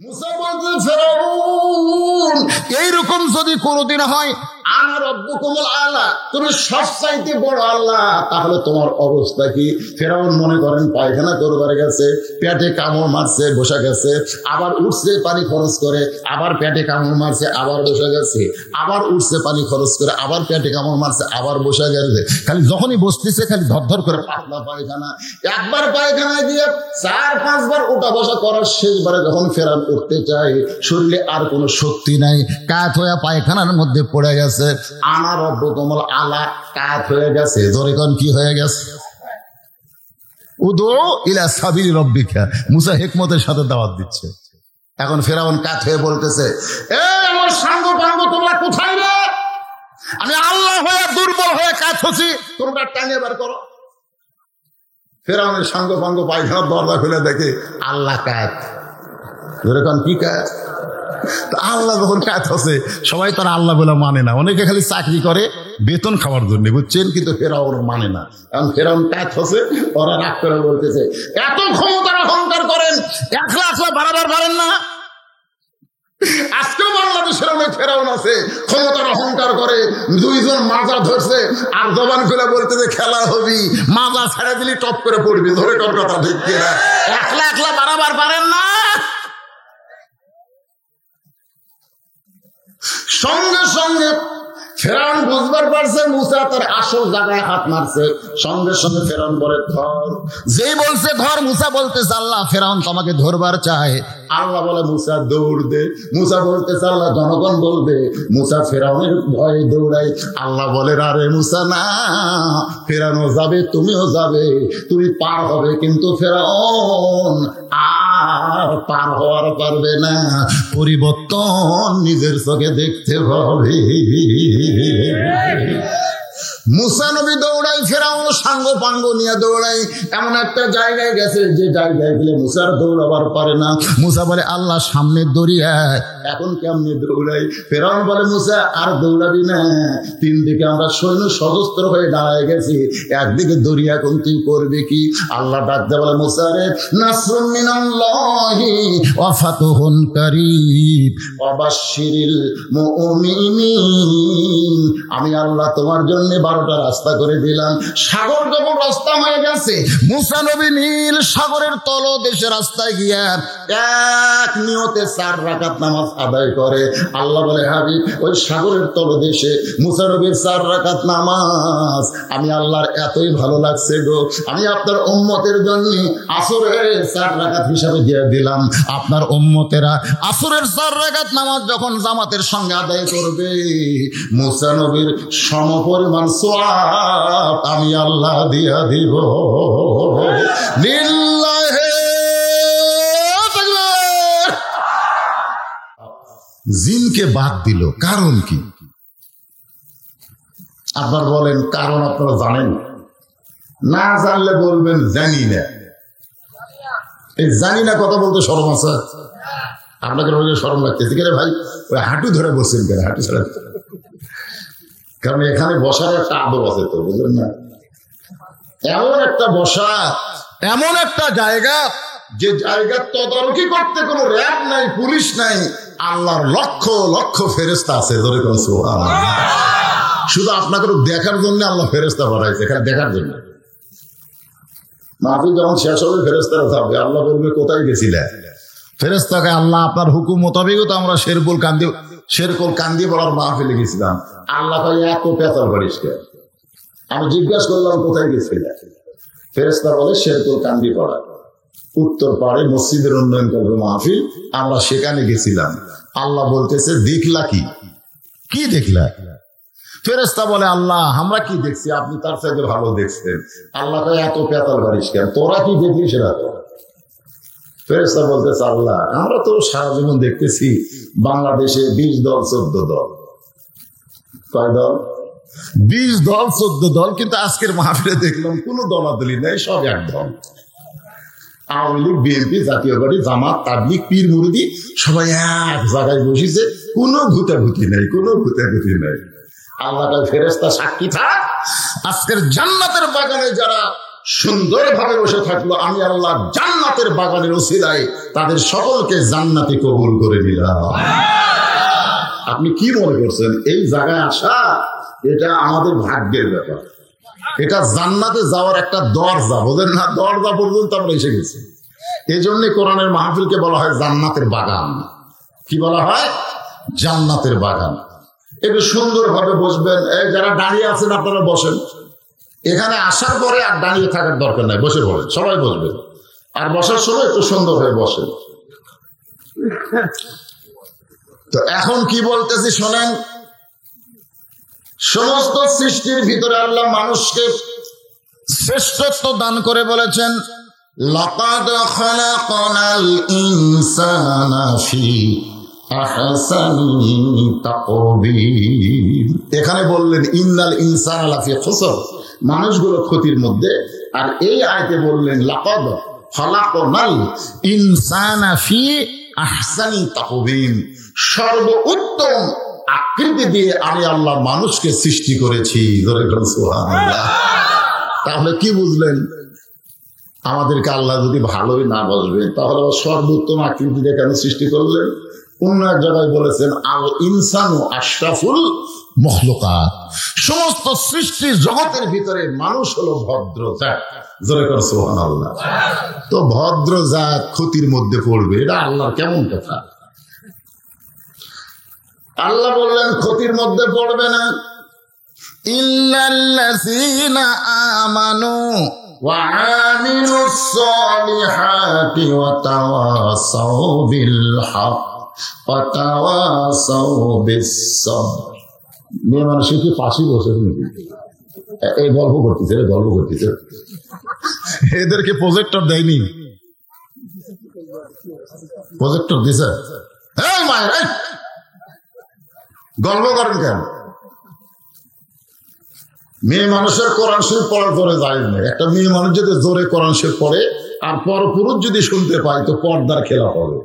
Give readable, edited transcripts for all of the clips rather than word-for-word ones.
মুসা বলতে ফেরাউন এইরকম যদি কোনোদিন হয় আনা রব্বুকুমুল আলা, তুমি সবচাইতে বড় আল্লাহ, তাহলে তোমার অবস্থা কি? ফেরাউন মনে করেন পায়খানা করবার গেছে, পেটে কামড় মারছে, বসে গেছে, আবার উঠছে পানি খরচ করে, আবার পেটে কামড় মারছে, আবার বসে গেছে, আবার উঠছে পানি খরচ করে, আবার পেটে কামড় মারছে, আবার বসে গেছে। খালি যখনই বসতেছে খালি ধর করে পাতলা পায়খানা। একবার পায়খানায় দিয়ে 4-5 বার ওঠা বসা করার শেষবারে যখন ফেরাউন উঠতে চায়, শরীরে আর কোনো শক্তি নাই, কাত হয়ে পায়খানার মধ্যে পড়ে গেছে। আনা রব্বুকুমুল আলা, কাত হয়ে গেছে। ধরে কোন কি হয়ে গেছে? উদু ইলা সাবিলি রব্বিকা। মুসা হিকমতের সাথে দাওয়াত দিচ্ছে। এখন ফেরাউন কাত হয়ে বলতেছে, এ আমার সাঙ্গ পাঙ্গ তোমরা কোথায় রে? আমি আল্লাহ হয়ে দুর্বল হয়ে কাত হচ্ছি, তোমরা টাঙিয়ে বের করো। ফেরাউনের সাঙ্গ পাঙ্গ পায়খানার দরজা খুলে দেখে আল্লাহ কাত। ধরে কোন কি কাত? আল্লাহ যখন কাজ হচ্ছে সবাই তারা আল্লাহ বলে মানে না, অনেকে খালি চাকরি করে বেতন খাওয়ার জন্য, বুঝছেন? কিন্তু ফেরাউন মানে না। কারণ ফেরাউন কাজ হচ্ছে, ওরা রাগ করে বলতেছে, এত ক্ষমতার অহংকার করেন, একলা একলা বাড়াবার পারেন না? আজকেও বাংলাদেশের অনেক ফেরাউন আছে, ক্ষমতার অহংকার করে, দুইজন মাজা ধরছে আর জবান খুলে বলতেছে খেলা হবি, মাজা ছেড়ে দিলি টপ করে পড়বি। ধরে কর কথা ঠিক কিনা? একলা একলা বাড়াবার পারেন না। সঙ্গে সঙ্গে ফেরাউন বুঝবার পারছে মুসা তার আসল জায়গায় হাত মারছে। সঙ্গে সঙ্গে ফেরাউন বলে ধর। যেই বলছে ধর, মুসা বলতেছে আল্লাহ ফেরাউন তোমাকে ধরবার চায়। আল্লাহ বলে মুসা দৌড় দে। মুসা বলতেছে আল্লাহ জনগণ বলবে। মুসা ফেরাউনের ভয়ে দৌড়াই। আল্লাহ বলে আরে মুসা না, ফেরাউনও যাবে, তুমিও যাবে, তুমি পার হবে, কিন্তু ফেরাউন আর পার হওয়ার পারবে না। পরিবর্তন নিজের চোখে দেখতে হবে। মুসা নবী দৌড়াই, ফেরাউন সাঙ্গ পাঙ্গ নিয়ে দৌড়াই। এমন একটা জায়গায় গেছে যে জায়গায় গেলে মুসার দৌড়াবার পারে না। মুসা বলে আল্লাহ সামনে দরিয়া, এখন কেমনি দৌড়াই? ফেরাউন বলে মুসা আর দৌড়াবি না, 3 দিকে আমরা সৈন্য সশস্ত্র হয়ে দাঁড়ায় গেছি, একদিকে দরিয়া, এখন তুই করবি কি? আল্লাহ ডাকতে বলে মুসা রে, নাসরুম মিনাল্লাহি ওয়া ফাতহুন কারীব ওয়া বাশশিরিল মুমিনিন। আমি আল্লাহ তোমার জন্য 12টা রাস্তা করে দিলাম। সাগর যখন রাস্তা হয়ে গেছে, মুসা নবী নীল সাগরের তলদেশে রাস্তায় গিয়া এক নিয়তে 4 রাকাত নামাজ আদায় করে। আল্লাহ বলে হাবিব ওই সাগরের তলদেশে মুসা নবীর 4 রাকাত নামাজ আমি আল্লাহর এতই ভালো লাগছে গো, আমি আপনার উম্মতের জন্য আসরের 4 রাকাত হিসাবে দিয়ে দিলাম। আপনার উম্মতেরা আসরের 4 রাকাত নামাজ যখন জামাতের সঙ্গে আদায় করবে, মুসা নবীর সমপরিমাণ সওয়াব আমি আল্লাহ দিয়া দিব। লিল্লাহি তাকবীর। জিনকে বাদ দিল, কারণ কি? আপনার বলেন কারণ আপনারা জানেন? না জানলে বলবেন জানি না। এই জানি না কথা বলতে শরম আছে? আপনাকে শরম লাগতেছে কেন ভাই? ওই হাঁটু ধরে বসছেন কেন? হাঁটু ছাড়া, কারণ এখানে বসার একটা আদব আছে তো, বুঝলেন না? এমন একটা বসা, এমন একটা জায়গা যে জায়গা তদারকি করতে কোনো র্যাব নাই, পুলিশ নাই, আল্লাহর লক্ষ লক্ষ ফেরেশতা আছে। ধরে কোন সুবহানাল্লাহ। শুধু আপনাকে দেখার জন্য আল্লাহ ফেরেশতা পাঠাইছে, এখানে দেখার জন্য। মাহফিল যখন শেষ হবে ফেরেশতারা থাকবে, আল্লাহ বলবে কোথায় গেছিলে? ফেরেশতাকে আল্লাহ আপনার হুকুম মোতাবেক তো আমরা শেরকুল কান্দি পড়ার মাহফিলে গেছিলাম। আল্লাহ কয় এত পেঁচাল করিস কে? আমি জিজ্ঞাসা করলাম কোথায় গেছিলে? ফেরেশতা বলে শেরকুল কান্দি পড়া, উত্তর পাড়ে মসজিদের উন্নয়ন করবে মাহফিল, আমরা সেখানে গেছিলাম। আল্লাহ বলতেছে দেখলা কি? কি দেখলা? ফেরেশতা বলে আল্লাহ আমরা কি দেখছি, আপনি তার চাইতে ভালো দেখছেন। আল্লাহ কয় এত পেঁচাল করিস কেন? তোরা কি দেখলি সেটা তো? ফেরেশতা বলতেছে আল্লাহ আমরা তো সারা জীবন দেখতেছি বাংলাদেশে 20 দল 14 দল। কয় দল? 20 দল 14 দল, কিন্তু আজকের মাহফিলে দেখলাম কোন দলাদলি নাই, সব এক দল। আওয়ামী লীগ, বিএনপি, জাতীয় পার্টি, জামাত, তাবলীগ, পীর মুরিদি সবাই এক জায়গায় বসেছে, কোনো ভূতাভূতি নাই, কোনো ভূতাভূতি নাই। আল্লাহ ফেরেশতা সাক্ষী থাক, আজকের জান্নাতের বাগানে যারা সুন্দরভাবে বসে থাকলো, আমি আল্লাহ জান্নাতের বাগানের ওসিলায় তাদের সকলকে জান্নাতে কবুল করে নিলাম। আপনি কি মনে করছেন এই জায়গায় আসা এটা আমাদের ভাগ্যের ব্যাপার? এটা জান্নাতে যাওয়ার একটা দরজা, বোঝেন না? দরজা পর্যন্ত আমরা এসে গেছি। এই জন্যই কোরআনের মাহফিলকে বলা হয় জান্নাতের বাগান। কি বলা হয়? জান্নাতের বাগান। একটু সুন্দরভাবে বসবেন। এই যারা দাঁড়িয়ে আছেন আপনারা বসেন। এখানে আসার পরে আর দাঁড়িয়ে থাকার দরকার নাই, বসে পড়েন, সবাই বসবেন। আর বসার সময় একটু সুন্দর হয়ে বসেন। তো এখন কি বলতেছি শোনেন। সমস্ত সৃষ্টির ভিতরে আল্লাহ মানুষকে শ্রেষ্ঠত্ব দান করে বলেছেন, লাকাদ খালাকনাল ইনসানা ফি আহসানি তাকবীর। এখানে বললেন ইন্নাল ইনসানা লাফি খুসর, মানুষগুলো ক্ষতির মধ্যে। আর এই আয়াতে বললেন লাকাদ খালাকনাল ইনসানা ফি আহসানি তাকবীর, সর্বোত্তম আকৃতি দিয়ে আমি আল্লাহ মানুষকে সৃষ্টি করেছি। সুবহানাল্লাহ। তাহলে কি বুঝলেন? আমাদেরকে আল্লাহ যদি ভালোই না বসবেন তাহলে সর্বোত্তম আকৃতি দিয়ে কেন সৃষ্টি করলেন? অন্য এক জায়গায় বলেছেন আল ইনসানু আশরাফুল মখলুকাত, সমস্ত সৃষ্টি জগতের ভিতরে মানুষ হলো ভদ্র জাত। জোরে করে সুবহানাল্লাহ। তো ভদ্র জাত ক্ষতির মধ্যে পড়বে, এটা আল্লাহর কেমন কথা? আল্লাহ বললেন ক্ষতির মধ্যে পড়বে না। ইল্লাল্লাযীনা আমানু ওয়া আমিলুস সালিহাতি ওয়া তাওয়াসাউ বিল হক ওয়া তাওয়াসাউ বিস সাবর। মেয়ে মানুষের কি পাশে বসে নাকি? এই গল্প করতেছে, গল্প করতেছে। এদেরকে প্রজেক্টর দেয়নি? প্রজেক্টর দিছে? এই মায়ের গল্প করেন কেন? মেয়ে মানুষের কোরআন শরীফ পড়ার জোরে যায় না। একটা মেয়ে মানুষ যদি জোরে কোরআন শরীফ পড়ে আর পরপুরুষ যদি শুনতে পায় তো পর্দার খেলা হবে,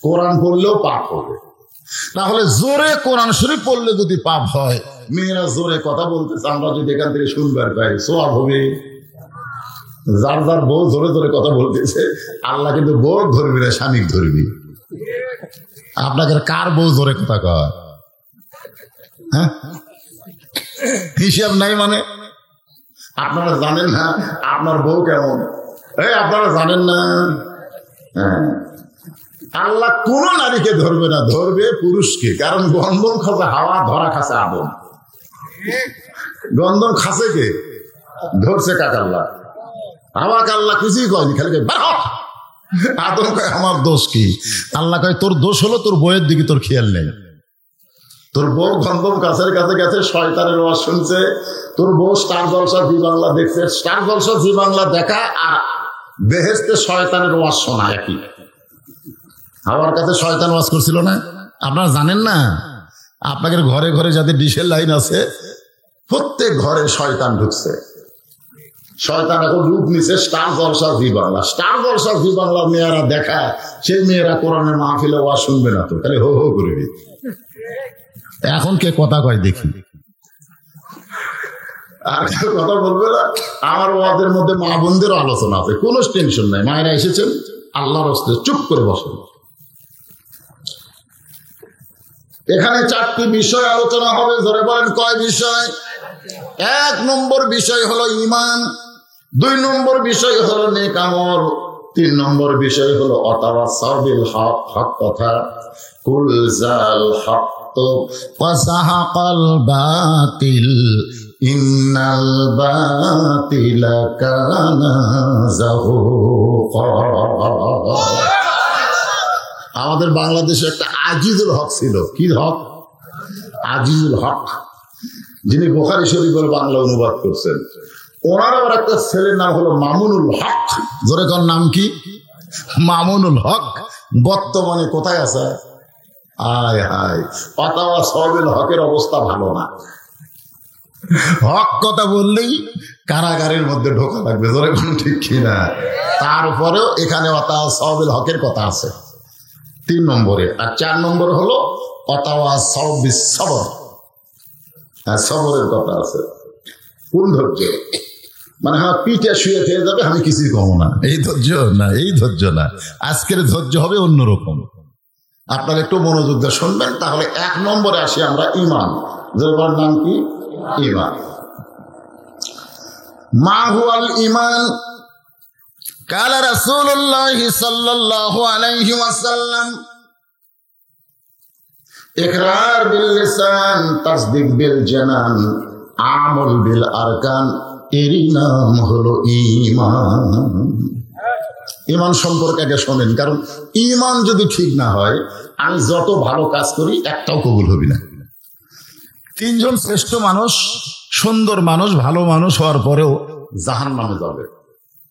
কোরআন পড়লেও পাপ হবে। তাহলে জোরে কোরআন শরীফ পড়লে যদি পাপ হয়, মেয়েরা জোরে কথা বলতেছে, আমরা যদি এখান থেকে শুনবার পাই সওয়াব হবে। যার যার বউ জোরে জোরে কথা বলতেছে, আল্লাহ কিন্তু বউ ধরবি না, স্বামী ধরবি। আপনাকে কার বউ জোরে কথা কয়? হ্যাঁ, হিসাব নাই। মানে আপনারা জানেন না আপনার বউ কেমন? আপনারা জানেন না? হ্যাঁ, আল্লাহ কোন নারীকে ধরবে না, ধরবে পুরুষকে। কারণ গন্ধম খাসে হাওয়া, ধরা খাসে আদম। গন্ধম খাসে কে? ধরছে কাক আল্লাহ। হাওয়া আল্লাহ কিছুই কয়নি, খালি আদম কয় আমার দোষ কি? আল্লাহ কয় তোর দোষ হলো তোর বউয়ের দিকে তোর খেয়াল নেই। তোর বউ গন্ধম গাছের কাছে গেছে, শয়তানের ওয়াজ শুনছে। তোর বউ স্টার জলসা জি বাংলা দেখছে। স্টার জলসা জি বাংলা দেখা আর বেহেশতে শয়তানের ওয়াজ শোনা একই। হাওয়ার কাছে শয়তান ওয়াজ করছিল না? আপনারা জানেন না? আপনাদের ঘরে ঘরে যাদের ডিশের লাইন আছে, প্রত্যেক ঘরে শয়তান ঢুকছে। শয়তান এখন রূপ নিছে স্টার জলসা জি বাংলা। স্টার জলসা জি বাংলার মেয়েরা দেখায়, সেই মেয়েরা কোরআনের মাহফিলে ওয়াজ শুনবে না, তো খালি হো হো করবি। এখন কে কথা কয় দেখি? আর কেউ কথা বলবে না। আমার ওয়াজের মধ্যে মা বোনদেরও আলোচনা আছে, কোনো টেনশন নাই। মায়েরা এসেছেন, আল্লাহর হস্তে চুপ করে বসেন। এখানে 4টি বিষয় আলোচনা হবে। ধরে বলেন কয় বিষয়? 1 নম্বর বিষয় হলো ঈমান, 2 নম্বর বিষয় হলো নেক আমল, 3 নম্বর বিষয় হলো অতাওয়াসাউ বিল হক, হক কথা। কুল জাল হক ওয়াসাহাকাল বাতিল ইন্নাল বাতিলা কানা যাহুকা। আমাদের বাংলাদেশে একটা আজিজুল হক ছিল। কি হক? আজিজুল হক, যিনি বুখারী শরীফের বাংলা অনুবাদ করছেন। ওনার আবার একটা ছেলের নাম হলো মামুনুল হক। জোরে কোন নাম কি? মামুনুল হক। বর্তমানে কোথায় আছে? আয় হায়, পাতাওয়া সবেল হকের অবস্থা ভালো না। হক কথা বললেই কারাগারের মধ্যে ঢোকা লাগবে। জোরে কোন ঠিক কিনা? তারপরেও এখানে অতাওয়া সবেল হকের কথা আছে 3 নম্বরে। আর 4 নম্বর হলো অতাওয়া সবিস সবর, সবরের কথা আছে। কোন ধৈর্য? মানে আমার পিঠে শুয়ে খেয়ে যাবে, আমি কিছুই কমো না, এই ধৈর্য না, এই ধৈর্য না। আজকের ধৈর্য হবে অন্যরকম। আপনারা একটু মনোযোগ দিয়ে শুনবেন। তাহলে 1 নম্বরে আসি আমরা, ঈমান। যার নাম কি? ঈমান। মা হুয়াল ঈমান? কালা রাসূলুল্লাহ সাল্লাল্লাহু আলাইহি ওয়াসাল্লাম ইকরার বিল লিসান, তাসদিক বিল জানান, আমল বিল আরকান, এরই নাম হলো ঈমান। ঈমান সম্পর্কে আগে শোনেন, কারণ ঈমান যদি ঠিক না হয়, আমি যত ভালো কাজ করি একটাও কবুল হবে না। 3 জন শ্রেষ্ঠ মানুষ, সুন্দর মানুষ, ভালো মানুষ হওয়ার পরেও জাহান্নামে যাবে।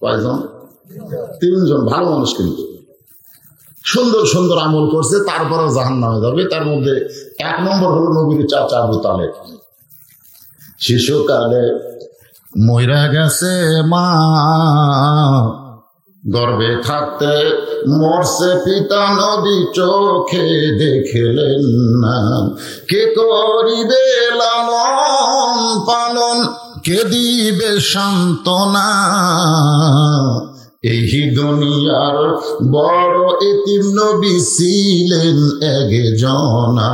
কয়জন? 3 জন ভালো মানুষ, কিন্তু সুন্দর সুন্দর আমল করছে, তারপরেও জাহান্নামে যাবে। তার মধ্যে 1 নম্বর হলো নবীর চাচা আবু তালেব। শিশুকালে মইরা গেছে মা, গর্ভে থাকতে মরছে পিতা, নবী চোখে দেখলেন না। কে করিবে লালন পালন, কে দিবে সান্ত্বনা, এই দুনিয়ার বড় এতিম নবী ছিলেন একজনা।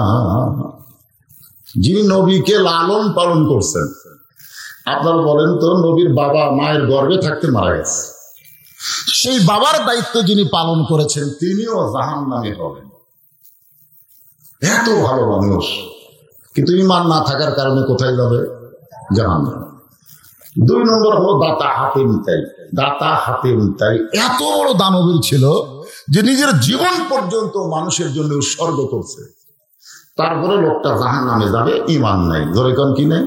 যিনি নবীকে লালন পালন করছেন, আপনারা বলেন তো, নবীর বাবা মায়ের গর্ভে থাকতে মারা গেছে, সেই বাবার দায়িত্ব যিনি পালন করেছেন তিনিও জাহান্নামে হবেন। এত ভালো মানুষ, কিন্তু ঈমান না থাকার কারণে কোথায় যাবে? জাহান্নামে। 2 নম্বর হলো দাতা হাতেম তাই। দাতা হাতেম তাই এত বড় দানবীর ছিল যে নিজের জীবন পর্যন্ত মানুষের জন্য উৎসর্গ করছে, তারপরে লোকটা জাহান্নামে যাবে, ঈমান নাই। ধরে কোন কি নেই?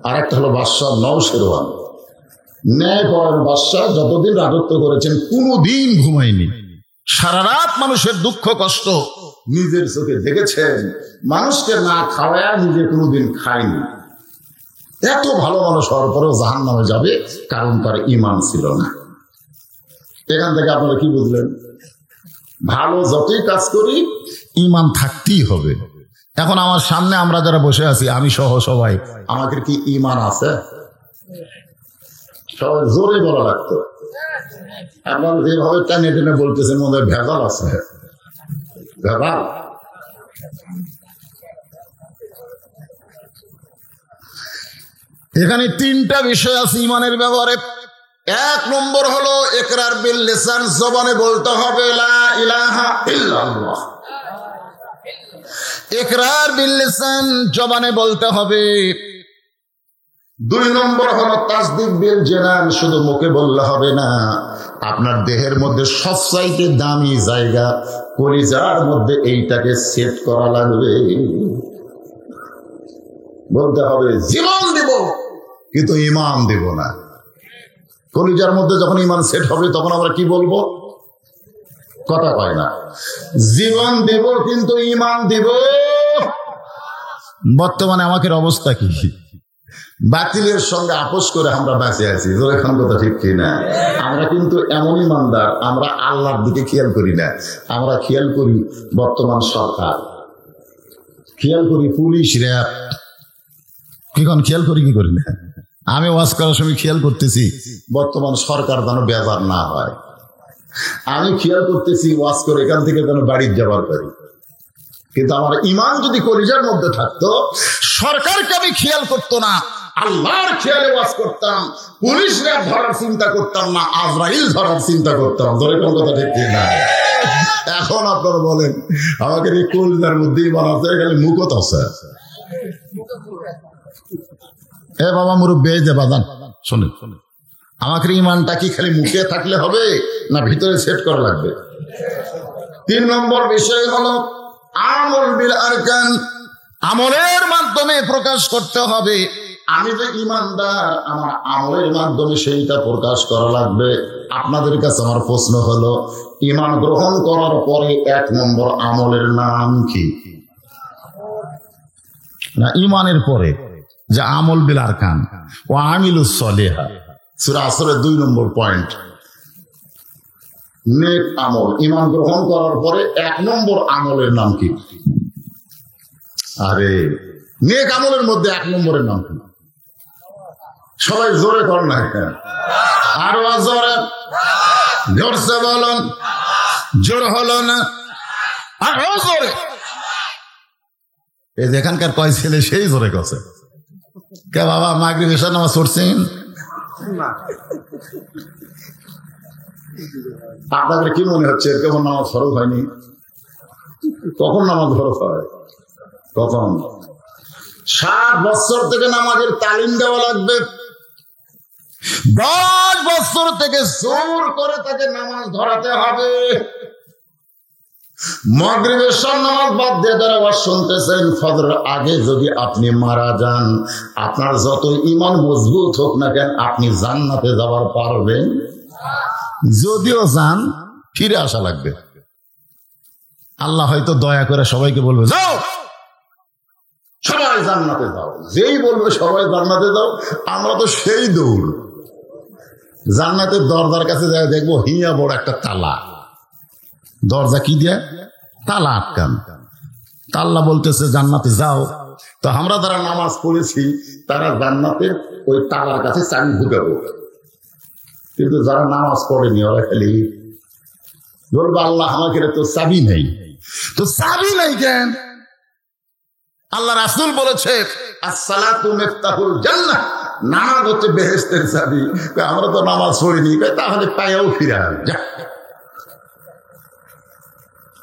আর একটা হলো বাদশাহ নওশেরওয়ান, ন্যায়পরায়ণ বাদশাহ, যতদিন রাজত্ব করেছেন কোনোদিন ঘুমায়নি, সারা রাত মানুষের দুঃখ কষ্ট নিজের চোখে দেখেছেন, মানুষকে না খাওয়ায় নিজে কোনোদিন খায়নি। এত ভালো মানুষ হওয়ার পরেও জাহান্নামে যাবে, কারণ তার ঈমান ছিল না। এখান থেকে আপনারা কি বুঝলেন? ভালো যতই কাজ করি ঈমান থাকতেই হবে। এখন আমার সামনে আমরা যারা বসে আছি, আমি সহ সবাই, আমাদের কি ঈমান আছে? সবাই জোরে বলা লাগতো। আপনার যেভাবে টেনে টেনে বলতেছেন, মনে হয় ভেজাল আছে। ভেজাল? এখানে 3টা বিষয় আছে ঈমানের ব্যাপারে। 1 নম্বর হলো ইকরার বিল লিসান, জবানে বলতে হবে লা ইলাহা ইল্লাল্লাহ। ইকরার বিল লিসান, জবানে বলতে হবে। 2 নম্বর হলো তাসদিক বিল জানান, শুধু মুখে বললে হবে না, আপনার দেহের মধ্যে সবচাইতে দামি জায়গা কলিজার মধ্যে এইটাকে সেট করা লাগবে। বলতে হবে জীবন দেব, কিন্তু ঈমান দেব না। কলিজার মধ্যে যখন ঈমান সেট হবে, তখন আমরা কি বলবো? কথা কয় না, জীবন দেব কিন্তু ঈমান দেব। বর্তমানে আমাদের অবস্থা কি? বাতিলের সঙ্গে আপোষ করে আমরা বেঁচে আছি। এখন কথা ঠিক কিনা? আমরা কিন্তু এমন ইমানদার, আমরা আল্লাহর দিকে খেয়াল করি না, আমরা খেয়াল করি বর্তমান সরকার, খেয়াল করি পুলিশ, র্যাব। কিখন খেয়াল করি কি করি না? আমি ওয়াজ করার সময় খেয়াল করতেছি বর্তমান সরকার যেন বেজার না হয়। আমি খেয়াল করতেছি ওয়াজ করে এখান থেকে যেন বাড়ির যাবার পারি। কিন্তু আমার ঈমান যদি কলিজার মধ্যে থাকতো, সরকারকে আমি খেয়াল করতো না, আল্লাহর খেয়ালে ওয়াজ করতাম, পুলিশ র্যাব ধরার চিন্তা করতাম না, আজরাইল ধরার চিন্তা করতাম। ধরে কোন কথা ঠিক না? এখন আপনারা বলেন, আমাকে এই কলিজার মধ্যে ঈমান আছে, এখানে মুখত আছে। এ বাবা মুরব্বী, এই যে বাজান শোনেন, আমাকে ঈমানটা কি খালি মুখে থাকলে হবে, না ভিতরে সেট করা লাগবে? 3 নম্বর বিষয় হলো আমল বিল আরকান, আমলের মাধ্যমে প্রকাশ করতে হবে। আমি যে ঈমানদার, আমার আমলের মাধ্যমে সেইটা প্রকাশ করা লাগবে। আপনাদের কাছে আমার প্রশ্ন হলো, ঈমান গ্রহণ করার পরে 1 নম্বর আমলের নাম কি? না, ঈমানের পরে যে আমল বিল আরকান ও আমিলুস সলিহা, সূরা আসরের 2 নম্বর পয়েন্ট, নেক আমল। ঈমান গ্রহণ করার পরে 1 নম্বর আমলের নাম কি? আরে নেক আমলের মধ্যে 1 নম্বরের নাম কি? সবাই জোরে কর না, আরো জোরে, জোরসে বলুন, জোর হলো না, আরো জোরে। এই যে এখানকার কয় ছেলে সেই জোরে কছে, কে বাবা মাগরিব এশার নামাজ পড়ছেন? আপনাদের কি মনে হচ্ছে কেমন নামাজ ফরজ হয়নি? কখন নামাজ ফরজ হয়? কখন? 7 বছর থেকে নামাজের তালিম দেওয়া লাগবে। 10 বছর থেকে জোর করে তাকে নামাজ ধরাতে হবে। মাগরিবের সব নামাজ বাদ দিয়ে যারা আওয়াজ শুনতেছেন, ফজরের আগে যদি আপনি মারা যান, আপনার যত ঈমান মজবুত হোক না কেন, আপনি জান্নাতে যাওয়ার পারবেন? যদিও যান, ফিরে আসা লাগবে। আল্লাহ হয়তো দয়া করে সবাইকে বলবে যাও, সবাই জান্নাতে যাও। যেই বলবে সবাই জান্নাতে যাও, আমরা তো সেই দৌড়। জান্নাতের দরজার কাছে যায়, দেখবো হিয়া বড় একটা তালা। দরজা কি দিয়ে? তালা আটকান। তাল্লা বলতেছে জান্নাতে যাও। তো আমরা যারা নামাজ পড়েছি তারা জান্নাতের ওই তালার কাছে চাবি ঢুকাবো, কিন্তু যারা নামাজ পড়েনি ওরা খালি বলবো আল্লাহ আমাকে তো চাবি নেই। তো চাবি নেই কেন? আল্লাহ রাসূল বলেছে আসসালাতু মিফতাহুল জান্নাহ, নামাজ হচ্ছে বেহেশতের চাবি। আমরা তো নামাজ পড়িনি, তাহলে পায়েও ফিরে যা।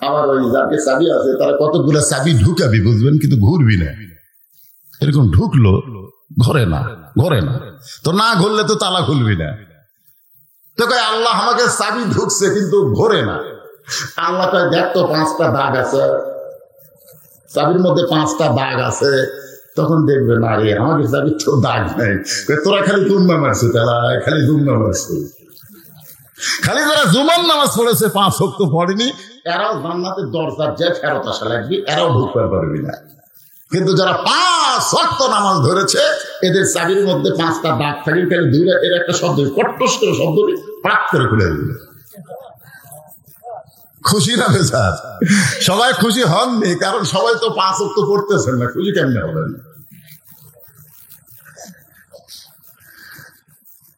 আবার ওই যাকে চাবি আছে তারা কতগুলো চাবি ঢুকাবি বুঝবেন, কিন্তু ঘুরবি না। এরকম ঢুকলো ঘরে না, ঘরে না, তো না ঘুরলে তো তালা খুলবি না। তো কয় আল্লাহ আমাকে চাবি ঢুকছে কিন্তু ঘোরে না। আল্লাহ কয় দেখ তো 5টা দাগ আছে, চাবির মধ্যে 5টা দাগ আছে। তখন দেখবে না রে আমাকে চাবির তো দাগ নেই, তোরা খালি দুম্বা মারছে, তারা খালি দুম্বা মারছে। খালি যারা জুমার নামাজ পড়েছে 5 ওয়াক্ত পড়েনি, এরাও জান্নাতের দরজার যে ফেরত আসা লাগবে, এরাও ঢুকতে পারবি না। কিন্তু যারা 5 ওয়াক্ত নামাজ ধরেছে, এদের চাবির মধ্যে 5টা দাগ থাকে, খালি দুইটা এর একটা শব্দ কট্টস করে শব্দ পাক করে খুলে দিবে। খুশি না বেচার? সবাই খুশি হননি, কারণ সবাই তো 5 ওয়াক্ত পড়তেছেন না, খুশি কেমনে হবেন?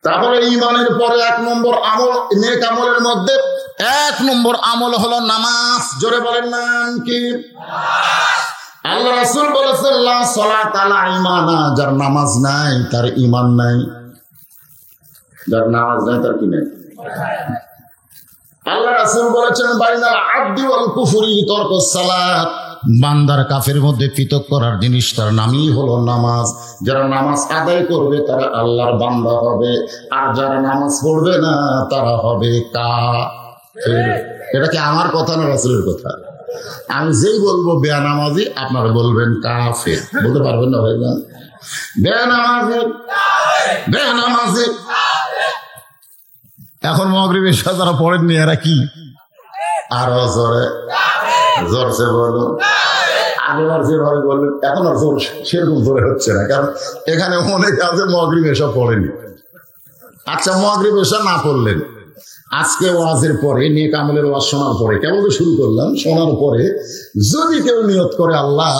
তাহলে ঈমানের পরে 1 নম্বর আমল, নেক আমলের মধ্যে 1 নম্বর আমল হলো নামাজ। জোরে বলেন নাম কি? আল্লাহ রাসূল বলেছেন লা সালাতা লা ঈমানা, যার নামাজ নাই তার ঈমান নাই। যার নামাজ নাই তার কি নাই? আল্লাহ রাসূল বলেছেন বাইনাল আবদি ওয়াল কুফরি তারকুস সালাত, বান্দার কাফের মধ্যে পৃথক করার জিনিস তার নামই হলো নামাজ। যারা নামাজ আদায় করবে তারা আল্লাহর বান্দা হবে, আর যারা নামাজ পড়বে না তারা হবে কাফের। এটা কি আমার কথা না রাসূলের কথা? আমি যেই বলবো বেনামাজি, আপনারা বলবেন কাফের। বলতে পারবেন না ভাই? না বেনামাজি, বেনামাজি। এখন মাগরিব এশা যারা পড়েননি এরা কি? আরো জোরে, জোরসে বলুন। আগেবার যেভাবে বললেন এখন আর জোর সেরকম জোরে হচ্ছে না, কারণ এখানে অনেক আছে মাগরিব এশা পড়েনি। আচ্ছা মাগরিব এশা না পড়লেন, আজকে ওয়াজের পরে, নেক আমলের ওয়াজ শোনার পরে, কেবল তো শুরু করলাম, শোনার পরে যদি কেউ নিয়ত করে আল্লাহ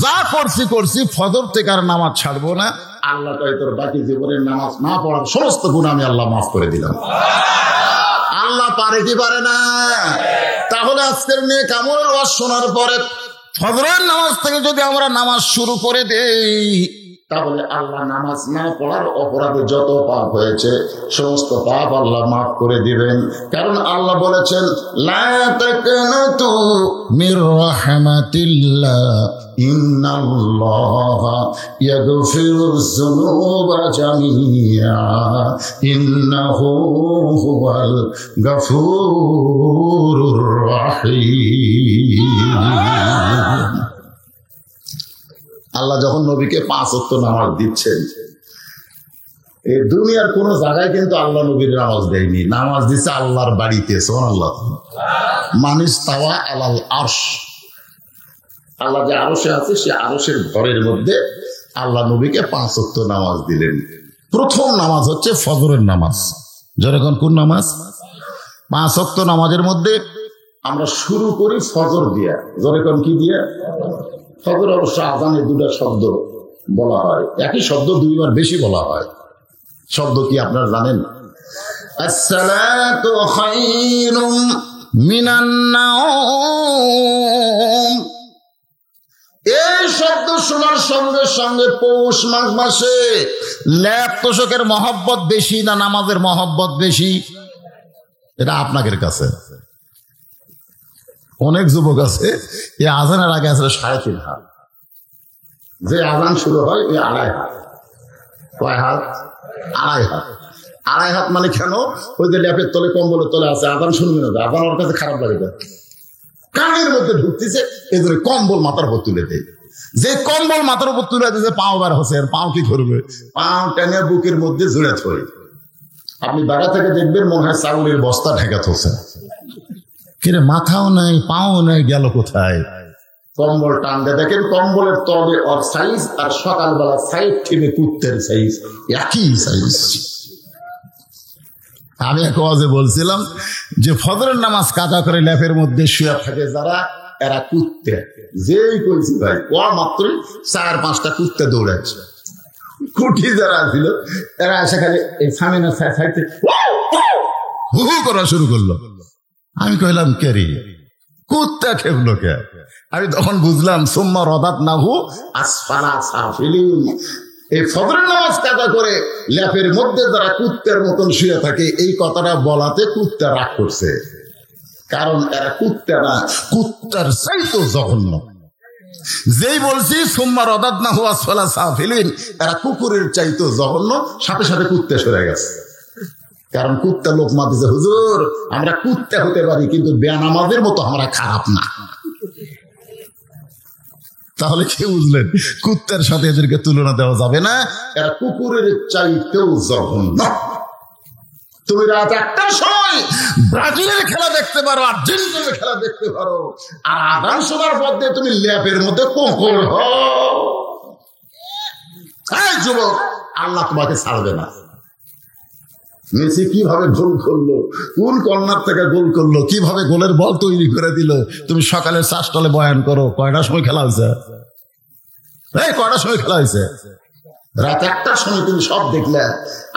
যা করছি ফজর থেকে আর নামাজ ছাড়বো না, আল্লাহ কয় তোর বাকি জীবনের নামাজ না পড়ার সমস্ত গুণ আমি আল্লাহ মাফ করে দিলাম। আল্লাহ পারে কি পারে না? তাহলে আজকের নেক আমলের ওয়াজ শোনার পরে ফজরের নামাজ থেকে যদি আমরা নামাজ শুরু করে দেই, তাহলে আল্লাহ নামাজ না পড়ার অপরাধে যত পাপ হয়েছে সমস্ত পাপ আল্লাহ মাফ করে দিবেন। কারণ আল্লাহ বলেছেন লা তাকনাতু মির রাহমাতিল্লাহ ইন্নাল্লাহা ইয়াগফিরুয যুনুবা জামিআ ইন্নাহু হুয়াল গফুরুর রাহিম। আল্লাহ যখন নবীকে 5 ওয়াক্ত নামাজ দিচ্ছেন, এই দুনিয়ার কোন জায়গায় কিন্তু আল্লাহ নবীর নামাজ দেয়নি, নামাজ দিচ্ছে আল্লাহর বাড়িতে। সুবহানাল্লাহ। মানিস তাওয়া আলাল আরশ, আল্লাহ যে আরশে আছে সে আরশের ঘরের মধ্যে আল্লাহ নবীকে 5 ওয়াক্ত নামাজ দিলেন। প্রথম নামাজ হচ্ছে ফজরের নামাজ। যখন কোন নামাজ? 5 ওয়াক্ত নামাজের মধ্যে আমরা শুরু করি ফজর দিয়া। যখন কি দিয়া? ফজর। অবশ্য আজানে 2টা শব্দ বলা হয়, একই শব্দ 2বার বেশি বলা হয়। শব্দ কি আপনারা জানেন? আসসালাতু খায়রুম মিনান নাওম। এই শব্দ শোনার সঙ্গে সঙ্গে পৌষ মাঘ মাসে ল্যাপ তোষকের মহব্বত বেশি না নামাজের মহব্বত বেশি? এটা আপনাদের কাছে। অনেক যুবক আছে এই আজানের আগে আসলে 3.5 হাত, যে আজান শুরু হয় এই 2.5 হাত। কয় হাত? 2.5 হাত। 2.5 হাত মানে কেন? ওই যে ল্যাপের তলে কম্বলের তলে আছে, আজান শুনবে না, আজান ওর কাছে খারাপ লাগে, কানের মধ্যে ঢুকতেছে, এই জন্য কম্বল মাথার উপর তুলে দেয়। যে কম্বল মাথার উপর তুলে দিয়েছে পাও বার হচ্ছে, পাও কি করবে? পাও টেনে বুকের মধ্যে জুড়ে থই। আপনি বাড়া থেকে দেখবেন মনে হয় চাউলের বস্তা ঢেকা থচ্ছে, কিরে মাথাও নাই পাও নাই, গেল কোথায়? কম্বল টানতে দেখেন কম্বলের তলে ওর সাইজ আর সকালবেলা সাইড থেকে কুত্তের সাইজ একই সাইজ। আমি এক ওয়াজে বলছিলাম যে ফজরের নামাজ কাজা করে ল্যাপের মধ্যে শুয়ে থাকে যারা, এরা কুত্তে। যেই কইছি ভাই ও মাত্রই 4-5টা কুত্তে দৌড়াচ্ছে। কুটি যারা ছিল এরা এসে খালি এই সামিনা সাইডে হু হু করা শুরু করলো। আমি কইলাম কে রে, কুত্তা খেপলো কে? আমি তখন বুঝলাম সুম্মা রদাত নাহু আসফালা সাফিলিন। এই ফজরের নামাজ কাজা করে ল্যাপের মধ্যে যারা কুত্তের মতন শুয়ে থাকে, এই কথাটা বলাতে কুত্তা রাগ করছে। কারণ এরা কুত্তা না, কুত্তার চাইতো জঘন্য। যেই বলছি সুম্মা রদাত নাহু আসফালা সাফিলিন, এরা কুকুরের চাইতো জঘন্য। সাথে সাথে কুত্তা সরে গেছে। কারণ কুত্তা লোক মাতিছে, হুজুর আমরা কুত্তা হতে পারি কিন্তু বেনামাজের মতো আমরা খারাপ না। তাহলে কি বুঝলেন? কুত্তার সাথে এদেরকে তুলনা দেওয়া যাবে না, এরা কুকুরের চাইতেও জঘন্য। তুমি রাত 1টার সময় ব্রাজিলের খেলা দেখতে পারো, আর্জেন্টিনার খেলা দেখতে পারো, আর আগান শোনার পথে তুমি ল্যাপের মধ্যে কুকুর হও। যুবক, আল্লাহ তোমাকে ছাড়বে না। মেসি কিভাবে গোল করলো, কোন কর্নার থেকে গোল করলো, কিভাবে গোলের বল তৈরি করে দিল। তুমি সকালে 4টায় বয়ান করো, কয়টার সময় খেলা হয়েছে? কয়টার সময় খেলা হয়েছে? রাত 1টার সময় তুমি সব দেখলে।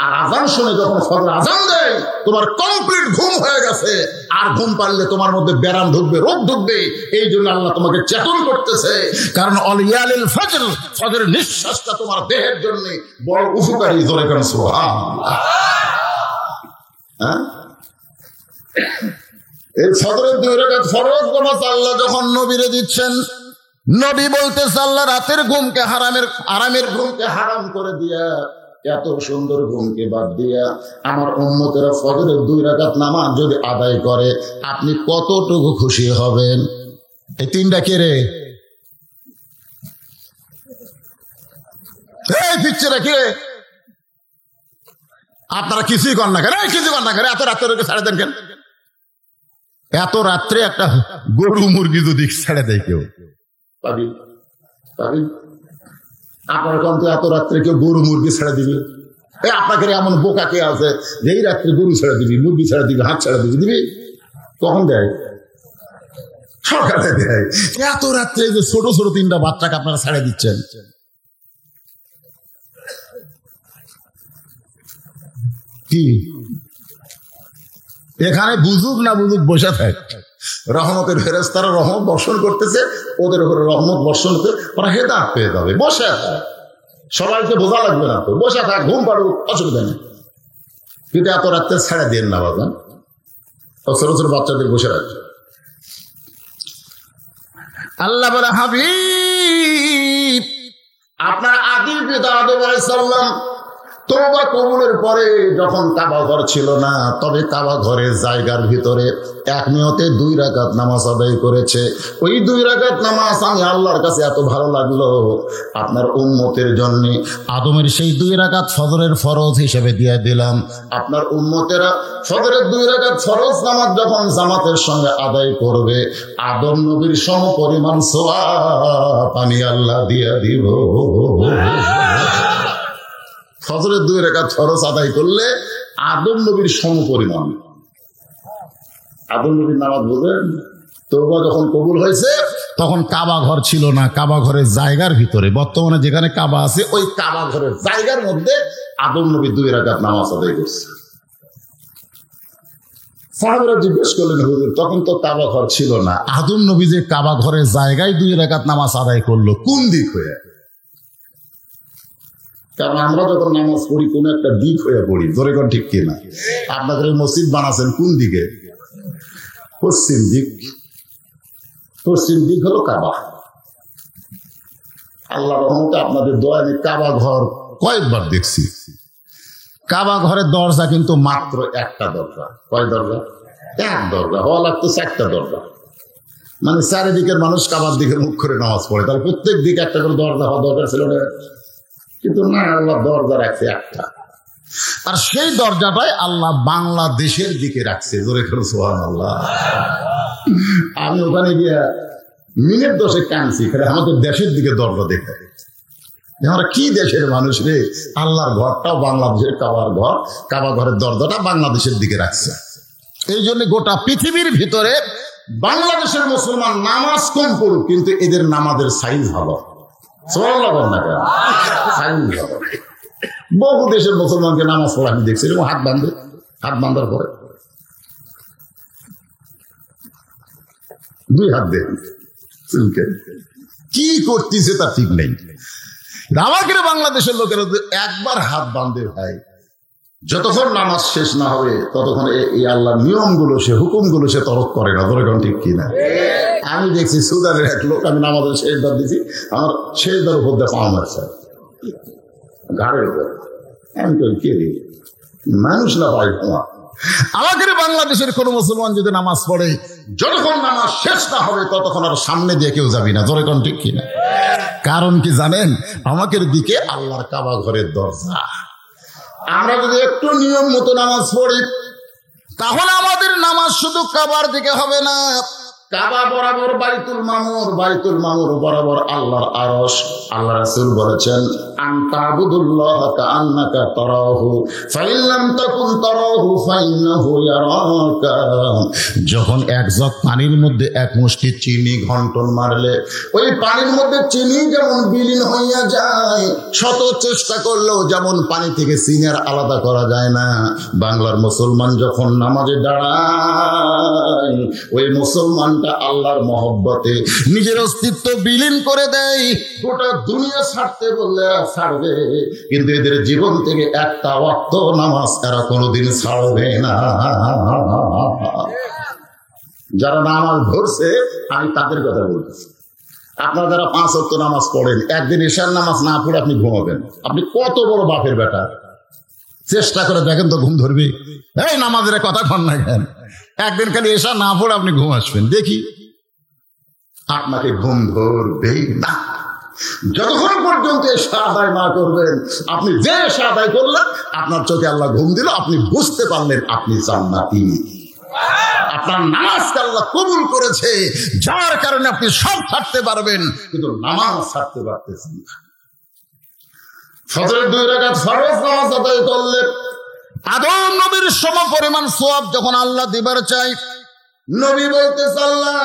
আর আজান শুনে যখন ফজর আজান দেয় তোমার কমপ্লিট ঘুম হয়ে গেছে। আর ঘুম পারলে তোমার মধ্যে ব্যারাম ঢুকবে, রোগ ঢুকবে। এই জন্য আল্লাহ তোমাকে চেতন করতেছে। কারণ অলিয়ালিল ফজর, ফজরের নিঃশ্বাসটা তোমার দেহের জন্য বড় উপকারী। জোরে কেন সুবহানাল্লাহ। এই ফজরের 2 রাকাত ফরজ নামাজ আল্লাহ যখন নবীরে দিচ্ছেন, নবী বলতেছে আল্লাহ রাতের ঘুমকে আরামের ঘুমকে হারাম করে দিয়া এত সুন্দর ঘুমকে বাদ দিয়া আমার উম্মতেরা ফজরের 2 রাকাত নামাজ যদি আদায় করে আপনি কতটুকু খুশি হবেন? এই 3টা কে রে? এই পিচ্ছেরা কে? আপনারা কিছুই কর না কেন? কিছুই কর না কেন? এত রাত্রে ছেড়ে দেন কেন? এত রাত্রে একটা গরু মুরগি যদি ছেড়ে দেয় কেউ, পাবি পাবি? আপনার কিন্তু এত রাত্রে কেউ গরু মুরগি ছেড়ে দিবে? আপনাকে এমন বোকা কে আছে যে এই রাত্রে গরু ছেড়ে দিবি, মুরগি ছেড়ে দিবি, হাত ছেড়ে দিবি? দিবি কখন দেয়? সকালে দেয়। এত রাত্রে যে ছোট ছোট 3টা বাচ্চাকে আপনারা ছেড়ে দিচ্ছেন, কি এখানে বুঝুক না বুঝুক বসে থাক। রহমতের ফেরেশতারা রহমত বর্ষণ করতেছে, ওদের উপরে রহমত বর্ষণ করে ওরা হেদায়েত পেয়ে যাবে। বসে থাক, সবাইকে বোঝা লাগবে না তো, বসে থাক, ঘুম পাড়ুক, অসুবিধা নেই। কিন্তু এত রাত্রে ছেড়ে দেন না বাজান, ছোট ছোট বাচ্চাদের বসে রাখবে। আল্লাহ বলে হাবিব আপনার আদি পিতা আদম আলাইহিস সালাম তওবা কবুলের পরে যখন কাবা ঘর ছিল না, তবে কাবা ঘরের জায়গার ভিতরে এক নিয়তে 2 রাকাত নামাজ আদায় করেছে। ওই 2 রাকাত নামাজ আমি আল্লাহর কাছে এত ভালো লাগলো, আপনার উম্মতের জন্য আদমের সেই 2 রাকাত ফজরের ফরজ হিসেবে দিয়ে দিলাম। আপনার উম্মতেরা ফজরের 2 রাকাত ফরজ নামাজ যখন জামাতের সঙ্গে আদায় করবে, আদম নবীর সম পরিমাণ সওয়াব আমি আল্লাহ দিয়ে দিব। ফজরের 2 রাকাত ফরজ আদায় করলে আদম নবীর সম পরিমাণ। আদম নবীর নামাজ বুঝেন? তওবা যখন কবুল হয়েছে তখন কাবা ঘর ছিল না, কাবা ঘরের জায়গার ভিতরে, বর্তমানে যেখানে কাবা আছে ওই কাবা ঘরের জায়গার মধ্যে আদম নবী 2 রাকাত নামাজ আদায় করছে। সাহাবারা জিজ্ঞেস করলেন, হুজুর তখন তো কাবা ঘর ছিল না, আদম নবী যে কাবা ঘরের জায়গায় 2 রাকাত নামাজ আদায় করলো কোন দিক হয়ে? কারণ আমরা যখন নামাজ পড়ি কোন একটা দিক হয়ে পড়ি, ধরে কোন ঠিক কিনা? আপনাদের মসজিদ বানাচ্ছেন কোন দিকে? পশ্চিম দিক। পশ্চিম দিক হলো কাবা। আল্লাহ রহমতে আপনাদের দোয়া আমি কাবা ঘর কয়েকবার দেখছি। কাবা ঘরের দরজা কিন্তু মাত্র একটা দরজা। কয় দরজা? এক দরজা হওয়া লাগতো 4টা দরজা, মানে চারিদিকের মানুষ কাবার দিকে মুখ করে নামাজ পড়ে, তাহলে প্রত্যেক দিকে একটা করে দরজা হওয়া দরকার ছিল না, কিন্তু না, আল্লাহ দরজা রাখছে একটা। আর সেই দরজাটাই আল্লাহ বাংলাদেশের দিকে রাখছে। জোরে করে সুবহানাল্লাহ। আমি ওখানে গিয়ে মিনিট 10 কাঁদছি, আমাদের দেশের দিকে দরজা দেখে আমরা কি দেশের মানুষ রে, আল্লাহর ঘরটাও বাংলাদেশের কাবার ঘর, কাবা ঘরের দরজাটা বাংলাদেশের দিকে রাখছে। এই জন্য গোটা পৃথিবীর ভিতরে বাংলাদেশের মুসলমান নামাজ কম পড়ুক, কিন্তু এদের নামাজের সাইজ ভালো। বহু দেশের মুসলমানকে নামাজ পড়া আমি দেখছি, হাত বাঁধার পরে 2 হাত দেন কি করতেছে তা ঠিক নেই। আমাকে বাংলাদেশের লোকেরা একবার হাত বাঁধে ভাই, যতক্ষণ নামাজ শেষ না হবে ততক্ষণ এই আল্লাহর নিয়মগুলো, সে হুকুমগুলো সে তরক করে না। ধরে ঠিক কিনা? আমি দেখছি সুদানের এক লোক, আমি নামাজের শেষদার দিছি, আমার শেষদার উপর দিয়ে পাওয়া মারছে ঘাড়ের উপর। আমি কই কে রে, মানুষ না ভাই? আমাদের বাংলাদেশের কোন মুসলমান যদি নামাজ পড়ে, যতক্ষণ নামাজ শেষ না হবে ততক্ষণ আর সামনে দিয়ে কেউ যাবি না। ধরে ঠিক কিনা? কারণ কি জানেন? আমাদের দিকে আল্লাহর কাবা ঘরের দরজা। আমরা যদি একটু নিয়ম মতো নামাজ পড়ি, তাহলে আমাদের নামাজ শুধু কাবার দিকে হবে না, কাবা বরাবর বাইতুল মামুর, বাইতুল মামুর বরাবর আল্লাহর আরশ। আল্লাহ রাসূল বলেছেন, আনতাবুদুল্লাহ কাআন্নাকা তারাহু ফাইন লাম তাকুন তারাহু ফাইন্নাহু ইয়ারাকা। যখন এক জগ পানির মধ্যে এক মুষ্টি চিনি ঘন্টন মারলে, ওই পানির মধ্যে চিনি যেমন বিলীন হইয়া যায়, শত চেষ্টা করলেও যেমন পানি থেকে চিনির আলাদা করা যায় না, বাংলার মুসলমান যখন নামাজে দাঁড়ায়, ওই মুসলমান আল্লাহর মহব্বতে নিজের অস্তিত্ব বিলীন করে দেয়। গোটা দুনিয়া ছাড়তে বললে ছাড়বে, কিন্তু এদের জীবন থেকে একটা ওয়াক্ত নামাজ এরা কোনোদিন ছাড়বে না। যারা নামাজ ধরছে আমি তাদের কথা বলতেছি। আপনারা যারা 5 ওয়াক্ত নামাজ পড়েন, একদিন ঈশার নামাজ না পড়ে আপনি ঘুমাবেন, আপনি কত বড় বাপের বেটা। চেষ্টা করে দেখেন তো ঘুম ধরবে? এই নামাজের কথা কন না কেন? একদিন খালি এসা না পড়ে আপনি ঘুম আসবেন, দেখি আপনাকে ঘুম ধরবেই না। যতক্ষণ পর্যন্ত এসা আদায় না করবেন, আপনি যে এসা আদায় করলেন, আপনার চোখে আল্লাহ ঘুম দিল, আপনি বুঝতে পারলেন আপনি জান্নাতি। আপনার নামাজকে আল্লাহ কবুল করেছে, যার কারণে আপনি সব ছাড়তে পারবেন, কিন্তু নামাজ ছাড়তে পারতেছেন না। ফজরের 2 রাকাত ফরজ নামাজ আদায় করলে আদম নবীর সমপরিমাণ সওয়াব যখন আল্লাহ দিবার চাই, নবী বলতেছে, আল্লাহ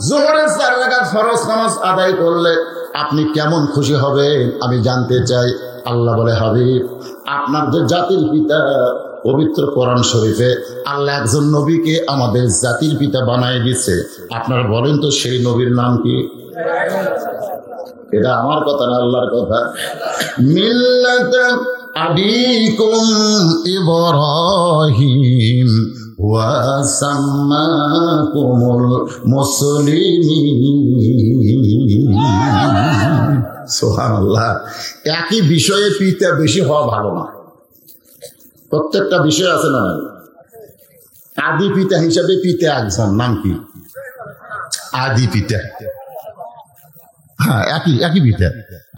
যোহরের 4 রাকাত ফরজ নামাজ আদায় করলে আপনি কেমন খুশি হবেন আমি জানতে চাই। আল্লাহ বলে, হাবিব, আপনার যে জাতির পিতা, পবিত্র কোরআন শরীফে আল্লাহ একজন নবীকে আমাদের জাতির পিতা বানায় দিচ্ছে, আপনারা বলেন তো সেই নবীর নাম কি? এটা আমার কথা না, আল্লাহর কথা। মিল্লাত আবিকুম ইব্রাহিম ওয়া সাম্মাকুমুল মুসলিমিন। সুবহানাল্লাহ। একই বিষয়ে পিতা বেশি হওয়া ভালো না। প্রত্যেকটা বিষয় আছে না, আদি পিতা হিসাবে পিতা একজন, নাম কি? আদি পিতা। হ্যাঁ, একই পিতা।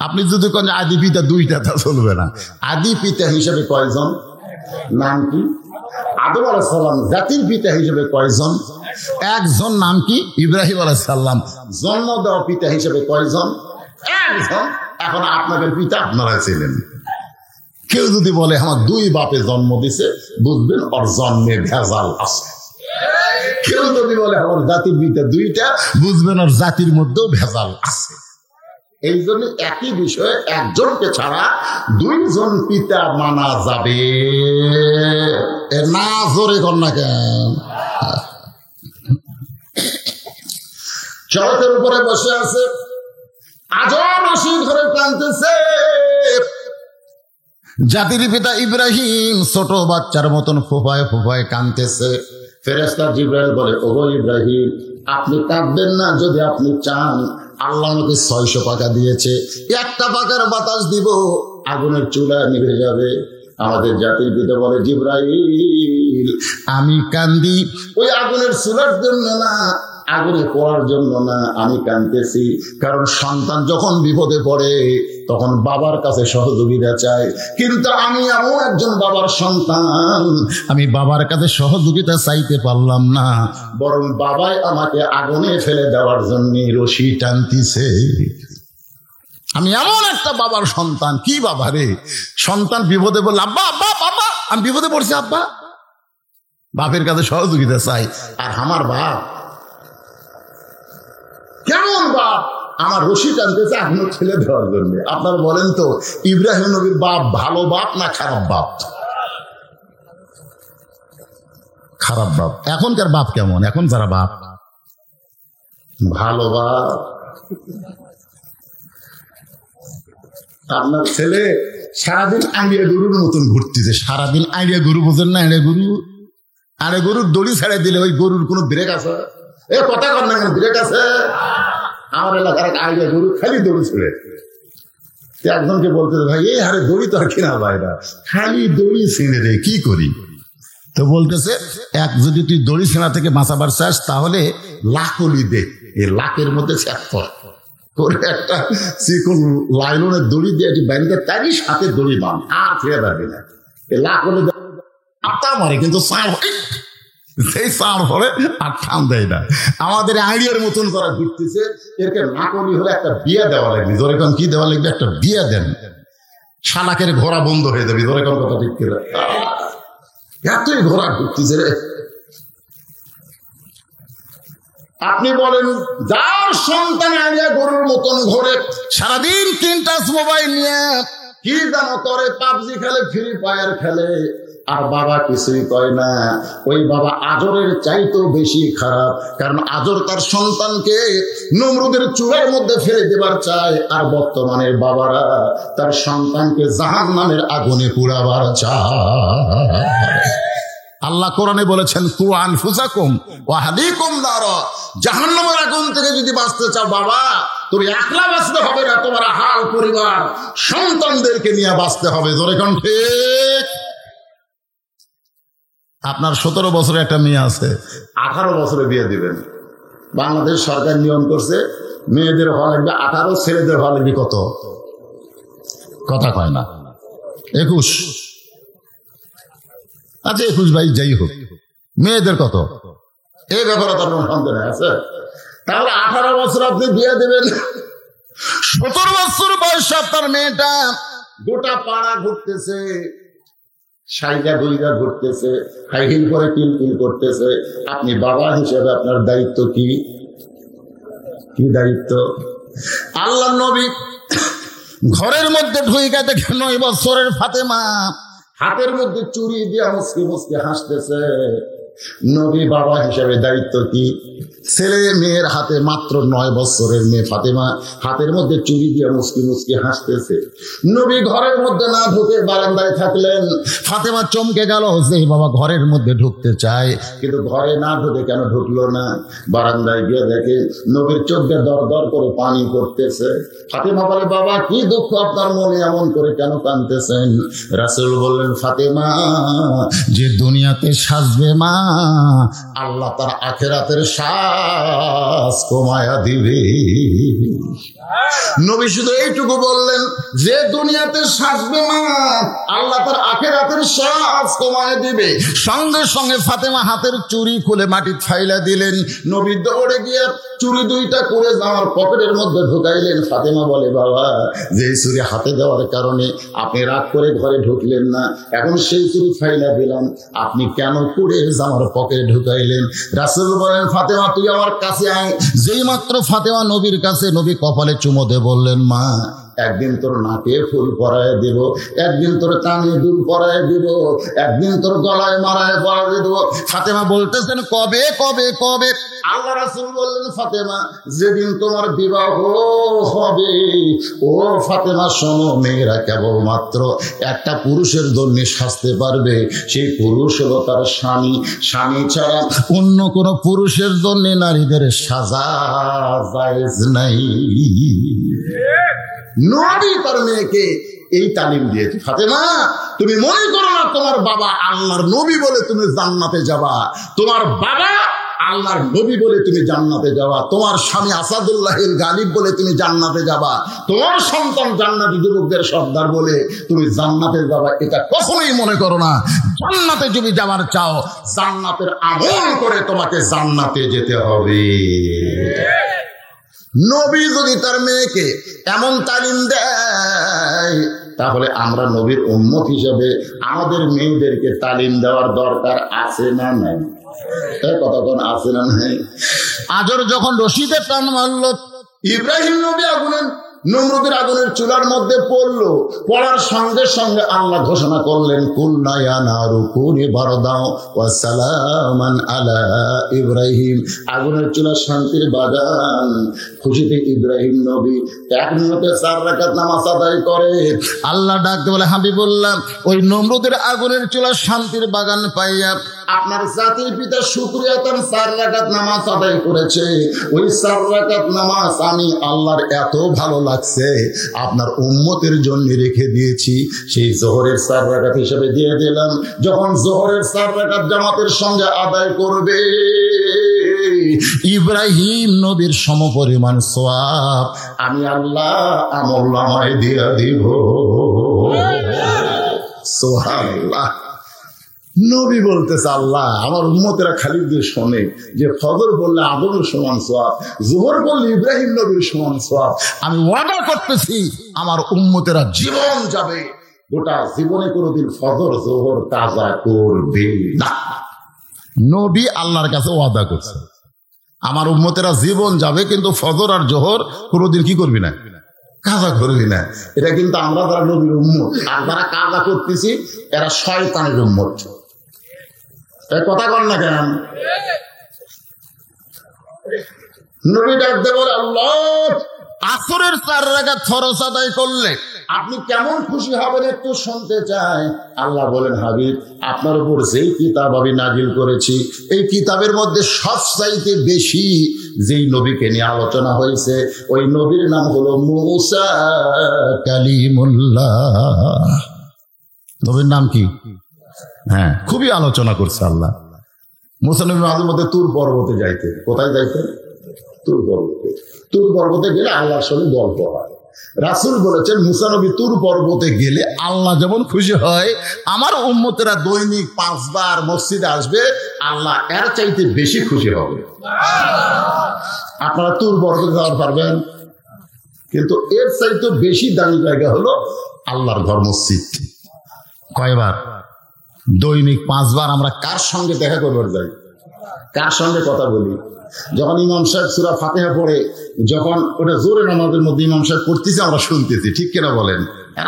আপনি যদি কোন আদি পিতা 2টা, তা চলবে না। আদি পিতা হিসেবে কয়জন? নাম কি? আদম আলাইহিস সালাম। জাতির পিতা হিসেবে কয়জন? একজন, নাম কি? ইব্রাহিম আলাইহিস সালাম। জন্ম দেওয়া পিতা হিসেবে কয়জন? একজন। এখন আপনাদের পিতা আপনারা ছিলেন। কেউ যদি বলে আমার 2 বাপে জন্ম দিছে, বুঝবেন ওর জন্মে ভেজাল আছে। কেউ যদি বলে আমার জাতির পিতা দুইটা, বুঝবেন ওর জাতির মধ্যেও ভেজাল আছে। এই জন্য একই বিষয়ে একজনকে ছাড়া দুইজন পিতা মানা যাবে না। জোরে কর না কেন? চরকের উপরে বসে আছে, আজও রশি ধরে টানতেছে। জাতির পিতা ইব্রাহিম ছোট বাচ্চার মতন ফোফায় ফোফায় কাঁদতেছে। ফেরেশতা জিবরাইল বলে, ওগো ইব্রাহিম, আপনি কাঁদবেন না। যদি আপনি চান, আল্লাহ আমাকে 600 পাকা দিয়েছে, একটা পাকার বাতাস দিব, আগুনের চুলা নিভে যাবে। আমাদের জাতির পিতা বলে, জিবরাইল, আমি কান্দি ওই আগুনের চুলার জন্য না, আগুনে পড়ার জন্য না, আমি কাঁদতেছি কারণ সন্তান যখন বিপদে পড়ে তখন বাবার কাছে সহযোগিতা চায়। কিন্তু আমি এমন একজন বাবার সন্তান, আমি বাবার কাছে সহযোগিতা চাইতে পারলাম না, বরং বাবাই আমাকে আগুনে ফেলে দেওয়ার জন্য রশি টানতেছে। আমি এমন একটা বাবার সন্তান। কি বাবা রে? সন্তান বিপদে পড়লে, আব্বা আব্বা বাবা, আমি বিপদে পড়ছি আব্বা, বাপের কাছে সহযোগিতা চাই। আর আমার বাপ কেমন বাপ? আমার রশি টানতেছে আগুন ছেলে দেওয়ার জন্য। আপনারা বলেন তো, ইব্রাহিম নবীর বাপ ভালো বাপ না খারাপ বাপ? খারাপ বাপ। এখনকার বাপ কেমন? এখন যারা বাপ ভালো বাপ। আপনার ছেলে সারাদিন আইডিয়া গরুর মতন ঘুরতেছে, সারাদিন আইডিয়া গরু, বোঝেন না? আইডিয়া গরু, আরে গরুর দড়ি ছেড়ে দিলে ওই গরুর কোনো ব্রেক আছে? এ কথা কর না কেন, ব্রেক আছে? আমার এলাকার এক আইডিয়া গরু খালি দড়ি ছেড়ে। একজনকে বলতে, ভাই এই হারে দড়ি তো আর কিনা বাইরা, খালি দড়ি ছেড়ে রে, কি করি? তো বলতেছে, এক যদি তুই দড়ি ছেঁড়া থেকে বাঁচাবার চাস তাহলে লাকলি দে, এই লাকের মধ্যে করে একটা চিকন লাইলনের দড়ি দিয়ে ব্যাংকে তারই সাথে দড়ি বান, আর ছেড়ে পারবি না। এই লাকলি আটটা মারে কিন্তু সেই সার ফলে আর ঠান দেয় না। আমাদের আইডিয়ার মতন করা ঘুরতেছে। এরকে নাকলি হলে একটা বিয়ে দেওয়া লাগবে। ধরে কোন কি দেওয়া লাগবে? একটা বিয়ে দেন, শালাকের ঘোড়া বন্ধ হয়ে যাবে। ধরে কোন কথা ঠিক করে এতই ঘোড়া ঘুরতেছে রে। আপনি বলেন, যার সন্তান আইডিয়া গরুর মতন ঘোরে, সারাদিন 3 টাচ মোবাইল নিয়ে কি জানো করে, পাবজি খেলে, ফ্রি ফায়ার খেলে, আর বাবা কিছুই কয় না। ওই বাবা আজরের চাইতেও বেশি খারাপ, কারণ আজর তার সন্তানকে নমরুদের চুলার মধ্যে ফেলে দেবার চায়, আর বর্তমানের বাবারা তার সন্তানকে জাহান্নামের আগুনে পুড়াবার চায়। আল্লাহ কোরআনে বলেছেন, কু আনফুসাকুম ওয়া আহলিকুম নারা, জাহান্নামের আগুন থেকে যদি বাঁচতে চাও বাবা, তুমি একলা বাঁচতে হবে না, তোমার হাল পরিবার সন্তানদেরকে নিয়ে বাঁচতে হবে। জোরে কোন ঠিক? আপনার 17 বছরের একটা মেয়ে আছে, 18 বছরে বিয়ে দিবেন। বাংলাদেশ সরকার নিয়ম করছে, মেয়েদের হওয়া লাগবে 18, ছেলেদের হওয়া লাগবে কত? কথা কয় না, 21। আচ্ছা 21 ভাই, যাই হোক, মেয়েদের কত? এই ব্যাপারে তার কোনো সন্দেহ আছে? তাহলে 18 বছর আপনি বিয়ে দেবেন, 17 বছর বয়স আপনার মেয়েটা গোটা পাড়া ঘুরতেছে, সাইজা গুইজা ঘুরতেছে, হাই হিল করে কিলকিল করতেছে। আপনি বাবা হিসেবে আপনার দায়িত্ব কি? কি দায়িত্ব? আল্লাহ নবী ঘরের মধ্যে ঢুইকা দেখে 9 বছরের ফাতেমা হাতের মধ্যে চুরি দিয়া মুসকি মুসকি হাসতেছে। নবী বাবা হিসেবে দায়িত্ব কি? ছেলে মেয়ের হাতে, মাত্র 9 বছরের মেয়ে ফাতেমা হাতের মধ্যে চুরি দিয়ে মুসকি মুসকি হাসতেছে। নবী ঘরের মধ্যে না ঢুকে বারান্দায় থাকলেন। ফাতেমা চমকে গেল যে বাবা ঘরের মধ্যে ঢুকতে চায়, কিন্তু ঘরে না ঢুকে কেন ঢুকলো না? বারান্দায় গিয়ে দেখে নবীর চোখে দর দর করে পানি পড়তেছে। ফাতেমা বলে, বাবা কি দুঃখ আপনার মনে, এমন করে কেন কাঁদতেছেন? রাসূল বললেন, ফাতেমা যে দুনিয়াতে সাজবে মা, আল্লাহ তার আখিরাতের সাজ কমায়া দিবে। নবী শুধু এইটুকু বললেন যে দুনিয়াতে সাজবে মা, আল্লাহ তার আখিরাতের সাজ কমায় দিবে। সঙ্গে সঙ্গে ফাতেমা হাতের চুড়ি খুলে মাটি ফাইলা দিলেন। নবী দৌড়ে গিয়ে চুড়ি দুইটা করে আমার পকেটের মধ্যে ঢুকাইলেন। ফাতেমা বলে, বাবা, যে চুড়ি হাতে দেওয়ার কারণে আপনি রাগ করে ঘরে ঢুকলেন না, এখন সেই চুড়ি ফাইলা দিলাম, আপনি কেন করে আমার পকেটে ঢুকাইলেন? রাসূল বলেন, ফাতেমা তুই আমার কাছে আয়। যেই মাত্র ফাতেমা নবীর কাছে, নবী কপালে চুমো দিয়ে বললেন, মা, একদিন তোর নাকে ফুল পরায় দেব, একদিন তোর কানে দুল পরায় দেব, একদিন তোর গলায় মারায় পরায় দেব। ফাতেমা বলতেছেন, কবে কবে কবে? আল্লাহ রাসূল বললেন, ফাতেমা, যেদিন তোমার বিবাহ হবে। ও ফাতেমা শোনো, মেয়েরা কেবলমাত্র একটা পুরুষের জন্য সাজতে পারবে, সেই পুরুষ হলো তার স্বামী। স্বামী ছাড়া অন্য কোন পুরুষের জন্য নারীদের সাজা জায়েজ নাই। নবী তার মেয়েকে এই তালিম দিয়েছে। ফাতেমা, তুমি মনে করো না তোমার বাবা আল্লাহর নবী বলে তুমি জান্নাতে যাবা, তোমার বাবা আল্লাহর নবী বলে তুমি জান্নাতে যাবা, তোমার স্বামী আসাদুল্লাহিল গালিব বলে তুমি জান্নাতে যাবা, তোমার সন্তান জান্নাতি যুবকদের সর্দার বলে তুমি জান্নাতে যাবা, এটা কখনোই মনে করো না। জান্নাতে যদি যাওয়ার চাও, জান্নাতের আমল করে তোমাকে জান্নাতে যেতে হবে। নবী যদি তার মেয়েকে এমন তালিম দেয়, তাহলে আমরা নবীর উম্মত হিসেবে আমাদের মেয়েদেরকে তালিম দেওয়ার দরকার আছে না নাই? কতক্ষণ আছে না নাই? আজর যখন রশিদে টান মারল, ইব্রাহিম নবী আগুনের নমরুদের আগুনের চুলার মধ্যে পড়লো। পড়ার সঙ্গে সঙ্গে আল্লাহ ঘোষণা করলেন, কুলনা ইয়া নারু কুনি বারদাও ওয়া সালামান আলা ইব্রাহিম। আগুনের চুলা শান্তির বাগান। খুশিতে ইব্রাহিম নবী 1 মিনিটে 4 রাকাত নামাজ আদায় করে। আল্লাহ ডাকতে বলে, হাবিবুল্লাহ, ওই নমরুদের আগুনের চুলা শান্তির বাগান পাইয়া আপনার জাতির পিতা শুকরিয়া তার 4 রাকাত নামাজ আদায় করেছে। ওই 4 রাকাত নামাজ আমি আল্লাহর এত ভালো লাগছে, আপনার উম্মতের জন্য রেখে দিয়েছি, সেই জোহরের 4 রাকাত হিসেবে দিয়ে দিলাম। যখন জোহরের 4 রাকাত জামাতের সঙ্গে আদায় করবে, ইব্রাহিম নবীর সমপরিমাণ সওয়াব আমি আল্লাহ আমলনামায় দিয়ে দিব। সুবহানাল্লাহ। নবী বলতেছে, আল্লাহ আমার উম্মতেরা খালি দিয়ে শোনে যে ফজর বললে আদমের সমান সওয়াব, যোহর বললে ইব্রাহিম নবীর সমান সওয়াব। আমি ওয়াদা করতেছি আমার উম্মতেরা জীবন যাবে, গোটা জীবনে কোনোদিন ফজর যোহর কাজা করবে না। নবী আল্লাহর কাছে ওয়াদা করছে, আমার উম্মতেরা জীবন যাবে, কিন্তু ফজর আর জোহর কোনোদিন কি করবি না, কাজা করবি না। এটা কিন্তু আমরা যারা নবীর উম্মত আর যারা কাজা করতেছি, এরা শয়তানের উম্মত। কথা কর না কেন? নবী ডাকতে বলে, আল্লাহ, আসরের 4 রাকাত ফরজ আদায় করলে আপনি কেমন খুশি হবেন একটু শুনতে চাই। আল্লাহ বলেন, হাবিব, আপনার উপর যেই কিতাব আমি নাজিল করেছি, এই কিতাবের মধ্যে সবচাইতে বেশি যেই নবীকে নিয়ে আলোচনা হয়েছে, ওই নবীর নাম হলো মুসা কালিমুল্লাহ। নবীর নাম কি? হ্যাঁ, খুবই আলোচনা করছে আল্লাহ। মুসা নবী মাঝে মধ্যে তুর পর্বতে যাইতেন। কোথায় যাইতেন? তুর পর্বতে। তুর পর্বতে গেলে আল্লাহর সঙ্গে গল্প হয়। রাসূল বলেছেন, মুসা নবী তুর পর্বতে গেলে আল্লাহ যেমন খুশি হয়, আমার উম্মতেরা দৈনিক 5 বার মসজিদে আসবে, আল্লাহ এর চাইতে বেশি খুশি হবে। আপনারা তুর পর্বতে যাওয়ার পারবেন, কিন্তু এর চাইতে বেশি দামি জায়গা হলো আল্লাহর ঘর মসজিদ। কয়বার? দৈনিক 5 বার। আমরা কার সঙ্গে দেখা করবার যাই? কার সঙ্গে কথা বলি? যখন ইমাম সাহেব সূরা ফাতিহা পড়ে, যখন ওটা জোরে নামাজের মধ্যে ইমাম সাহেব পড়তেছে, আমরা শুনতেছি, ঠিক কিনা বলেন?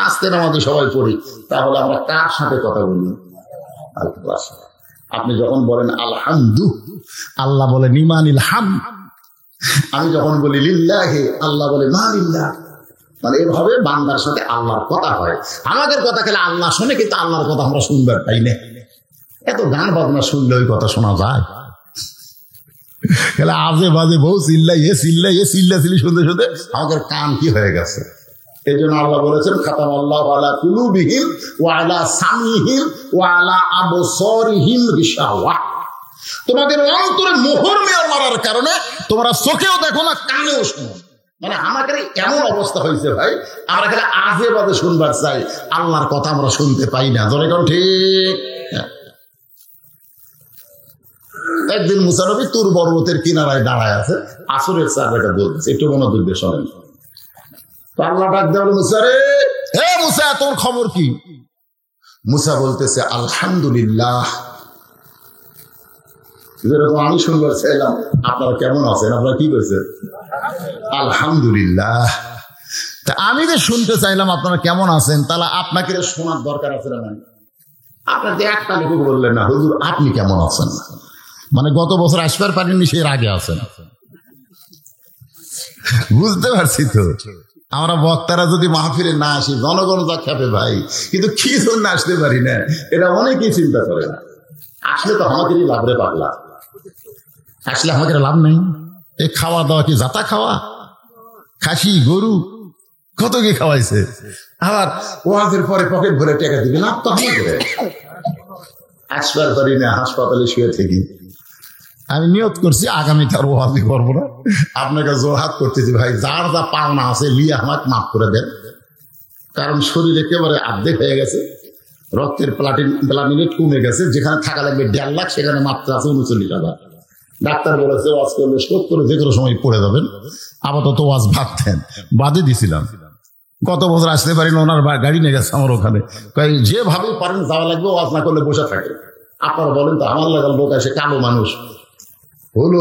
রাস্তায় নামাজে সবাই পড়ি, তাহলে আমরা কার সাথে কথা বলি? আল্লাহ। আপনি যখন বলেন আলহামদু, আল্লাহ বলে নিমানিল হাম। আমি যখন বলি লিল্লাহি, আল্লাহ বলে মা লিল্লাহ। মানে এভাবে বান্দার সাথে আল্লাহর কথা হয়। আমাদের কথা খেলে আল্লাহ শোনে, কিন্তু আল্লাহর কথা আমরা শুনবার পাই না। এত গান বাজনা শুনলে ওই কথা শোনা যায়? আজে বাজে বউ চিল্লাই শুনতে শুনতে আমাদের কান কি হয়ে গেছে। এই জন্য আল্লাহ বলেছেন, খাতামাল্লাহু আলা কুলুবিহিম ওয়া আলা সামিহিম ওয়া আলা আবসারিহিম গিশাওয়া। তোমাদের অন্তরে মোহর মেয়র মারার কারণে তোমরা চোখেও দেখো না, কানেও শোনো। মানে আমাদের এমন অবস্থা হয়েছে ভাই, আমরা এখানে আজে বাজে শুনবার চাই, আল্লাহর কথা আমরা শুনতে পাই না। ধরে কোন ঠিক। একদিন মুসা নবী তুর পর্বতের কিনারায় দাঁড়ায় আছে, আসরের 4 রাকাত বলতেছে, একটু মনোযোগ দিয়ে শোনেন। তো আল্লাহ ডাক দেওয়া, মুসা রে, হে মুসা তোর খবর কি? মুসা বলতেছে আলহামদুলিল্লাহ। যেরকম আমি শুনবার চাইলাম আপনারা কেমন আছেন, আপনারা কি করেছেন? আলহামদুলিল্লাহ। তা আমি যে শুনতে চাইলাম আপনারা কেমন আছেন, তাহলে আপনাকে শোনার দরকার আছে না? আপনার যে একটা লোক বললেন না হুজুর আপনি কেমন আছেন, মানে গত বছর আসবার পারেননি, সে আগে আছেন। বুঝতে পারছি তো, আমরা বক্তারা যদি মাহফিলে না আসি জনগণ যা খাবে ভাই, কিন্তু কি জন্য আসতে পারি না এটা অনেকেই চিন্তা করে না। আসলে তো আমাদেরই লাভ রে পাগলা, আসলে আমাদের লাভ নেই। এই খাওয়া দাওয়া কি যাতা খাওয়া, খাসি গরু কত কি খাওয়াইছে, আবার ওয়াজের পরে পকেট ভরে টাকা দিবে, লাভ তো আমাদের। আসবার পারি না, হাসপাতালে শুয়ে থাকি। আমি নিয়ত করছি আগামীতে আর ওয়াজি করবো না, আপনাকে জোরহাত করতেছি ভাই, যার যা পাওনা আছে লিয়ে আমাকে মাফ করে দেন। কারণ শরীর একেবারে অর্ধেক হয়ে গেছে, রক্তের প্লাটিনেট কমে গেছে, যেখানে থাকা লাগবে 1.5 লাখ সেখানে মাত্র আছে 39,000। ডাক্তার বলেছে ওয়াজ করলে স্ট্রোক করে যে কোনো সময় পড়ে যাবেন, আপাতত ওয়াজ ভাবতেন বাদে দিছিলাম। গত বছর আসতে পারেন, ওনার গাড়ি নিয়ে গেছে আমার ওখানে, যেভাবে পারেন যাওয়া লাগবে, ওয়াজ না করলে বসে থাকে। আপনারা বলেন তো, আমার লাগার লোক আসে কালো মানুষ হলো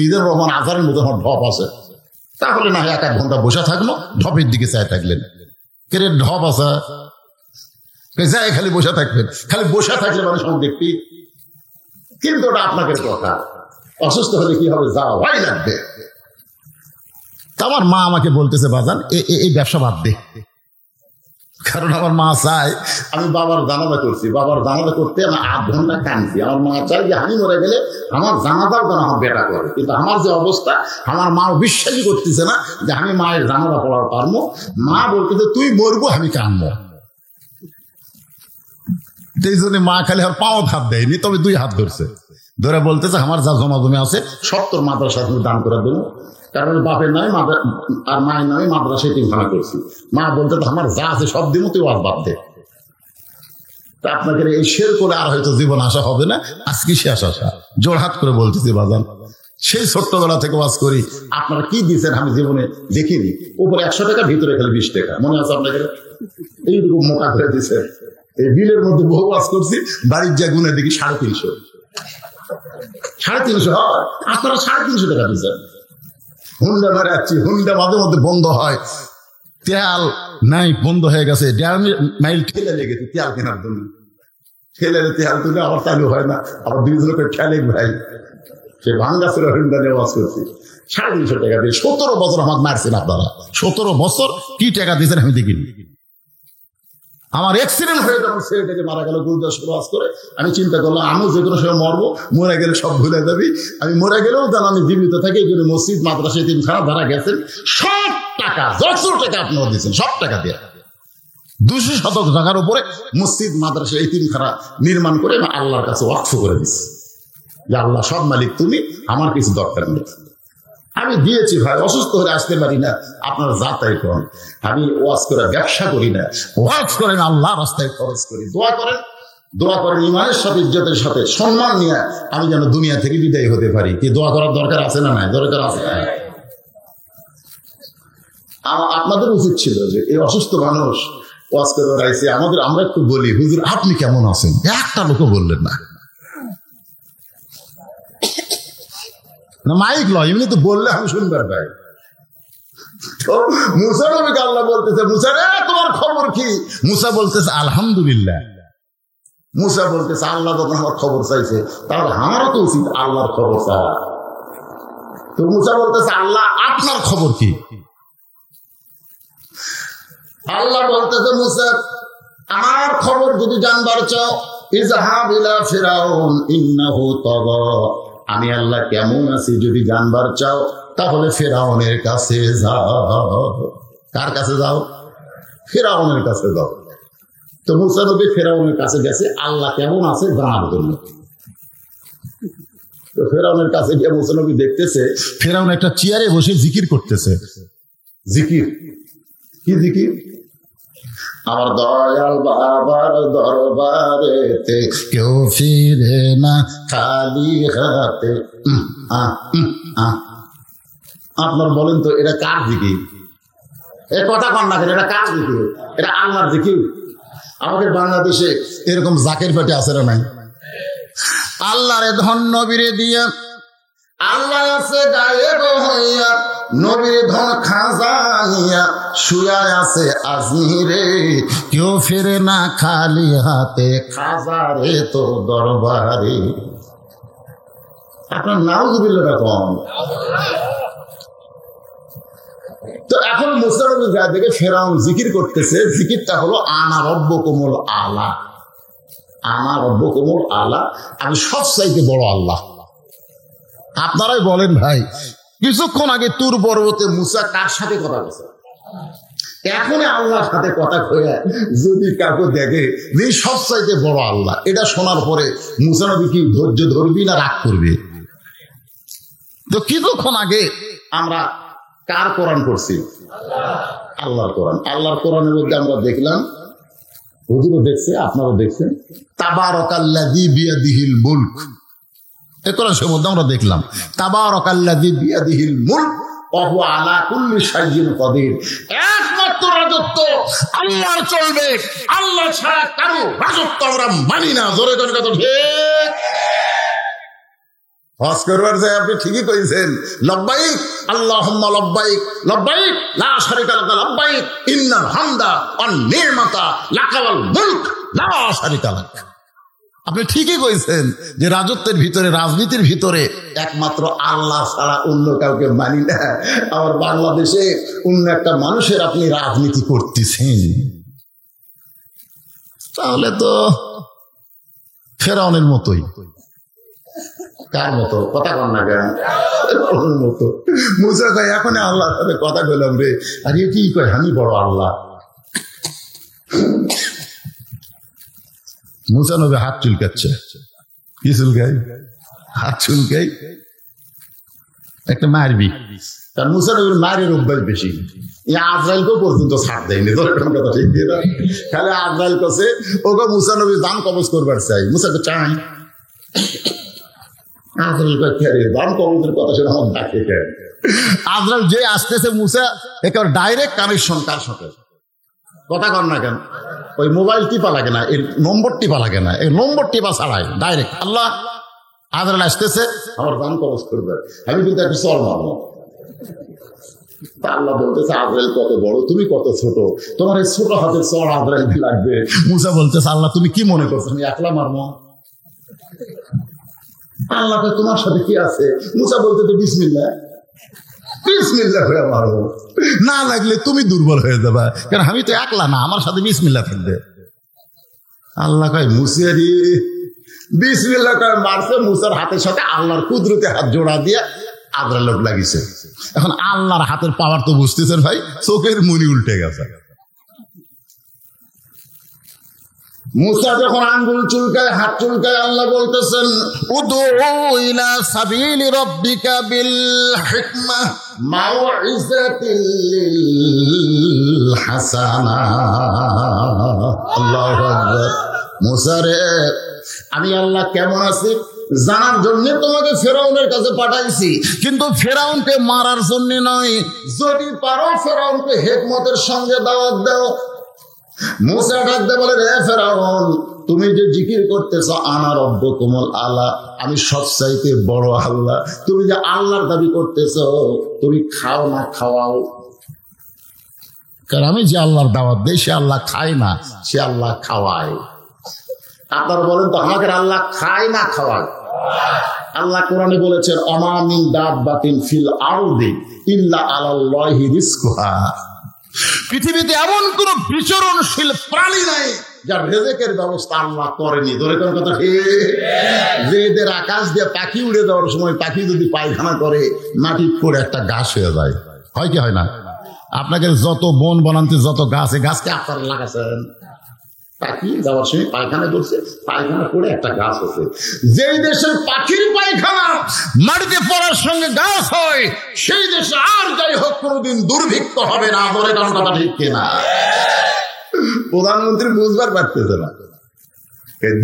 নিজের রহমান আজারের মতো আমার ঢপ আছে, তাহলে না 1 ঘন্টা বসে থাকলো, ঢপের দিকে চাই থাকলেন, কেরে ঢপ আছে যাই খালি বসে থাকবেন, খালি বসে থাকলে মানুষ দেখবি। কিন্তু ওটা আপনাকে কথা, অসুস্থ হলে কি হবে, যাওয়াই লাগবে। তা আমার মা আমাকে বলতেছে বাজান এই ব্যবসা বাদ দে, কারণ আমার মা চায়, আমি বাবার জানাজা করছি, বাবার জানাজা করতে আমি 8 ঘন্টা কাঁদছি। আমার মা চাই যে আমি মরে গেলে আমার জানাজাও যেন আমার বেটা করে, কিন্তু আমার যে অবস্থা, আমার মা বিশ্বাসই করতেছে না যে আমি মায়ের জানাজা পড়ার পারবো। মা বলতেছে তুই মরবো আমি কাঁদবো। এই জন্য মা খালি আর পাও হাত দেয়নি, তবে 2 হাত ধরছে, ধরে বলতেছে আমার যা জমা জমি আছে সব তোর মাদ্রাসা দান করে দেবো, কারণ বাপের নামে আর মায়ের নামে মাদ্রাসা এতিমখানা করছি। মা বলতে আমার যা আছে সব দিন তুই ওয়াজ বাদ দে। তা আপনাদের এই শের করে আর হয়তো জীবন আসা হবে না, আজকে শেষ আসা। জোড়হাত করে বলতেছি বাজান, সেই ছোট্টবেলা থেকে ওয়াজ করি, আপনারা কি দিয়েছেন আমি জীবনে দেখিনি। উপরে 100 টাকা, ভিতরে খালি 20 টাকা, মনে আছে আপনাকে? এইরকম মোটা করে দিচ্ছে। এই বিলের মধ্যে বহু ওয়াজ করছি, বাড়ির যা গুণের দিকে 350, 350 হয়, আপনারা 350 টাকা দিচ্ছেন। হুন্ডা বেড়াচ্ছি, হুন্ডা মাঝে মধ্যে বন্ধ হয়, তেল নাই, বন্ধ হয়ে গেছে, 1.5 মাইল ঠেলে লেগেছে তেল কেনার জন্য, ঠেলে তেল তুলে আবার চালু হয় না, আবার 2 লোকের ঠেলে ভাই, সে ভাঙ্গাসের হুন্ডা নিয়ে ওয়াজ করছি 350 টাকা দিয়ে। 17 বছর আমাকে মারছেন আপনারা, 17 বছর কি টাকা দিয়েছেন আমি দেখিনি। আমার অ্যাক্সিডেন্ট হয়ে যখন ছেলেটাকে মারা গেল গুরুদাসপুর ওয়াজ করে, আমি চিন্তা করলাম আমি যে কোনো সময় মরবো, মরে গেলে সব ভুলে যাবি, আমি মরে গেলেও যেন আমি জীবিত থাকি। এই জন্য মসজিদ মাদ্রাসা এতিমখানা যারা গেছেন সব টাকা, যত টাকা আপনারা দিয়েছেন সব টাকা দিয়ে 200 শতক জায়গার উপরে মসজিদ মাদ্রাসা এতিমখানা নির্মাণ করে আমি আল্লাহর কাছে ওয়াকফ করে দিচ্ছি যে আল্লাহ সব মালিক তুমি, আমার কিছু দরকার নেই। আমি দিয়েছি ভাই, অসুস্থ হলে আসতে পারি না, আপনারা যা তাই করেন। আমি ওয়াজ করে ব্যবসা করি না, ওয়াজ করেন আল্লাহ রাস্তায় খরচ করি। দোয়া করেন ইমানের সাথে, ইজ্জতের সাথে, সম্মান নিয়ে আমি যেন দুনিয়া থেকে বিদায় হতে পারি। কি দোয়া করার দরকার আছে না? নাই, দরকার আছে। আপনাদের উচিত ছিল যে এই অসুস্থ মানুষ ওয়াজ করে রাইছে, আমরা একটু বলি হুজুর আপনি কেমন আছেন, একটা লোকও বললেন না। মাইক লয়, এমনি তো বললে আমি শুনবার ভাই। মুসা নবীকে আল্লাহ বলতেছে, মুসা রে তোমার খবর কি? মুসা বলতেছে আলহামদুলিল্লাহ। মুসা বলতেছে আল্লাহ যখন আমার খবর চাইছে, তাহলে আমারও তো উচিত আল্লাহর খবর চাওয়া। তো মুসা বলতেছে আল্লাহ আপনার খবর কি? আল্লাহ বলতেছে মুসা আমার খবর যদি জানবার চাও, ইযহাব ইলা ফিরাউন ইন্নাহু তাগা, আমি আল্লাহ কেমন আছি যদি জানবার চাও তাহলে ফেরাউনের কাছে যাও। কার কাছে যাও? ফেরাউনের কাছে যাও। তো মুসা নবী ফেরাউনের কাছে গেছে আল্লাহ কেমন আছে জানার জন্য। তো ফেরাউনের কাছে গিয়ে মুসা নবী দেখতেছে ফেরাউন একটা চেয়ারে বসে জিকির করতেছে, জিকির। কি জিকির? আমার দয়াল বাবার দরবারেতে কেউ ফিরে না খালি হাতে। আপনার বলেন তো এটা কার জিকির? এ কথা কন না কেন, এটা কার জিকির? এটা আল্লাহর জিকির। আমাদের বাংলাদেশে এরকম জাকের পেটে আছে না নাই? আল্লাহরে ধন নবীরে দিয়া, আল্লাহ আছে গায়েব হইয়া, নবীর ধন খাজা নিয়া, শুয়া আছে আজমিরে, কেউ ফেরে না খালি হাতে, খাজারে তো দরবারে। আপনার নাউজুবিল্লাহ কম। তো এখন মুসা নবীর গায়ে থেকে ফেরাউন জিকির করতেছে। জিকিরটা হলো আনা রব্বুকুমুল আলা, আনা রব্বুকুমুল আলা, আমি সবচাইতে বড় আল্লাহ। আপনারাই বলেন ভাই, কিছুক্ষণ আগে তুর পর্বতে মুসা কার সাথে কথা বলছে? এখন আল্লাহর সাথে কথা কয়ে যদি কাউকে দেখে যে সবচাইতে বড় আল্লাহ, এটা শোনার পরে মুসা নবী কি ধৈর্য ধরবি না রাগ করবে? তো কিছুক্ষণ আগে আমরা কার কোরআন করছি? আল্লাহর কোরআন। আল্লাহর কোরআনের মধ্যে আমরা দেখলাম, হুজুরও দেখছে, আপনারা দেখছেন, তাবারাকাল্লাযী বিয়াদিহিল মুলক। এই কোরআনের মধ্যে আমরা দেখলাম তাবারাকাল্লাযী বিয়াদিহিল মুলক ওয়া হুয়া আলা কুল্লি শাইইন কাদির। একমাত্র রাজত্ব আল্লাহর চলবে, আল্লাহ ছাড়া কারো রাজত্ব আমরা মানি না। জোরে জোরে কথা ঠিক। হজ করবার যায় আপনি ঠিকই কইছেন, লব্বাইক আল্লাহুম্মা লব্বাইক, লব্বাইক লা শারিকা লাকা, লব্বাইক ইন্নাল হামদা ওয়ান নি'মাতা লাকা ওয়াল মুলক লা শারিকা লাক। আপনি ঠিকই কইছেন যে রাজত্বের ভিতরে, রাজনীতির ভিতরে একমাত্র আল্লাহ ছাড়া অন্য কাউকে মানি না। আবার বাংলাদেশে অন্য একটা মানুষের আপনি রাজনীতি করতেছেন, তাহলে তো ফেরাউনের মতোই। কার মতো? কথা কন না কেন? ফেরাউনের মতো। মুসা কয় এখন আল্লাহর সাথে কথা বললাম রে, আর এ কি কয় আমি বড় আল্লাহ। মুসা নবী হাত চুলকাচ্ছে। কি চুলকাই? হাত চুলকাই। একটা মারবি, কারণ মুসা নবীর মায়ের অভ্যাস বেশি। আজরাইলকেও পর্যন্ত ছাড় দেয়নি। কথা ঠিক দিয়ে না, খালি আজরাইল কাছে ওকে মুসা নবী দান কবজ করবার চাই। মুসাকে চাই, আজরাইল দান কবজের কথা শুনে আমার ডাকে কেন? আজরাইল যে আসতেছে মুসা একেবারে ডাইরেক্ট কানেকশন কার সাথে? কথা কর না কেন? ওই মোবাইল টিপা লাগে না, এর নম্বর টিপা লাগে না, এই নম্বর টিপা ছাড়াই ডাইরেক্ট আল্লাহ আজরাইল আসতেছে আমার দান কবজ করবে, আমি কিন্তু একটা চর মারবো। আল্লাহ বলতেছে আজরাইল কত বড়, তুমি কত ছোট, তোমার এই ছোট হাতের চর আজরাইল লাগবে। মুসা বলতেছে আল্লাহ তুমি কি মনে করছো আমি একলা মারবো? আল্লাহ তোমার সাথে কি আছে? মুসা বলতে বিসমিল্লাহ, বিসমিল্লাহ হয়ে মারবো, না লাগলে তুমি দুর্বল হয়ে যাবা, কারণ আমি তো একলা না, আমার সাথে বিসমিল্লাহ থাকবে। আল্লাহ কয় মুসারি বিসমিল্লাহ কয় মারছে, মুসার হাতের সাথে আল্লাহর কুদরতে হাত জোড়া দিয়ে আজরাইল লোক লাগিয়েছে। এখন আল্লাহর হাতের পাওয়ার তো বুঝতেছেন ভাই, চোখের মুনি উল্টে গেছে। মুসা যখন আঙ্গুল চুলকায়, হাত চুলকায়, আল্লাহ বলতেছেন উদউ ইলা সাবিলি রাব্বিকা বিল হিকমাহ মাউইযাতিল হাসানা। আল্লাহু আকবার। মুসা রে, আমি আল্লাহ কেমন আছি জানার জন্য তোমাকে ফেরাউনের কাছে পাঠাইছি, কিন্তু ফেরাউনকে মারার জন্য নয়। যদি পারো ফেরাউনকে হিকমতের সঙ্গে দাওয়াত দাও। মুসা ডাকতে বলে রে ফেরাউন, তুমি যে জিকির করতেছো আনা রব্বুকুমুল আলা, আমি সবচাইতে বড় আল্লাহ, তুমি যে আল্লাহর দাবি করতেছো, তুমি খাও না খাওয়াও? কারণ আমি যে আল্লাহর দাওয়াত দেই সে আল্লাহ খায় না, সে আল্লাহ খাওয়ায়। আপনারা বলেন তো আমাকে আল্লাহ খায় না খাওয়ায়? আল্লাহ কোরআনে বলেছেন ওমা মিন দাব্বাতিন ফিল আরদি ইল্লা আলাল্লাহি রিজকুহা। পৃথিবীতে এমন কোন বিচরণশীল প্রাণী নাই যার রিজেকের ব্যবস্থা আল্লাহ করেনি। ধরে কোন কথা ঠিক? যে এদের আকাশ দিয়ে পাখি উড়ে যাওয়ার সময় পাখি যদি পায়খানা করে মাটি পড়ে একটা ঘাস হয়ে যায়, হয় কি হয় না? আপনাকে যত বন বনান্তে যত গাছ, এই গাছকে আপনারা লাগাচ্ছেন, পাখি যাওয়ার সময় পায়খানা করছে, পায়খানা করে একটা গাছ আছে। যেই দেশের পাখির পায়খানা মাটিতে পড়ার সঙ্গে গাছ হয়, সেই দেশে আর যাই হোক কোনোদিন দুর্ভিক্ষ হবে না। বলে কথা ঠিক কিনা? প্রধানমন্ত্রী বুঝবার পারতেছে না,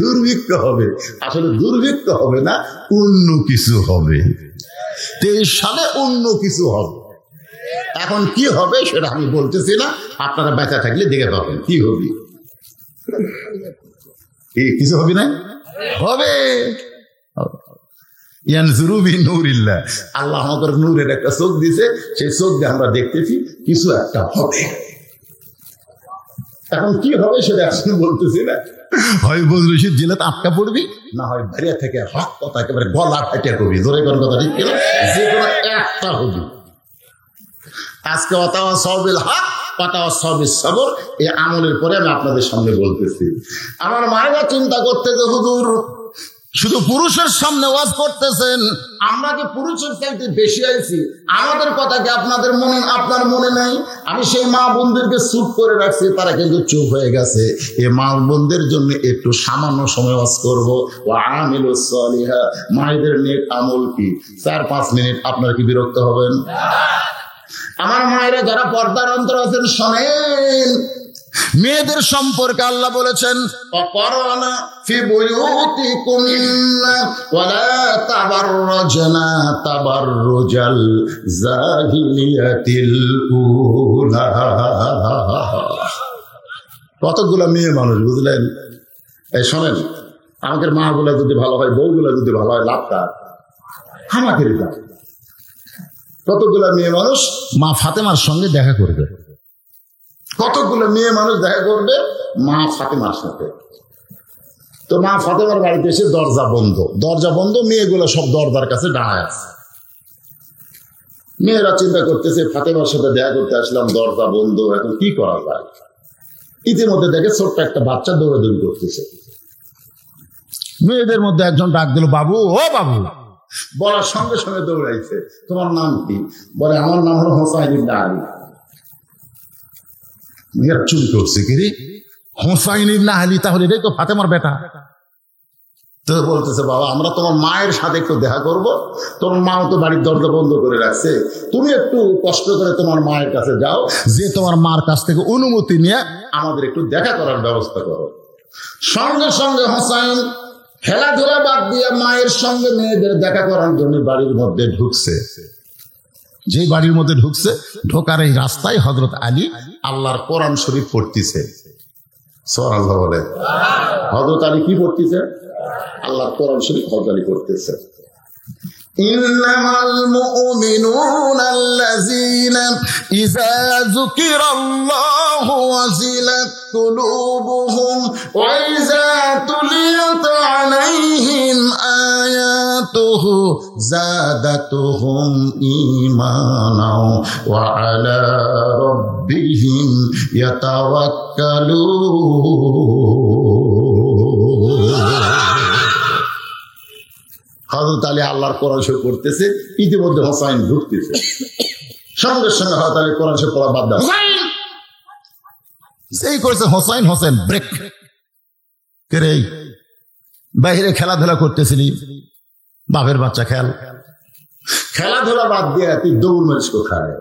দুর্ভিক্ষ হবে। আসলে দুর্ভিক্ষ হবে না, অন্য কিছু হবে। 23 সালে অন্য কিছু হবে। এখন কি হবে সেটা আমি বলতেছি না, আপনারা বেঁচে থাকলে দেখে পাবেন কি হবে। কিছু হবে না, হবে। আল্লাহ আমাদের নূরের একটা চোখ দিছে, সেই চোখ দিয়ে আমরা দেখতেছি কিছু একটা হবে। এখন কি হবে সেটা আসলে বলতেছি না। হয় বজরশিদ জেলাতে আটকা পড়বি, না হয় বাইরে থেকে হক কথা একেবারে গলা ফাটিয়া করবি। ধরে কোন কথা ঠিক কিনা? যে কোনো একটা হবি। আজকে অতাওয়া সবিল হক, অতাওয়া সবিল সবর, এই আমলের পরে আমি আপনাদের সামনে বলতেছি। আমার মায়েরা চিন্তা করতে যে হুজুর শুধু পুরুষের সামনে ওয়াজ করতেছেন, আমরা যে পুরুষের চাইতে বেশি আইছি, আমাদের কথা কি আপনার মনে নাই? আমি সেই মা বোনদেরকে চুপ করে রাখছি, তারা কিন্তু চুপ হয়ে গেছে। এই মা বোনদের জন্য একটু সামান্য সময় ওয়াজ করবো। আমিলুস সালিহা, মায়েদের নেক আমল কি 4-5 মিনিট। আপনারা কি বিরক্ত হবেন? আমার মায়েরা যারা পর্দার অন্তর আছেন শোনেন, মেয়েদের সম্পর্কে আল্লাহ বলেছেন অপরনা ফি বুয়ুতিকুন্না ওয়ালা তাবাররাজনা তাবাররুজাল জাহিলিয়াতিল উলা। কতগুলো মেয়ে মানুষ, বুঝলেন? এই শোনেন, আমাদের মা গুলা যদি ভালো হয়, বউগুলা যদি ভালো হয়, লাভ কার? আমাদেরই লাভ। কতগুলো মেয়ে মানুষ মা ফাতেমার সঙ্গে দেখা করবে, কতগুলো মেয়ে মানুষ দেখা করবে মা ফাতেমার সাথে। তো মা ফাতেমার বাড়িতে এসে দরজা বন্ধ, মেয়েগুলো সব দরজার কাছে দাঁড়ায় আছে। মেয়েরা চিন্তা করতেছে ফাতেমার সাথে দেখা করতে আসলাম, দরজা বন্ধ, এখন কি করা যায়? ইতিমধ্যে দেখে ছোট্ট একটা বাচ্চা দৌড়াদৌড়ি করতেছে। মেয়েদের মধ্যে একজন ডাক দিল, বাবু, ও বাবু। বলার সঙ্গে সঙ্গে দৌড়াইছে। তোমার নাম কি? বলে আমার নাম হলো হোসাইন ইবনে আলী। চুরি করছে কি রে? হোসাইন ইবনে আলী, তাহলে এটাই তো ফাতেমার বেটা। তো বলতেছে, বাবা আমরা তোমার মায়ের সাথে একটু দেখা করব, তোমার মাও তো বাড়ির দরজা বন্ধ করে রাখছে, তুমি একটু কষ্ট করে তোমার মায়ের কাছে যাও, যে তোমার মার কাছ থেকে অনুমতি নিয়ে আমাদের একটু দেখা করার ব্যবস্থা করো। সঙ্গে সঙ্গে হোসাইন খেলাধুলা বাদ দিয়ে মায়ের সঙ্গে মেয়েদের দেখা করার জন্য বাড়ির মধ্যে ঢুকছে। যে বাড়ির মধ্যে ঢুকছে, ঢোকার এই রাস্তায় হযরত আলী আল্লাহর কোরআন শরীফ পড়তেছে। সুবহানাল্লাহ বলে। হযরত আলী কি পড়তেছে? আল্লাহর কোরআন শরীফ হযরত আলী পড়তেছে। ইন্নামাল মুমিনুনা আল্লাযীনা ইযা যুকিরাল্লাহু ওয়াজিলাত কুলুবুহুম ওয়া ইযা তুলিয়াত আলাইহিম আয়াতুহু যাদাতুহুম ঈমানাও ওয়া আলা রাব্বিহিম ইয়াতাওয়াক্কালুন। হযরত আলী আল্লাহর কোরআন শরীফ পড়তেছে, ইতিমধ্যে হোসাইন ঢুকতেছে। সঙ্গে সঙ্গে হযরত আলী কোরআন শরীফ পড়া বাদ দেয়। সেই করেছে হোসাইন, হোসেন ব্রেক করে বাইরে খেলাধুলা করতেছিলি, বাপের বাচ্চা খেলাধুলা বাদ দিয়ে তুই দৌড় মারিস কোথায়?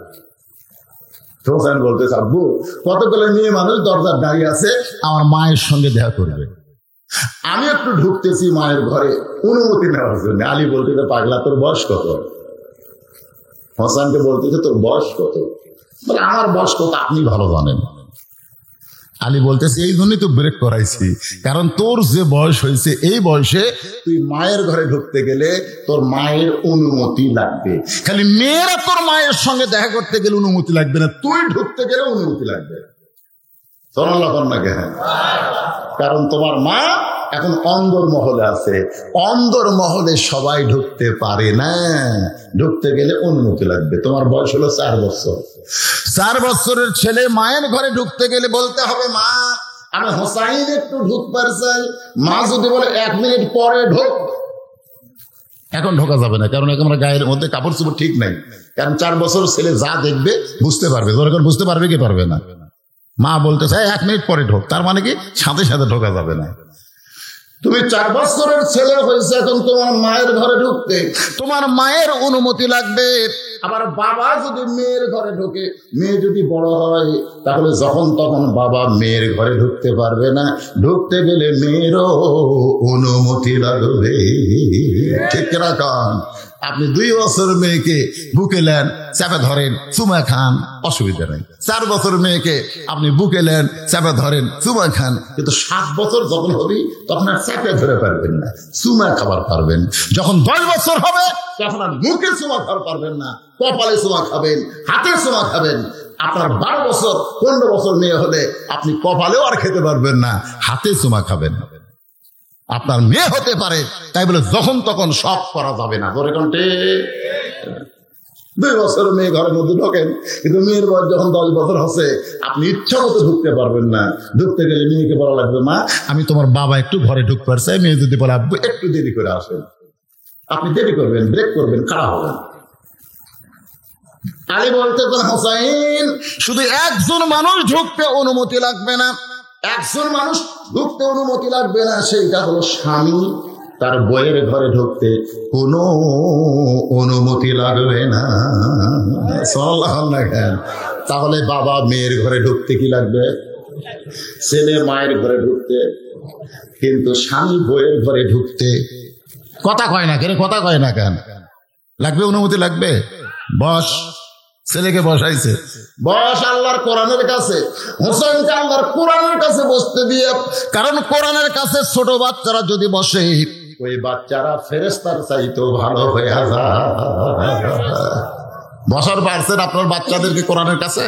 হোসেন বলতেছে, আব্বু কতগুলো মেয়ে মানুষ দরজার দাঁড়িয়ে আছে, আমার মায়ের সঙ্গে দেখা করবে, আমি একটু ঢুকতেছি মায়ের ঘরে অনুমতি নেওয়ার জন্য। আলী বলতেছে, পাগলা তোর বয়স কত? হোসেনকে বলতেছে, তোর বয়স কত? বলে, আমার বয়স কত আপনি ভালো জানেন। আলী বলতেছে, এই জন্যই তো ব্রেক করাইছি, কারণ তোর যে বয়স হয়েছে এই বয়সে তুই মায়ের ঘরে ঢুকতে গেলে তোর মায়ের অনুমতি লাগবে। খালি মেয়েরা তোর মায়ের সঙ্গে দেখা করতে গেলে অনুমতি লাগবে না, তুই ঢুকতে গেলে অনুমতি লাগবে। কারণ তোমার মা এখন অন্দর মহলে আছে, অন্দর মহলে সবাই ঢুকতে পারে না, ঢুকতে গেলে অনুমতি লাগবে। তোমার বয়স হলো 4 বছর, 4 বছরের ছেলে মায়ের ঘরে ঢুকতে গেলে বলতে হবে, মা আমি হোসাইন একটু ঢুকবার চাই। মা যদি বলে 1 মিনিট পরে ঢোক, এখন ঢোকা যাবে না, কারণ এখন আমরা গায়ের মধ্যে কাপড় চোপড় ঠিক নাই। কারণ 4 বছর ছেলে যা দেখবে বুঝতে পারবে, যখন বুঝতে পারবে কি পারবে না? মা বলতেছে 1 মিনিট পরে ঢোক, তার মানে কি সাথে সাথে ঢোকা যাবে না। তুমি 4 বছরের ছেলে হয়েছে, এখন তোমার মায়ের ঘরে ঢুকতে তোমার মায়ের অনুমতি লাগবে। আবার বাবা যদি মেয়ের ঘরে ঢোকে, মেয়ে যদি বড় হয়, তাহলে যখন তখন বাবা মেয়ের ঘরে ঢুকতে পারবে না, ঢুকতে গেলে মেয়েরও অনুমতি লাগবে। ঠিক রাখান। আপনি 2 বছর মেয়েকে বুকে নেন, চাপে ধরেন, চুমা খান, অসুবিধা নেই। 4 বছর মেয়েকে আপনি বুকে নেন, চাপে ধরেন, চুমা খান। কিন্তু 7 বছর যখন হবে তখন আর চাপে ধরে পারবেন না, চুমা খাবার পারবেন। যখন 10 বছর হবে তখন আর মুখে চুমা খাবার পারবেন না, কপালে চুমা খাবেন, হাতে চুমা খাবেন। আপনার 12 বছর 15 বছর মেয়ে হলে আপনি কপালেও আর খেতে পারবেন না, হাতে চুমা খাবেন। আপনার মেয়ে হতে পারে, তাই বলে যখন তখন সব করা যাবে না। ধরে কণ্ঠে 2 বছর মেয়ে ঘরের মধ্যে ঢোকেন, কিন্তু মেয়ের বয়স যখন 10 বছর হচ্ছে আপনি ইচ্ছা মতো ঢুকতে পারবেন না। ঢুকতে গেলে মেয়েকে বলা লাগবে, মা আমি তোমার বাবা একটু ঘরে ঢুকতে পারছি। মেয়ে যদি বলে আব্বু একটু দেরি করে আসেন, আপনি দেরি করবেন, ব্রেক করবেন, খারাপ হবেন। আলী বলতেছেন, হোসাইন শুধু একজন মানুষ ঢুকতে অনুমতি লাগবে না, একজন মানুষ ঢুকতে অনুমতি লাগবে না, সেইটা হলো স্বামী। তার বইয়ের ঘরে ঢুকতে কোনো অনুমতি লাগবে না। তাহলে বাবা মেয়ের ঘরে ঢুকতে কি লাগবে? ছেলে মায়ের ঘরে ঢুকতে, কিন্তু স্বামী বইয়ের ঘরে ঢুকতে কথা কয় না কেন? কথা কয় না কেন? লাগবে, অনুমতি লাগবে। বস, ছেলেকে বসাইছে, বস আল্লাহর কোরআনের কাছে। হোসেনকে আল্লাহর কোরআনের কাছে বসতে দিয়ে, কারণ কোরআনের কাছে ছোট বাচ্চারা যদি বসে, ওই বাচ্চারা ফেরেশতার চাইতেও ভালো হয়ে যায়। বসার পারছেন আপনার বাচ্চাদেরকে কোরআনের কাছে?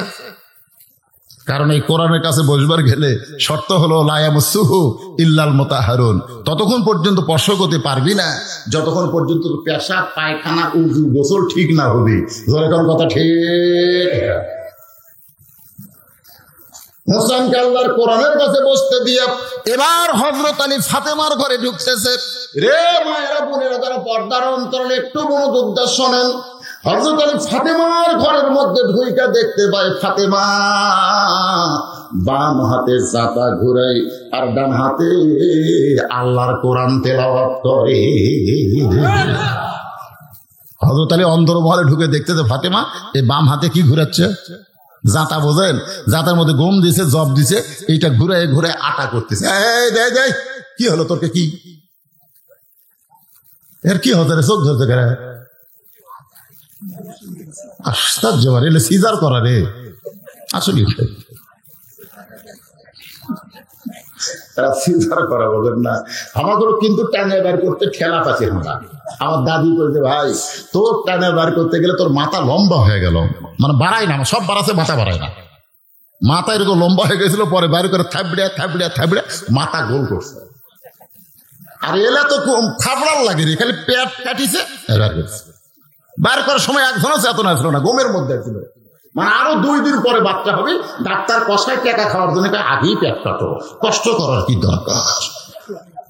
কারণ এই কোরআনের কাছে বসবার গেলে শর্ত হলো লা ইয়ামাসসুহু ইল্লাল মুতাহহারুন। ততক্ষণ পর্যন্ত স্পর্শ করতে পারবি না যতক্ষণ পর্যন্ত পেশাব, পায়খানা, উযু, গোসল ঠিক না হবে। যেরকম কথা ঠিক। হোসেনকে আল্লাহর কোরআনের কাছে বসতে দিয়ে এবার হযরত আলী ফাতেমার ঘরে ঢুকতেছে। রে মায়েরা, বোনেরা, যারা পর্দার অন্তরালে একটু মনোযোগ দিয়ে শোনেন। হযরত আলী ফাতেমার ঘরের মধ্যে ঢুইকা দেখতে পায় ফাতেমা বাম হাতে জাতা ঘুরাই আর ডান হাতে আল্লাহর কোরআন তেলাওয়াত করে। হযরত আলী অন্তরমহলে ঢুকে দেখতেছে ফাতেমা এই বাম হাতে কি ঘুরাচ্ছে? জাতা, বোঝেন? জাতার মধ্যে গম দিছে, জব দিছে, এইটা ঘুরে ঘুরে আটা করতেছে। এই কি হলো তোর? কি এর কি হতে রে? চোখ ধরতে গেলে আশ্চর্য, এলে সিজার করা রে। আসলে তারা সিজার করা বলেন না, আমাদেরও কিন্তু টানে বার করতে ঠেলা পাচ্ছে। আমার দাদি বলতে, ভাই তোর টানে বার করতে গেলে তোর মাথা লম্বা হয়ে গেল, মানে বাড়ায় না, সব বাড়াচ্ছে, মাথা বাড়ায় না। মাথা এরকম লম্বা হয়ে গেছিল, পরে বাইরে করে থাবড়িয়া মাথা গোল করছে। আর এলা তো থাবড়ার লাগেনি, খালি পেট কাটিছে, বার করার সময় একজনও চেতনা ছিল না, গোমের মধ্যে ছিল। মানে আরো 2 দিন পরে বাচ্চা হবে, ডাক্তার কষায় টাকা খাওয়ার জন্য আগেই পেট কাটো, কষ্ট করার কি দরকার?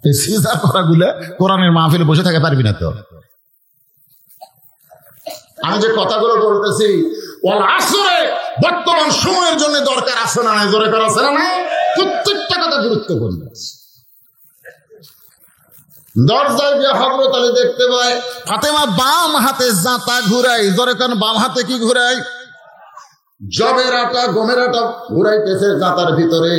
এই সিজার করা গুলা কোরআনের মাহফিলে বসে থাকতে পারবি না তো। আমি যে কথাগুলো বলতেছি ওয়াল আসরে বর্তমান সময়ের জন্য দরকার আছে না নাই? দরকার আছে না নাই? প্রত্যেকটা কথা গুরুত্বপূর্ণ। দরজায় গিয়ে হযরত আলী দেখতে পায় ফাতেমা বাম হাতে জাতা ঘুরাই। দরকার বাম হাতে কি ঘুরাই? জবের আটা, গমের আটা ঘুরাইতেছে জাতার ভিতরে,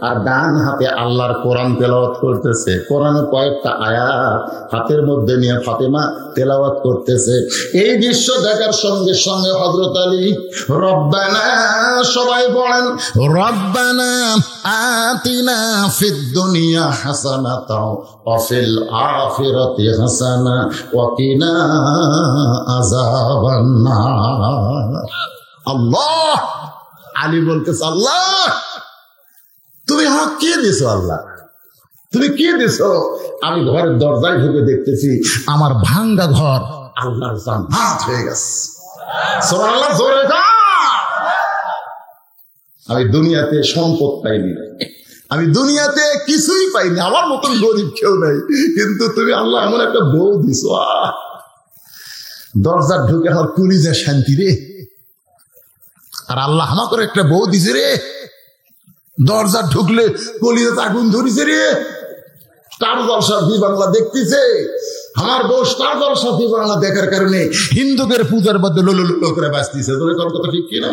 আর ডান হাতে আল্লাহর কোরআন তেলাওয়াত করতেছে। কোরআনের কয়েকটা আয়াত হাতের মধ্যে নিয়ে ফাতেমা তেলাওয়াত করতেছে। এই দৃশ্য দেখার সঙ্গে সঙ্গে হযরত আলী রব্বানা, সবাই বলেন রব্বানা আতিনা ফিদ দুনিয়া হাসানাতাও ওয়া ফিল আখিরাতি হাসানা ওয়া কিনা আযাবান নার। আল্লাহ, আলী বলতেছে, আল্লাহ তুমি আমাকে কি দিছো? আল্লাহ তুমি কি দিছো? আমি ঘরের দরজায় ঢুকে দেখতেছি আমার ভাঙ্গা ঘর আল্লাহর জান্নাত হয়ে গেছে। সুবহানাল্লাহ, জোরে গা। আমি দুনিয়াতে সম্পদ পাইনি, আমি দুনিয়াতে কিছুই পাইনি, আমার মতন গরিব কেউ নাই, কিন্তু তুমি আল্লাহ এমন একটা বউ দিছো, দরজার ঢুকে আমার কলিজা শান্তি রে। আর আল্লাহ আমাকে একটা বউ দিছে রে, দরজা ঢুকলে কলিজাতে আগুন ধরেছে রে। স্টার জলসা জি বাংলা দেখতেছে, আমার বউ স্টার জলসা জি বাংলা দেখার কারণে হিন্দুদের পূজার মধ্যে লোলো লোলো করে বাঁচতেছে। তোর কথা ঠিক কিনা?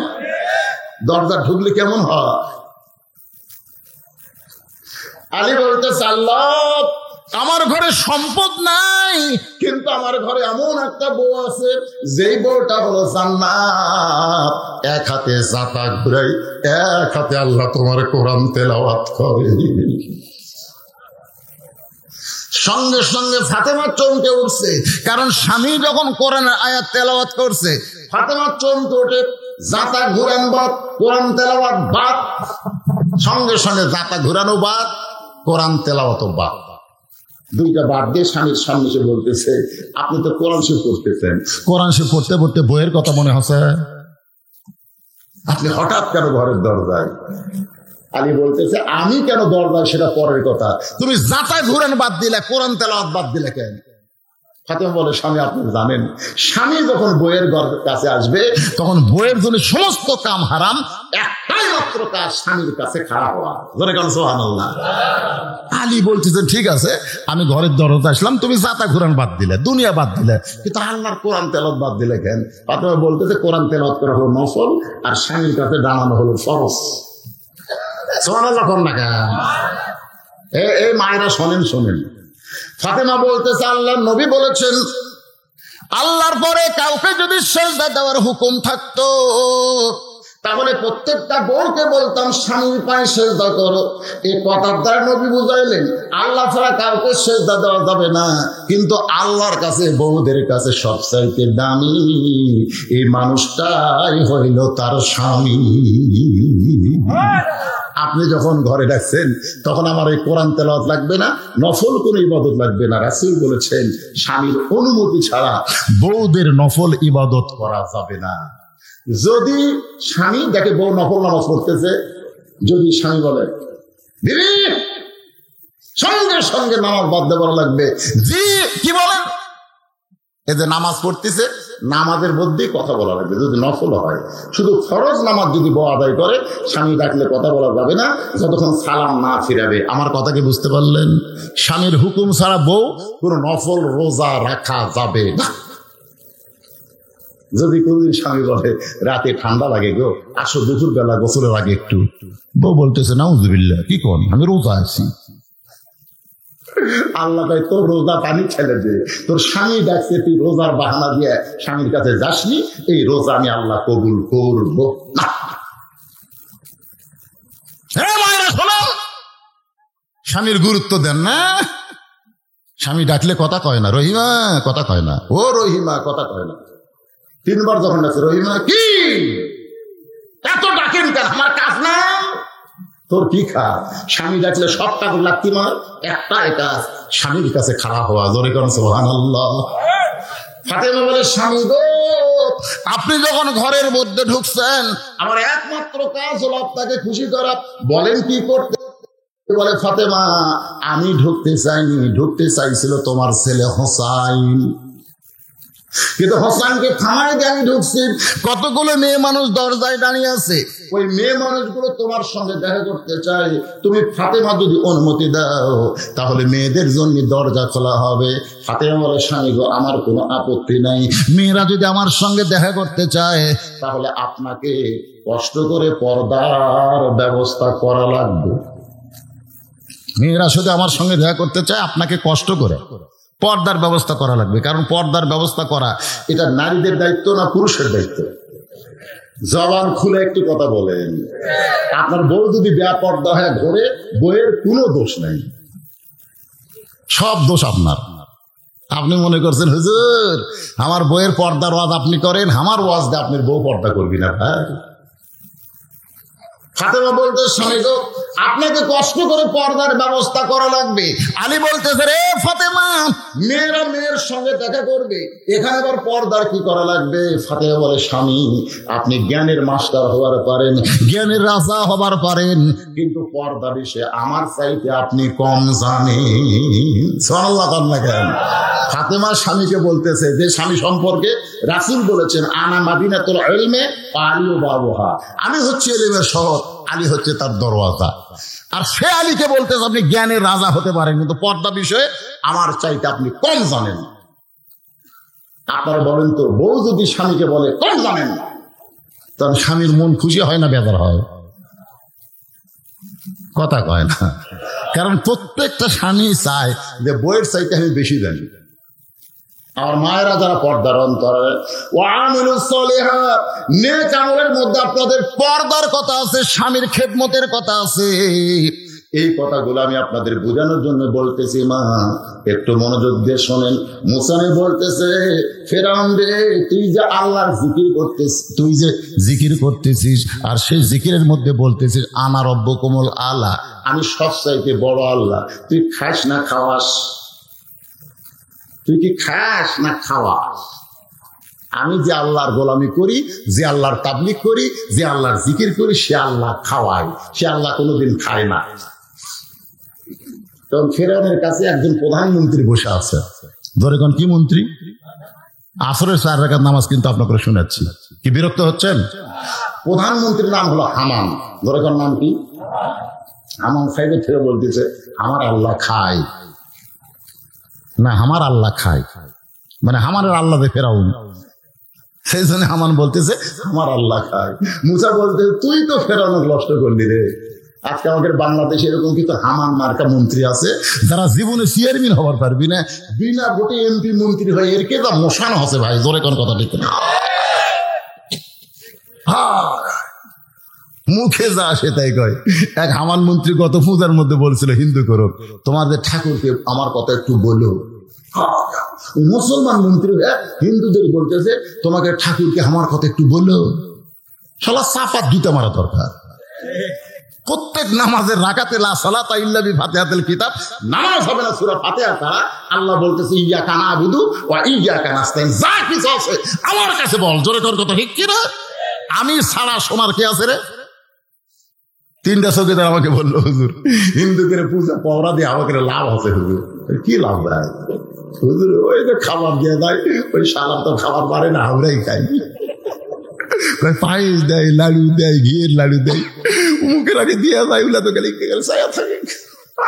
দরজা ঢুকলে কেমন হয়? আলী বলতেছে, আল্লাহ আমার ঘরে সম্পদ নাই, কিন্তু আমার ঘরে এমন একটা বউ আছে যেই বউটা হলো জান্নাত। এক হাতে জাতা ঘুরাই, এক হাতে আল্লাহ তোমার কোরআন তেলাওয়াত করে। সঙ্গে সঙ্গে ফাতেমা চমকে উঠছে, কারণ স্বামী যখন কোরআনের আয়াত তেলাওয়াত করছে, ফাতেমা চমকে ওঠে। জাতা ঘুরান বাদ, কোরআন তেলাওয়াত বাদ। সঙ্গে সঙ্গে জাতা ঘুরানো বাদ, কোরআন তেলাওয়াত বাদ। দুইটা বাদ দিয়ে স্বামীর সামনে এসে বলতেছে, আপনি তো কোরআন শরীফ পড়তেছেন, কোরআন শরীফ পড়তে পড়তে বইয়ের কথা মনে হচ্ছে, আপনি হঠাৎ কেন ঘরের দরজায়? আলী বলতেছে, আমি কেন দরজায় সেটা পরের কথা, তুমি জাতা ঘুরান বাদ দিলে, কোরআন তেলাওয়াত বাদ দিলে কেন? ফাতেমা বলে, স্বামী আপনি জানেন, স্বামী যখন বইয়ের কাছে আসবে তখন বইয়ের জন্য সমস্ত কাম হারাম, একটাই মাত্র কাজ স্বামীর কাছে খারাপ হওয়া। ধরে কেন? সুবহানাল্লাহ। আলী বলতেছেন, ঠিক আছে আমি ঘরের দরজা আসলাম, তুমি জাতা ঘুরান বাদ দিলে, দুনিয়া বাদ দিলে, কিন্তু আল্লাহর কোরআন তেলাওয়াত বাদ দিলে কেন? ফাতেমা বলতেছে, কোরআন তেলাওয়াত করা হলো নফল, আর স্বামীর কাছে দাঁড়ানো হলো ফরজ। সুবহানাল্লাহ কোন না কেন? এই মায়েরা শোনেন শোনেন। ফাতেমা বলতেছে, আল্লাহর নবী বলেছেন, আল্লাহর পরে কাউকে যদি সিজদা দেওয়ার হুকুম থাকতো তাহলে প্রত্যেকটা বউকে বলতাম স্বামীর পায়ে সিজদা করো। এই কথার দ্বারা নবী বুঝাইলেন আল্লাহ ছাড়া কাউকে সিজদা দেওয়া যাবে না, কিন্তু আল্লাহর কাছে বউদের কাছে সবচাইতে দামি এই মানুষটাই হইল তার স্বামী। আপনি যখন ঘরে ডাকছেন তখন আমার এই কোরআন তেলাওয়াত লাগবে না, নফল কোন ইবাদত লাগবে না। রাসূল বলেছেন স্বামীর অনুমতি ছাড়া বউদের নফল ইবাদত করা যাবে না। যদি স্বামী দেখে বউ নফল নামাজ পড়তেছে, যদি স্বামী বলে বিবি, সঙ্গে সঙ্গে নামাজ বাদ দেওয়া লাগবে। জি কি বলেন? এই যে নামাজ পড়তেছে, নামাজের মধ্যেই কথা বলা লাগবে যদি নফল হয়। শুধু ফরজ নামাজ যদি বউ আদায় করে, স্বামী ডাকলে কথা বলা যাবে না যতক্ষণ সালাম না ফিরাবে। আমার কথা কি বুঝতে পারলেন? স্বামীর হুকুম ছাড়া বউ কোনো নফল রোজা রাখা যাবে না। যদি কোনদিন স্বামী বলে রাতে ঠান্ডা লাগে গো, আসো দুপুর বেলা গোসলের আগে একটু, বউ বলতেছে নাউজুবিল্লাহ, কি কোন, আমি রোজা আছি। আল্লাহ ভাই তোর রোজা পানি ছেড়ে দে, তোর স্বামী ডাকছে, তুই রোজার বাহানা দিয়ে স্বামীর কাছে যাসনি, এই রোজা আমি আল্লাহ কবুল করব না। স্বামীর গুরুত্ব দেন না। স্বামী ডাকলে কথা কয় না, রহিমা কথা কয় না, ও রহিমা কথা কয় না। 3 বার যখন ডাকছে রহিমা, কি এত ডাকেন কেন, আমার কাজ না? তোর কি কাজ? স্বামী ডাকলে সব কাজ লাগতি মার, একটাই কাজ স্বামীর কাছে খারাপ হওয়া। জোরে করেন সুবহানাল্লাহ। ফাতেমা বলে, স্বামী গো, আপনি যখন ঘরের মধ্যে ঢুকছেন আমার একমাত্র কাজ হলো আপনাকে খুশি করা, বলেন কি করতে? বলে, ফাতেমা আমি ঢুকতে চাইনি, ঢুকতে চাইছিল তোমার ছেলে হোসাইন, কিন্তু হোসাইনকে থামায় দিয়ে আমি ঢুকছি। কতগুলো মেয়ে মানুষ দরজায় দাঁড়িয়ে আছে, ওই মেয়ে মানুষগুলো তোমার সঙ্গে দেখা করতে চাই। তুমি ফাতেমা যদি অনুমতি দাও তাহলে মেয়েদের জন্য দরজা খোলা হবে। ফাতেমা বলে, স্বামী গো আমার কোনো আপত্তি নাই, মেয়েরা যদি আমার সঙ্গে দেখা করতে চায় তাহলে আপনাকে কষ্ট করে পর্দার ব্যবস্থা করা লাগবে। মেয়েরা শুধু আমার সঙ্গে দেখা করতে চায়, আপনাকে কষ্ট করে পর্দার ব্যবস্থা করা লাগবে। কারণ পর্দার ব্যবস্থা করা এটা নারীদের দায়িত্ব না পুরুষের দায়িত্ব? জবান খুলে একটি কথা বলেন, আপনার বউ যদি বেপর্দা হয়ে ঘরে, বইয়ের কোনো দোষ নাই, সব দোষ আপনার। আপনি মনে করছেন হুজুর আমার বইয়ের পর্দার ওয়াজ আপনি করেন, আমার ওয়াজ দিয়ে আপনার বউ পর্দা করবি না ভাই। ফাতেমা বলতে, স্বামী গো আপনাকে কষ্ট করে পর্দার ব্যবস্থা করা লাগবে। আলী বলতেছে, রে ফাতেমা মেয়েরা মেয়ের সঙ্গে দেখা করবে, এখানে আবার পর্দার কি করা লাগবে? ফাতেমা বলে, স্বামী আপনি জ্ঞানের মাস্টার হবার পারেন, জ্ঞানের রাজা হবার পারেন, কিন্তু পর্দা বিষয়ে আমার চাইতে আপনি কম জানেন। সুবহানাল্লাহ কেন? ফাতেমা স্বামীকে বলতেছে যে স্বামী সম্পর্কে রাসূল বলেছেন, আনা মাদিনাতুল ইলমে ওয়া আলী বাবুহা, আমি হচ্ছে ইলমের শহর, আলী হচ্ছে তার দরওয়াজা। আর সে আলীকে বলতেছে আপনি জ্ঞানের রাজা হতে পারেন, কিন্তু পর্দা বিষয়ে আমার চাইতে আপনি কম জানেন। আপনারা বলেন তো, বউ যদি স্বামীকে বলে কম জানেন, তার স্বামীর মন খুশি হয় না বেজার হয়? কথা কয় না। কারণ প্রত্যেকটা স্বামী চায় যে বইয়ের চাইতে আমি বেশি জানি। আমার মায়েরা যারা পর্দার অন্তরে নেক আমলের মধ্যে আপনাদের পর্দার কথা আছে, স্বামীর খেদমতের কথা আছে। এই কথাগুলো আমি আপনাদের বোঝানোর জন্য বলতেছি। মা, একটু মনোযোগ দিয়ে শোনেন। মুসা বলতেছে, ফেরাউন রে, তুই যে আল্লাহর জিকির করতেছিস, তুই যে জিকির করতেছিস, আর সেই জিকিরের মধ্যে বলতেছিস আনা রব্বুকুমুল আলা, আমি সবচাইতে বড় আল্লাহ। তুই খাস না খাওয়াস? তুই কি খাস না খাওয়াস? আমি যে আল্লাহর গোলামি করি, যে আল্লাহর তাবলীগ করি, যে আল্লাহর জিকির করি, সে আল্লাহ খাওয়ায়, সে আল্লাহ কোনোদিন খায় না। তখন ফেরাউনের কাছে একজন প্রধানমন্ত্রী বসে আছে। ধরে কোন কি মন্ত্রী? আসরের 4 রাকাত নামাজ কিন্তু আপনাকে শোনাচ্ছি। কি বিরক্ত হচ্ছেন? প্রধানমন্ত্রীর নাম হলো হামান। ধরে কোন নাম কি? হামান সাহেবের থেকে বলতেছে আমার আল্লাহ খায় না, আমার আল্লাহ খায়, মানে হামানের আল্লাহ ফেরাউন। সেই জন্য হামান বলতেছে আমার আল্লাহ খায়। মুসা বলতে তুই তো ফেরাউনকে নষ্ট করলি রে। আজকে আমাদের বাংলাদেশে এরকম কিন্তু হামান মার্কা মন্ত্রী আছে যারা জীবনে চেয়ারম্যান হবার পারবি না, বিনা ভোটে এমপি মন্ত্রী হয়। এর কে যা মশানো হচ্ছে ভাই, জোরে কোন কথা ঠিক না। মুখে যা আসে তাই কয়। এক হামান মন্ত্রী গত পূজার মধ্যে বলছিল হিন্দু করো, তোমাদের ঠাকুরকে আমার কথা একটু বলো। মুসলমান মন্ত্রী হিন্দুদের বলতেছে তোমাকে ঠাকুরকে আমার কথা একটু বলো। শালা চাপাত দুটা মারা দরকার। প্রত্যেক নামাজের রাকাতে লা সালাতা ইল্লা বিফাতিহাতিল কিতাব, নামাজ হবে না সূরা ফাতিহা ছাড়া। আল্লাহ বলতেছে ইয়াকা না'বুদু ওয়া ইয়াকা নাস্তাইন, যা কিছু আছে আমার কাছে বল। জোরে তোর কথা ঠিক কি না? আমি ছাড়া শোনার কে আছে রে? 3টা চৌকিদার আমাকে বললো হুজুর হিন্দুদের পূজা পওরা দিয়ে আমাকে লাভ আছে। হুজুর কি লাভ দেয়? হুজুর ওই যে খাবার দিয়ে দেয়, ওই শালা তো খাবার পারে না, আমরাই খাই। পায়েস দেয়, লাড়ু দেয়, ঘিয়ের লাড়ু দেয়, মুখের আগে দিয়ে যায়, ওগুলা তো গেলে ছায়া থাকে,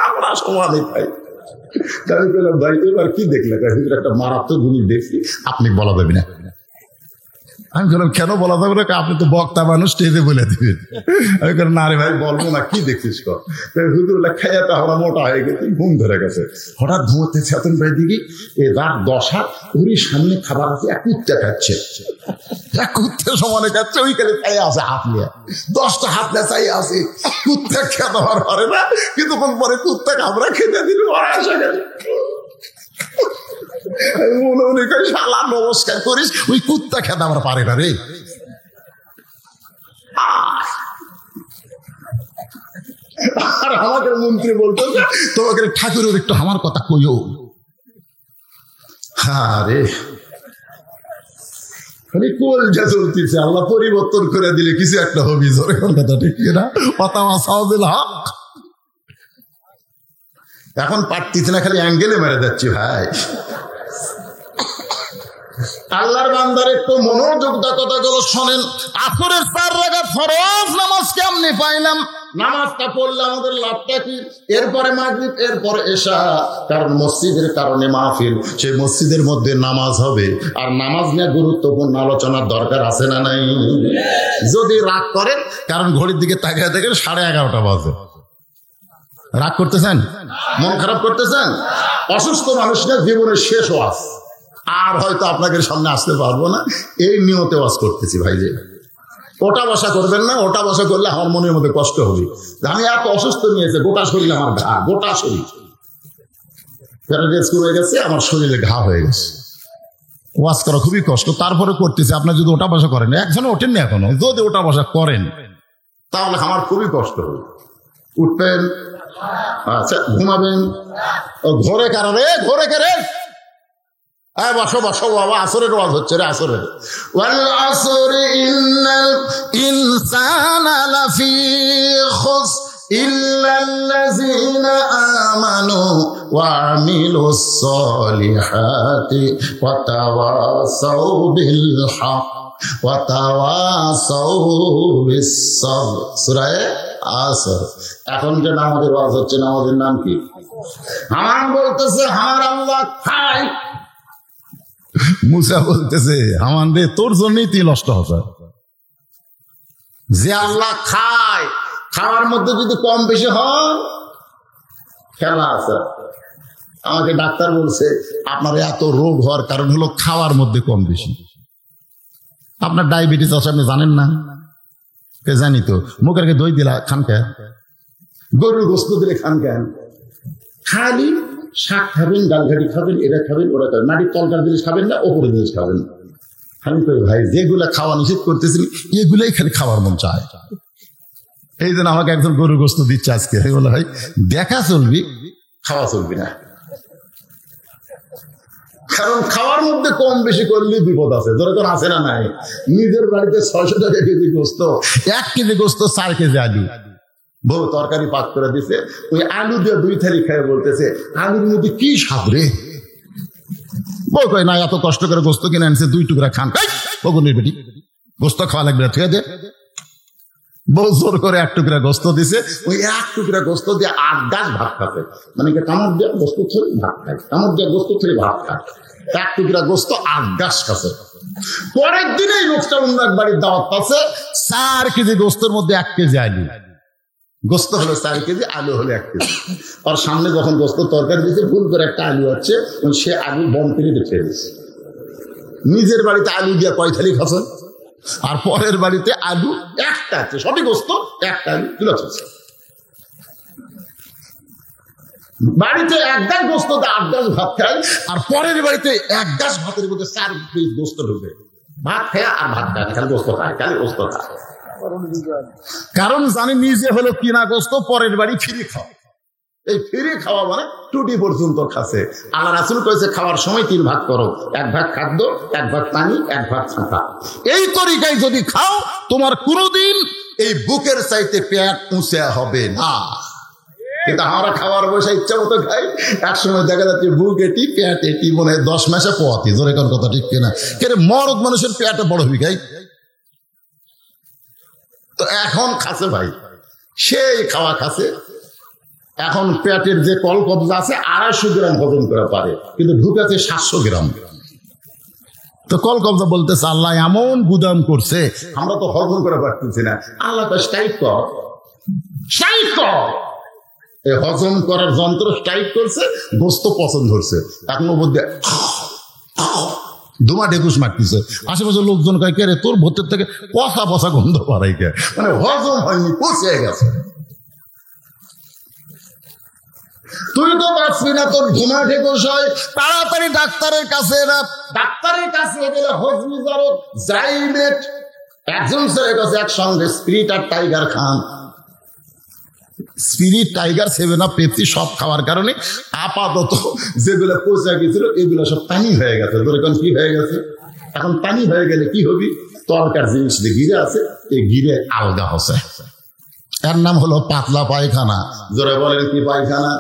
আমরা সমানে খাই। আমি বললাম ভাই এবার কি দেখলে? একটা মারাত্মক জিনিস দেখছি, আপনি বলা যাবে না। আমি বললাম কেন বলা যাবে না? আপনি তো বক্তা মানুষ, স্টেজে বলে দিবেন। আমি বললাম না রে ভাই বলবো না, কি দেখছিস? হুজুরুল্লাহ খাইয়া তো আমরা মোটা হয়ে গেছি, ঘুম ধরে গেছে। হঠাৎ ঘুমোতে চেতন ভাই দিকে রাত 10 ওরই সামনে খাবার আছে, এক কুত্তা খাচ্ছে, এক কুত্তা সমানে খাচ্ছে। ওইখানে চাই আছে হাত নিয়ে, 10টা হাত নিয়ে চাই আছে। কুত্তা খেতে পারে না, কিছুক্ষণ পরে কুত্তা খাবরা খেতে দিল। মনে মনে করে শালা নমস্কার করিস, ওই কুত্তা খেতে আমরা পারে না রে। আর আমাকে মন্ত্রী বলতো তোমাকে ঠাকুরের একটু আমার কথা কইও। আরে কলজা চলতেছে, আল্লাহ পরিবর্তন করে দিলে কিছু একটা হবি। জোরে কথা ঠিক না? এখন পারতিস না, খালি অ্যাঙ্গেলে মেরে যাচ্ছি ভাই। আল্লাহর বান্দার একটু মনোযোগ দা কথাগুলো শোনেন। আসরের 4 রাকাত ফরজ নামাজ কেমনে পাইলাম? নামাজটা পড়লে আমাদের লাভটা কি? এরপরে মাগরিব, এরপরে এশা। কারণ মসজিদের কারণে মাহফিল, সেই মসজিদের মধ্যে নামাজ হবে। আর নামাজ নিয়ে গুরুত্বপূর্ণ আলোচনার দরকার আছে না নাই? যদি রাগ করেন, কারণ ঘড়ির দিকে তাকিয়ে দেখেন 11:30 বাজে, রাগ করতেছেন, মন খারাপ করতেছেন। অসুস্থ মানুষের জীবনের শেষ ওয়াজ, আর হয়তো আপনাদের সামনে আসতে পারবো না, এই নিয়তে ওয়াজ করতেছি ভাই। যে ওটা বসা করবেন না, ওটা বসা করলে আমার মনের মধ্যে কষ্ট হবে। আমি এত অসুস্থ নিয়েছে, গোটা শরীর আমার ঘা, গোটা শরীর প্যারালাইসিস হয়ে গেছে, আমার শরীরে ঘা হয়ে গেছে। ওয়াজ করা খুবই কষ্ট, তারপরে করতেছি। আপনার যদি ওটা বসা করেন, একজনে ওঠেননি এখনো, যদি ওটা বসা করেন তাহলে আমার খুবই কষ্ট হবে। উঠবেন, আচ্ছা ঘুমাবেন, ঘরে কারণে ঘরে কারে বসো বসো বাবা, আসরের ওয়াজ হচ্ছে রে, আসরের। ওয়াল আসরি ইন্নাল ইনসানা লাফি খুসর ইল্লাল্লাযীনা আমানু ওয়া আমিলুস সলিহাতি ওয়া তাওয়াসাউ বিল হক ওয়া তাওয়াসাউ বিস সাবর। সূরা আচ্ছা, এখন যে নামাজের ওয়াজ হচ্ছে, নামাজের নাম কি? হামান বলতেছে আমার আল্লাহ খায়। মুসা বলতেছে হামান রে তোর জন্যই তুই নষ্ট হতো। যে আল্লাহ খায়, খাওয়ার মধ্যে যদি কম বেশি হয় খেলা আছে। আমাকে ডাক্তার বলছে আপনার এত রোগ হওয়ার কারণ হলো খাওয়ার মধ্যে কম বেশি। আপনার ডায়াবেটিস আছে আপনি জানেন না? জানি তো। মুখের দই দিলা খান কেন? গরুর গোস্ত দিলে খান কেন? খালি শাক খাবেন, ডাল ঘাটি খাবেন, এটা খাবেন, ওটা খাবেন, নারীর তলকার জিনিস খাবেন না, ওপরে জিনিস খাবেন। আমি কই ভাই যেগুলা খাওয়া নিষেধ করতেছেন এগুলাই খালি খাওয়ার মন চায়। এই জন্য আমাকে একজন গরুর গোস্ত দিচ্ছে আজকে। বলে ভাই দেখা চলবি, খাওয়া চলবি না। কারণ খাওয়ার মধ্যে কম বেশি করলে বিপদ আছে। ধরে তোর আছে না নাই? নিজের বাড়িতে 600 টাকা কেজি গোস্ত, 1 কেজি গোস্ত 4 কেজি আলু, বউ তরকারি পাক করে দিছে, ওই আলু দিয়ে 2 থালি খেয়ে বলতেছে আলুর মধ্যে কি স্বাদ রে। বউ কয় না এত কষ্ট করে গোস্ত কিনে আনছে, 2 টুকরা খান। বগুনের বেটি গোস্ত খাওয়া লাগবে না, ঠিক আছে? বউ জোর করে 1 টুকরা গোস্ত দিছে, ওই 1 টুকরা গোস্ত দিয়ে 8 গাছ ভাত খাবে। মানে কামড় দিয়ে গোস্ত থরি ভাত খায়, কামড় দিয়ে গোস্ত থরি ভাত খায়। 1 টুকরা গোস্ত 8 গাছ খাচ্ছে। পরের দিনে এই লোকটা অন্য এক বাড়ির দাওয়াত পাচ্ছে, 4 কেজি গোস্তের মধ্যে 1 কেজি আলু। গোস্ত হলো 4 কেজি, আলু হলো 1 কেজি। আর সামনে যখন গোস্ত তরকারি দিয়েছে ভুল করে একটা আলু আছে, সে আলু বম থেকে খেয়ে দিচ্ছে। নিজের বাড়িতে আলু দিয়ে কয় থালি খাচ্ছে, আর পরের বাড়িতে আলু 1টা আছে, সবই গোস্ত, 1টা আলু কিলো আছে। বাড়িতে 1 গাছ গোস্ত 8 গাছ ভাত খায়, আর পরের বাড়িতে 1 গাছ ভাতের মধ্যে 4 পিস গোস্ত ঢুকে। ভাত খায় আর ভাত খায়, খালি গোস্ত খায়, খালি গোস্ত খায়। কারণ জানি নিজে হলো কিনা গোস্ত, পরের বাড়ি ফ্রি খাওয়া। এই ফ্রি খাওয়া মানে টুটি পর্যন্ত খাচ্ছে। আল্লাহ রাসূল কইছে খাওয়ার সময় 3 ভাগ করো, 1 ভাগ খাদ্য, 1 ভাগ পানি, 1 ভাগ ছাতা। এই তরিকায় যদি খাও তোমার কোনোদিন এই বুকের চাইতে পেট উঁচা হবে না। কিন্তু আমরা খাওয়ার বসে ইচ্ছা মতো খাই, একসময় দেখা যাচ্ছে বুক এটি পেট এটি, মনে হয় 10 মাসে পোয়াতি। জোরে কোন কথা ঠিক কিনা? কেন মরদ মানুষের পেটে বড় হবি খাই। তো এখন খাচ্ছে ভাই, সেই খাওয়া খাচ্ছে। এখন পেটের যে কলকবজা আছে 250 গ্রাম হজম করা পারে, কিন্তু ঢুকাছে 700 গ্রাম। তো কলকবজা বলতেছে আল্লাহ এমন গুদাম করছে আমরা তো হজম করা পারতেছি না। আল্লাহ তো স্ট্রাইক কর, স্ট্রাইক কর। এই হজম করার যন্ত্র স্ট্রাইক করছে, গোস্ত পছন্দ হচ্ছে। এখন ওর মধ্যে ধুমা ঢেকুস মারতেছে। আশেপাশের লোকজন কয় কে রে তোর ভেতর থেকে পচা পচা গন্ধ পারাই কে, মানে হজম হয়নি, পচে গেছে। তুই তো বাঁচবি না, তোর ধুমা ঢেকুস হয়। তাড়াতাড়ি ডাক্তারের কাছে না, ডাক্তারের কাছে গেলে হজমি জারক জাইমেট একজন ছেলের কাছে একসঙ্গে স্পিরিট আর টাইগার খান। স্পিরিট, টাইগার, 7-আপ, পেপসি সব খাওয়ার কারণে আপাতত যেগুলো পচে গেছিল এগুলো সব পানি হয়ে গেছে। এখন কি হয়ে গেছে? এখন পানি হয়ে গেলে কি হবি? তরকার জিনিস যে গিরে আছে এই গিরে আলগা হচ্ছে। এর নাম হলো পাতলা পায়খানা। জোরে বলেন কি পায়খানা?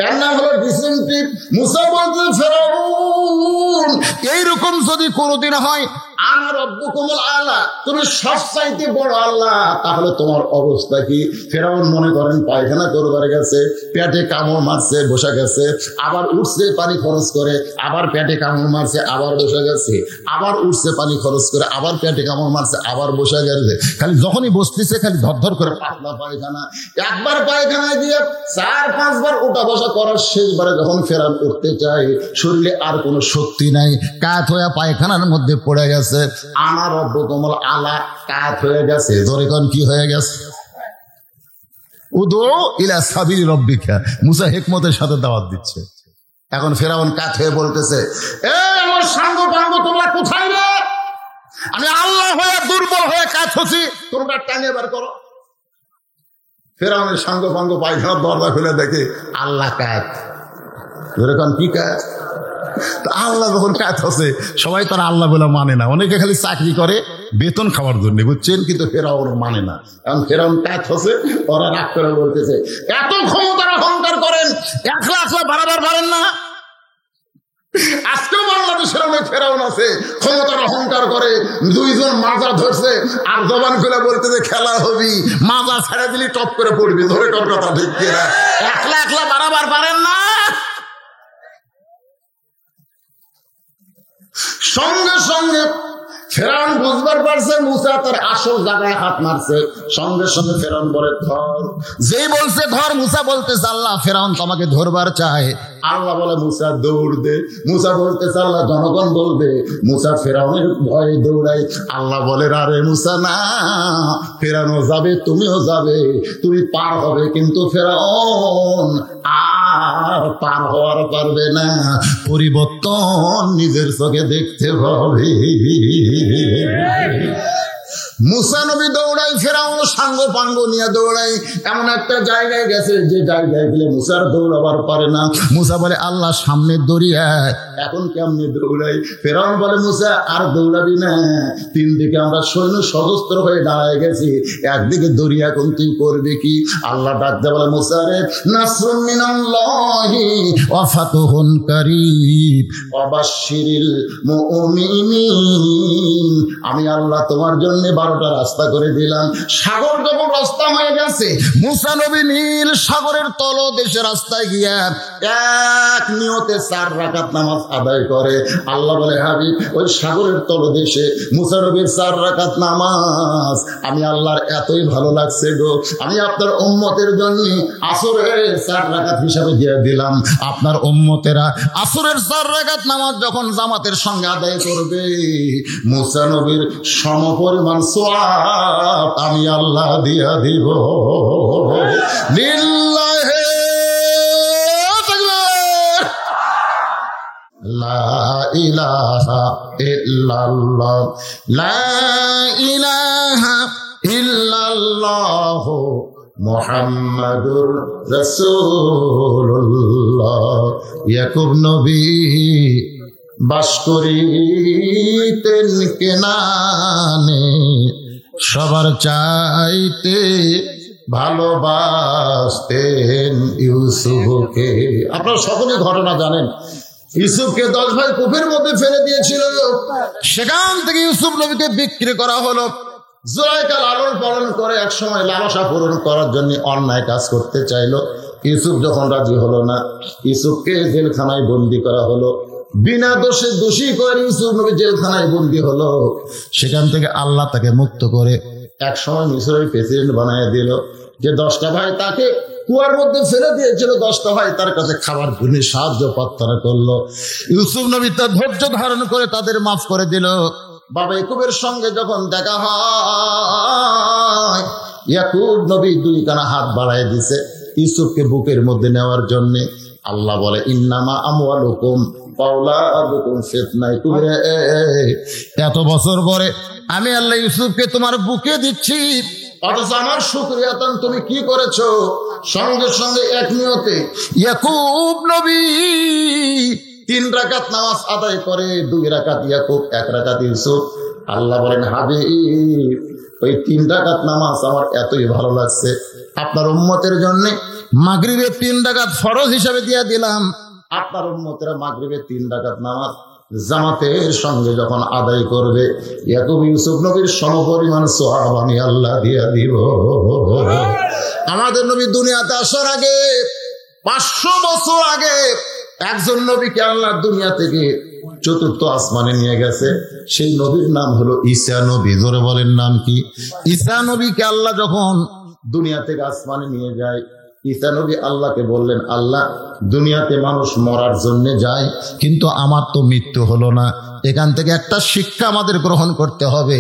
এর নাম হলো ডিসেন্ট্রি। মুসা বলতে ফেরাউন এইরকম যদি কোনোদিন হয় আনা রব্বুকুমুল আলা, তুমি সবচাইতে বড় আল্লাহ, তাহলে তোমার অবস্থা কি? ফেরাউন মনে করেন পায়খানা করবার গেছে, পেটে কামড় মারছে, বসে গেছে, আবার উঠছে পানি খরচ করে, আবার পেটে কামড় মারছে, আবার বসে গেছে, আবার উঠছে পানি খরচ করে, আবার পেটে কামড় মারছে, আবার বসে গেছে। খালি যখনই বসতেছে খালি ধর করে পাতলা পায়খানা। একবার পায়খানায় দিয়ে 4-5 বার ওটা বসা করার শেষবারে যখন ফেরাউন উঠতে চায় শরীরে আর কোনো শক্তি নাই, কাত হয়ে পায়খানার মধ্যে পড়ে গেছে। আনা রব্বুকুমুল আলা, কাত হয়ে গেছে। জোরে কোন কি হয়ে গেছে? উদু ইলা সাবিলি রব্বিকা। মুসা হিকমতের সাথে দাওয়াত দিচ্ছে। এখন ফেরাউন কাত হয়ে বলতেছে এ আমার সাঙ্গ পাঙ্গ তোমরা কোথায় রে? আমি আল্লাহ হয়ে দুর্বল হয়ে কাত হচ্ছি, তোমরা টানিয়ে বার করো। ফেরাউনের সাঙ্গ পাঙ্গ পায়খানার দরজা খুলে দেখে আল্লাহ কাত। জোরে কোন কি কাত? আল্লাহ যখন কাজ হচ্ছে সবাই তারা আল্লাহ বলে মানে না। অনেকে খালি চাকরি করে বেতন খাওয়ার জন্য, বুঝছেন? কিন্তু ফেরাউন মানে না। কারণ ফেরাউন কাজ হচ্ছে, ওরা রাগ করে বলতেছে এত ক্ষমতার অহংকার করেন, 1 লাখ বাড়াবার পারেন না? আজকেও বাংলাদেশের অনেক ফেরাউন আছে, ক্ষমতার অহংকার করে, দুইজন মাজা ধরছে আর জবান খুলে বলতে যে খেলা হবি, মাজা ছেড়ে দিলি টপ করে পড়বি। ধরে কর কথা ঠিক কিনা? একলা একলা বাড়াবার পারেন না। সঙ্গে সঙ্গে ফেরাউন বুঝবার পারছে মুসা তার আসল জায়গায় হাত মারছে। সঙ্গে সঙ্গে ফেরাউন বলে ধর। যেই বলছে ধর, মুসা বলতেছে আল্লাহ ফেরাউন তোমাকে ধরবার চায়। আল্লাহ বলে মুসা দৌড় দে। মুসা বলতেছে আল্লাহ জনগণ বলবে। মুসা ফেরাউনের ভয়ে দৌড়াই। আল্লাহ বলে আরে মুসা না, ফেরাউনও যাবে তুমিও যাবে, তুমি পার হবে, কিন্তু ফেরাউন আর পার হওয়ার পারবে না। পরিবর্তন নিজের চোখে দেখতে হবে। মুসা নবী দৌড়াই, ফেরাউন সাঙ্গ পাঙ্গ নিয়ে দৌড়াই। এমন একটা জায়গায় গেছে যে জায়গায় গেলে মুসার দৌড়াবার পারে না। মুসা বলে আল্লাহ সামনে দৌড়িয়া, এখন কেমনি দৌড়াই? ফেরাউন বলে মুসা আর দৌড়াবি না, তিন দিকে আমরা সৈন্য সশস্ত্র হয়ে দাঁড়ায় গেছি, একদিকে দৌড়িয়া এখন তুই করবি কি? আল্লাহ ডাকতে বলে মুসা রে, নাসরুম মিনাল্লাহি ওয়া ফাতহুন কারীব ওয়া বাশশিরিল মুমিনিন। আমি আল্লাহ তোমার জন্য 12টা রাস্তা করে দিলাম। সাগর যখন রাস্তা হয়ে গেছে, মুসা নবী নীল সাগরের তলদেশে রাস্তায় গিয়া এক নিয়তে 4 রাকাত নামাজ আদায় করে। আল্লাহ বলে হাবিব ওই সাগরের তলদেশে মুসা নবীর 4 রাকাত নামাজ আমি আল্লাহর এতই ভালো লাগছে গো, আমি আপনার উম্মতের জন্য আসরের 4 রাকাত হিসাবে দিয়ে দিলাম। আপনার উম্মতেরা আসরের 4 রাকাত নামাজ যখন জামাতের সঙ্গে আদায় করবে, মুসা নবীর সমপরিমাণ সওয়াব আমি আল্লাহ দিয়া দিব। লিল্লাহি তাকবীর, লা ইলাহা ইল্লাল্লাহ, লা ইলাহা ইল্লাল্লাহ মুহাম্মাদুর রাসূলুল্লাহ। ইয়াকুব নবী বাস করিতেন কেনানে, সবার চাইতে ভালোবাসতেন ইউসুফকে। আপনারা সকলেই ঘটনা জানেন। ইউসুফকে 10 ভাই কূপের মধ্যে ফেলে দিয়েছিল, সেখান থেকে ইউসুফ নবীকে বিক্রি করা হলো। জুলাইখা লালন পালন করে এক সময় লালসা পূরণ করার জন্য অন্যায় কাজ করতে চাইলো। ইউসুফ যখন রাজি হলো না, ইউসুফকে জেলখানায় বন্দি করা হলো। বিনা দোষে দোষী করে ইউসুফ নবী জেলখানায় বন্দি হলো। সেখান থেকে আল্লাহ তাকে মুক্ত করে এক সময় মিশরের প্রেসিডেন্ট বানায় দিল। যে 10টা ভাই তাকে কুয়ার মধ্যে ফেলে দিয়েছিল, 10টা ভাই তার কাছে খাবার গুনে সাহায্য প্রার্থনা করলো। ইউসুফ নবী তার ধৈর্য ধারণ করে তাদের মাফ করে দিল। বাবা ইয়াকুবের সঙ্গে যখন দেখা হয়, ইয়াকুব নবী 2 কানা হাত বাড়ায় দিছে ইউসুফকে বুকের মধ্যে নেওয়ার জন্য। আল্লাহ বলে ইন্নামা আমওয়ালুকুম আওলাদুকুম ফিতনা। এত বছর পরে আমি আল্লাহ ইউসুফকে তোমার বুকে দিচ্ছি, অথচ আমার শুকরিয়া তুমি কি করেছো? সঙ্গে সঙ্গে এক নিয়তে ইয়াকুব নবী 3 রাকাত নামাজ আদায় করে, 2 রাকাত ইয়াকুব, 1 রাকাত ইউসুফ। আল্লাহ বলেন হাবিব ওই 3 রাকাত নামাজ আমার এতই ভালো লাগছে, আপনার উম্মতের জন্য মাগরিবে 3 রাকাত ফরজ হিসাবে দিয়ে দিলাম। আপনার উম্মতেরা মাগরিবে 3 রাকাত নামাজ জামাতের সঙ্গে যখন আদায় করবে, ইয়াকুব ইউসুফ নবীর সমপরিমাণ সওয়াব আমি আল্লাহ দিয়া দিব। আমাদের নবী দুনিয়াতে আসার আগে 500 বছর আগে একজন নবীকে আল্লাহ দুনিয়া থেকে 4র্থ আসমানে নিয়ে গেছে। সেই নবীর নাম হলো ঈসা নবী। ধরে বলেন নাম কি? ঈসা নবীকে আল্লাহ যখন দুনিয়া থেকে আসমানে নিয়ে যায়, ঈসা নবী আল্লাহকে বললেন, আল্লাহ দুনিয়াতে মানুষ মরার জন্য যায়, কিন্তু আমার তো মৃত্যু হলো না, এখান থেকে একটা শিক্ষা আমাদের গ্রহণ করতে হবে।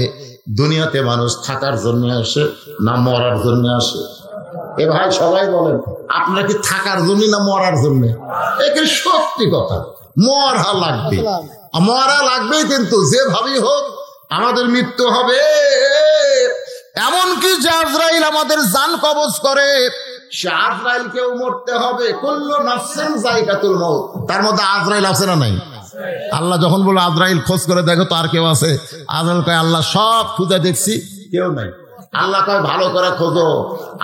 দুনিয়াতে মানুষ থাকার জন্য আসে না মরার জন্য আসে? এ ভাই সবাই বলেন, আপনার কি থাকার জন্য না মরার জন্য? একে সত্যি কথা, মরা লাগবে, মরা লাগবে, কিন্তু যেভাবেই হোক আমাদের মৃত্যু হবে। এমনকি যে আজরাইল আমাদের জান কবজ করে, সে আজরাইলকেও মরতে হবে। কুল্লু নাফসিন যায়কাতুল মাউত, তার মধ্যে আজরাইল আছে না নাই? আল্লাহ যখন বলে আজরাইল খোঁজ করে দেখো তো আর কেউ আছে? আজরাইল কয় আল্লাহ সব খুঁজে দেখছি, কেউ নাই। আল্লাহ কয় ভালো করে খোঁজো।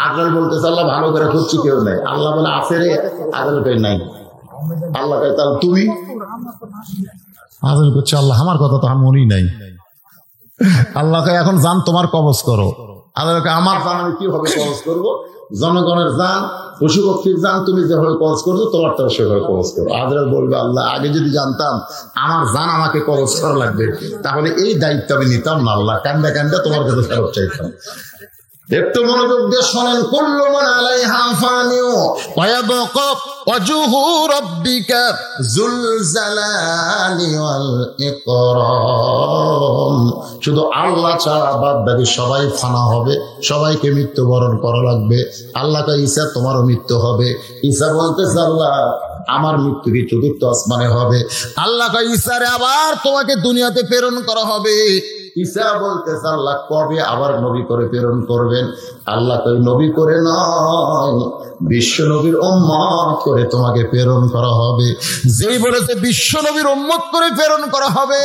আজরাইল বলতেছে আল্লাহ ভালো করে খুঁজছি, কেউ নাই। আল্লাহ বলে আছে রে। আজরাইল কয় নাই। আল্লাহ কয় তাহলে তুমি? আজান করছে আল্লাহ, আমার কথা তো আমার মনেই নাই। আল্লাহকে এখন জান তোমার কবজ করো। আল্লাহকে আমার জান আমি কিভাবে কবজ করবো? জনগণের জান, পশু পক্ষীর জান তুমি যেভাবে কবজ করছো তোমারটাও সেভাবে কবজ করো। আজরাইল বলবে আল্লাহ আগে যদি জানতাম আমার জান আমাকে কবজ করা লাগবে তাহলে এই দায়িত্ব আমি নিতাম না। আল্লাহ কান্দা কান্দা তোমার কাছে ফেরত চাইতাম। একটু মনোযোগ দিয়ে শোনেন। কুল্লু মান আলাইহা ফানিউ ওয়া ইয়াবকা ওয়াজহু রাব্বিকা যুল জালালি ওয়াল ইকরাম। শুধু আল্লাহ ছাড়া বাদ বাকি সবাই ফানা হবে, সবাইকে মৃত্যুবরণ করা লাগবে। আল্লাহ কয় ঈসা তোমারও মৃত্যু হবে। ঈসা বলতেছে আল্লাহ আমার মৃত্যু কি চতুর্থ আসমানে হবে? আল্লাহ কয় ঈসারে আবার তোমাকে দুনিয়াতে প্রেরণ করা হবে। ঈসা বলতেছে আল্লাহ কবে আবার নবী করে প্রেরণ করবেন? আল্লাহ কই নবী করে নয়, বিশ্ব নবীর উম্মত করে তোমাকে প্রেরণ করা হবে। যেই বলেছে বিশ্ব নবীর উম্মত করে প্রেরণ করা হবে,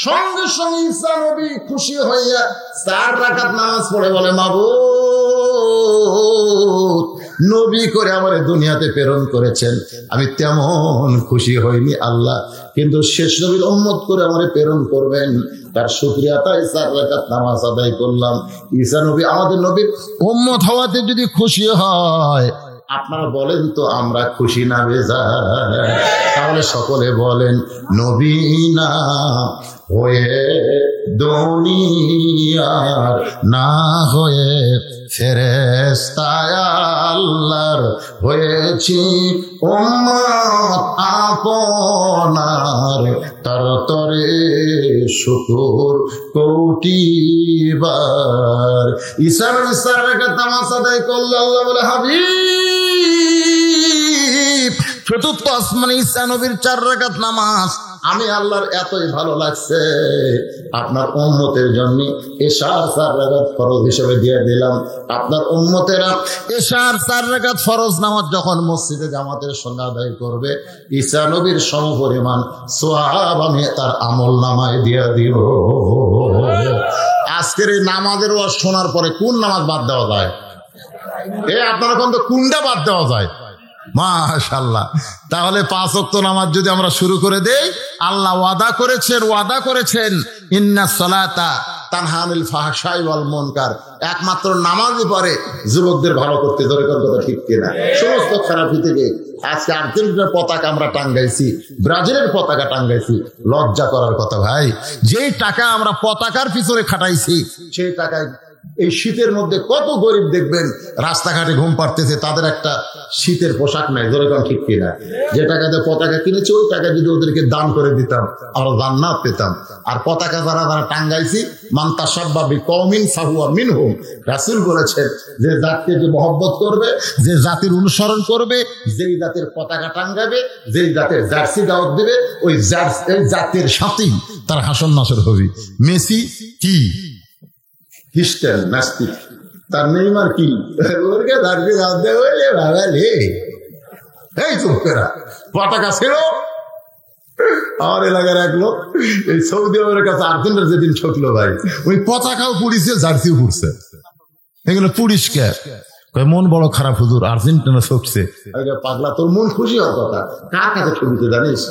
সঙ্গে সঙ্গে ঈসা নবী খুশি হইয়া 4 রাকাত নামাজ পড়ে বলে মাবুদ নবী করে আমার দুনিয়াতে প্রেরণ করেছেন, আমি তেমন খুশি হইনি আল্লাহ, কিন্তু শেষ নবীর উম্মত করে আমারে প্রেরণ করবেন, তার শুকরিয়া তাই 4 রাকাত নামাজ আদায় করলাম। ঈসা নবী আমাদের নবীর উম্মত হওয়াতে যদি খুশি হয়, আপনারা বলেন তো আমরা খুশি না বেজার? তাহলে সকলে বলেন নবী না হয়ে দুনিয়ার না হয়ে ফেরেশতায় আল্লাহর হয়েছি উম্মত আপনার, তার তরে শুকর কোটিবার। ঈসার 4 রাকাত নামাজ আদায় করলে আল্লাহ বলে হাবিব চতুর্থ আসমানে ঈসা নবীর 4 রাকাত নামাজ আমি আল্লাহর এতই ভালো লাগছে, আপনার উম্মতের জন্য এশার 4 রাকাত ফরজ হিসেবে দিয়ে দিলাম। আপনার উম্মতেরা এশার 4 রাকাত ফরজ নামাজ যখন মসজিদে জামাতের সঙ্গে আদায় করবে, ঈসা নবীর সমপরিমাণ সওয়াব আমি তার আমল নামায় দিয়ে দিব। আজকের এই নামাজের ওয়াজ শোনার পরে কোন নামাজ বাদ দেওয়া যায়? আপনারা কোন কোনটা বাদ দেওয়া যায়? মাশাআল্লাহ। তাহলে 5 ওয়াক্ত নামাজ যদি আমরা শুরু করে দেই, আল্লাহ ওয়াদা করেছেন ইন্নাস সালাতা তানহা আনিল ফাহশাই ওয়াল মুনকার, একমাত্র নামাজই পড়ে যুবকদের ভালো করতে। ধরে কোন কথা ঠিক কিনা? সমস্ত খারাপি থেকে আজকে আর্জেন্টিনার পতাকা আমরা টাঙ্গাইছি, ব্রাজিলের পতাকা টাঙ্গাইছি, লজ্জা করার কথা ভাই। যেই টাকা আমরা পতাকার পিছনে খাটাইছি সেই টাকায় এই শীতের মধ্যে কত গরিব দেখবেন রাস্তাঘাটে ঘুম পাড়তেছে, তাদের একটা শীতের পোশাক নাই। ধরে কোন ঠিক কিনা? যে টাকাতে পতাকা কিনেছি ওই টাকা যদি ওদেরকে দান করে দিতাম আমরা জান্নাত পেতাম। আর পতাকা যারা টাঙ্গাইছি মান তাশাব্বা বিকওমিন ফাহুয়া মিনহুম, রাসূল বলেছেন যে জাতিকে যে মহব্বত করবে, যে জাতির অনুসরণ করবে, যেই জাতির পতাকা টাঙ্গাবে, যেই জাতির জার্সি দাওয়াত দেবে, ওই জাতির সাথেই তার হাসন নাসর হবে। মেসি কি খ্রিস্টান নাস্তিক, তার নেইমার কি ওরকে জার্সি দাওয়াত দেবে বাবালে। এই চুপকেরা পতাকা ছিল আমার এলাকার এক লোক এই সৌদি আরবের কাছে আর্জেন্টিনার যেদিন ঠকলো ভাই, ওই পতাকাও পুড়িছে জার্সিও পুড়ছে। এগুলো পুড়িস মন বড় খারাপ হুজুর, আর্জেন্টিনা ঠকছে। পাগলা তোর মন খুশি হওয়ার কথা, কার কাছে ঠকছে জানিস?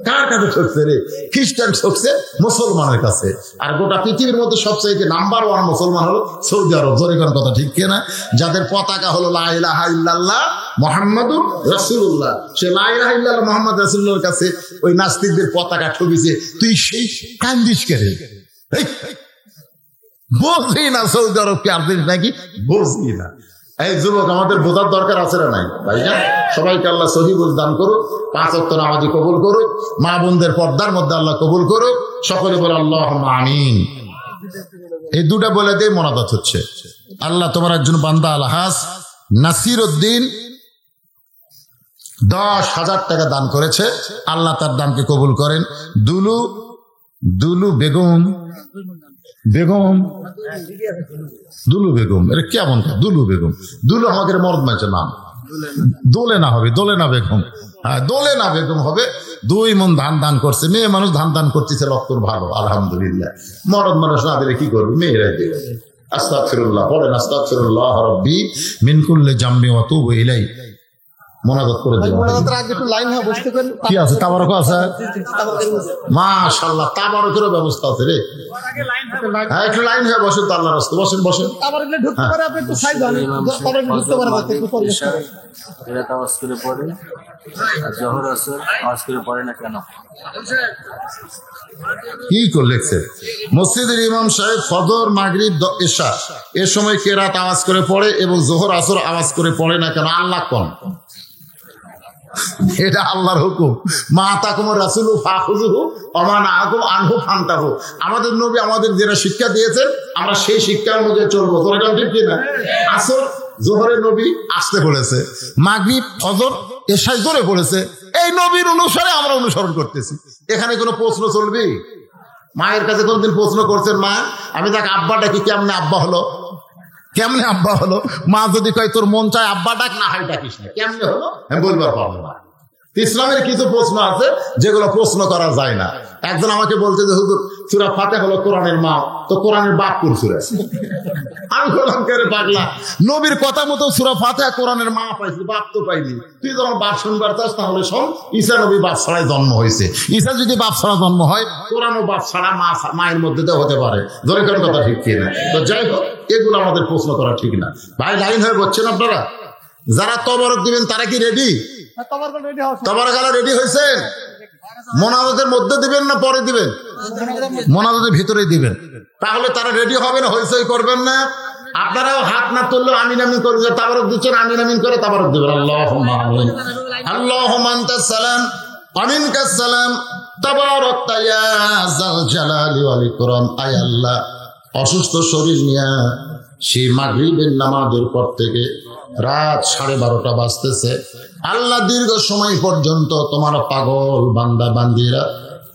কার কাছে ঠকছে রে? খ্রিস্টান ঠকছে মুসলমানের কাছে। আর গোটা পৃথিবীর মধ্যে সবচেয়ে নাম্বার 1 মুসলমান হলো সৌদি আরব। জোরে কোন কথা ঠিক কিনা? যাদের পতাকা হলো লা ইলাহা ইল্লাল্লাহ মুহাম্মাদুর রাসূলুল্লাহ, সে লা ইলাহা ইল্লাল্লাহ মুহাম্মদ রাসূলুল্লাহর কাছে ওই নাস্তিকদের পতাকা ঠকিছে। তুই সেই কান্দিস করে বুঝি না সৌদি আরব কি আর্জেন্টিনা নাকি বুঝি না। এই যুবক আমাদের বোঝার দরকার আছে না নাই ভাইজান? সবাইকে আল্লাহ সহি বুঝ দান করুক, 5 ওয়াক্ত নামাজি কবুল করুক, মা বোনদের পর্দার মধ্যে আল্লাহ কবুল করুক। সকলে বলে আল্লাহুম্মা আমিন। এই দুটা বলে দিয়ে মোনাজাত হচ্ছে। আল্লাহ তোমার একজন বান্দা আলহাজ নাসির উদ্দিন 10,000 টাকা দান করেছে, আল্লাহ তার দানকে কবুল করেন। দুলু বেগম এটা কেমন? দুলু আমাদের মরদ মাইছে নাম, দোলেনা বেগম। হ্যাঁ দোলেনা বেগম হবে। 2 মণ ধান দান করছে। মেয়ে মানুষ ধান দান করতেছে, রক্তর ভালো আলহামদুলিল্লাহ। মরদ মানুষ না দিলে কি করবে? মেয়েরাই দেবে। আস্তাগফিরুল্লাহ পড়েন, আস্তাগফিরুল্লাহ রাব্বি মিন কুল্লি জামবি ওয়া তুবু ইলাই। মোনাজাত করে দেবো। কি আছে? তাবারক আছে, মাশাআল্লাহ, তাবারকেরও ব্যবস্থা আছে রে। হ্যাঁ, একটু লাইন হয়ে বসেন তো, আল্লাহর রাস্তায় বসেন বসেন। কি করলেছে মসজিদের ইমাম সাহেব ফজর, মাগরিব, ইশা এর সময় কেরাত আওয়াজ করে পড়ে এবং জোহর আসর আওয়াজ করে পড়ে না কেন? আল্লাহ কোন? এটা আল্লাহর হুকুম। মা তাকুমুর রাসূলু ফাখুযুহু ওয়া মা নাহাকুম আনহু ফান্তাহু। আমাদের নবী আমাদের যেটা শিক্ষা দিয়েছেন আমরা সেই শিক্ষার মধ্যে চলবো। তোরা ঠিক কি না? আসর জোহরে নবী আসতে বলেছে, মাগরিব ফজর এশায় জোরে পড়েছে, এই নবীর অনুসারে আমরা অনুসরণ করতেছি। এখানে কোনো প্রশ্ন চলবে? মায়ের কাছে কোনদিন প্রশ্ন করছেন, মা আমি তাকে আব্বা ডাকি, কেমনে আব্বা হলো? কেমনে আব্বা হলো? মা যদি কয় তোর মন চায় আব্বা ডাক, না হয় ডাকিস না, কেমনে হলো আমি বলবার পারবো না। ইসলামের কিছু প্রশ্ন আছে যেগুলো প্রশ্ন করা যায় না। একজন আমাকে বলছে যে হুজুর সূরা ফাতিহা হলো কোরআনের মা, তো কোরআনের বাপ কোন সূরা? আমি বললাম কে রে পাগলা, নবীর কথা মতো সূরা ফাতিহা কোরআনের মা পাইছি, বাপ তো পাইনি। তুই যখন বাপ শুনবার চাস তাহলে শোন, ঈসা নবী বাপ ছাড়াই জন্ম হয়েছে। ঈসা যদি বাপ ছাড়া জন্ম হয়, কোরআনও বাপ ছাড়া মায়ের মধ্যে তো হতে পারে। ধরে কোন কথা ঠিক কি না? তো যাই হোক, এগুলো আমাদের প্রশ্ন করা ঠিক না। ভাই লাইন হয়ে বলছেন আপনারা? যারা তবরক দিবেন তারা কি রেডি? তবরক রেডি হয়েছেন? মোনাজাতের মধ্যে দিবেন না পরে দিবেন? মোনাজাতের ভিতরে দিবেন। তাহলে তারা রেডি হবে না, হইচই করবেন না। আপনারাও হাত না তুললেও আমিন আমিন করে তাবারক দিচ্ছেন, আমিন আমিন করে তাবারক দিবেন। আল্লাহুম্মা আমিন, আল্লাহুম্মা আনতাস সালাম ওয়া মিনকাস সালাম, তাবারাকতা ইয়া যাল জালালি ওয়াল ইকরাম। আয় আল্লাহ, অসুস্থ শরীর নিয়ে সেই মাগরিবের নামাজের পর থেকে রাত 12:30 বাজতেছে, আল্লাহ দীর্ঘ সময় পর্যন্ত তোমার পাগল বান্দা বান্দিরা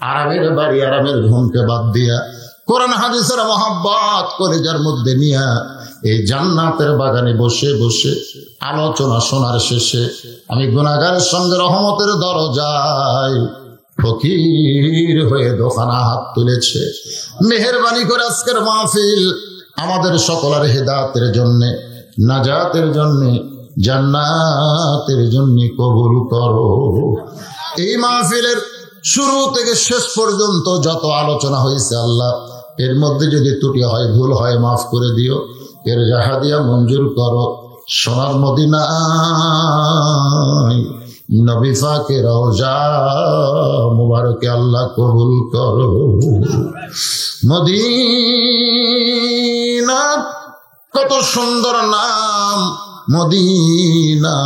আরামের বাড়ি আরামের ঘুমকে বাদ দিয়া কোরআন হাদিসের মহব্বত কলেজার মধ্যে নিয়া এই জান্নাতের বাগানে বসে বসে আলোচনা শোনার শেষে আমি গুনাহগারের সঙ্গে রহমতের দরজায় ফকির হয়ে দোকানা হাত তুলেছে। মেহেরবানি করে আজকের মাহফিল আমাদের সকলের হেদায়েতের জন্য, নাজাতের জন্য, জান্নাতের জন্য কবুল করো। এই মাহফিলের শুরু থেকে শেষ পর্যন্ত যত আলোচনা হয়েছে আল্লাহ, এর মধ্যে যদি ত্রুটি হয়, ভুল হয়, মাফ করে দিও। এর জাহাদিয়া মঞ্জুর করো। সোনার মদিনায় নবী পাকের রওজা মুবারকে আল্লাহ কবুল করো। মদিনা কত সুন্দর নাম, মদিনা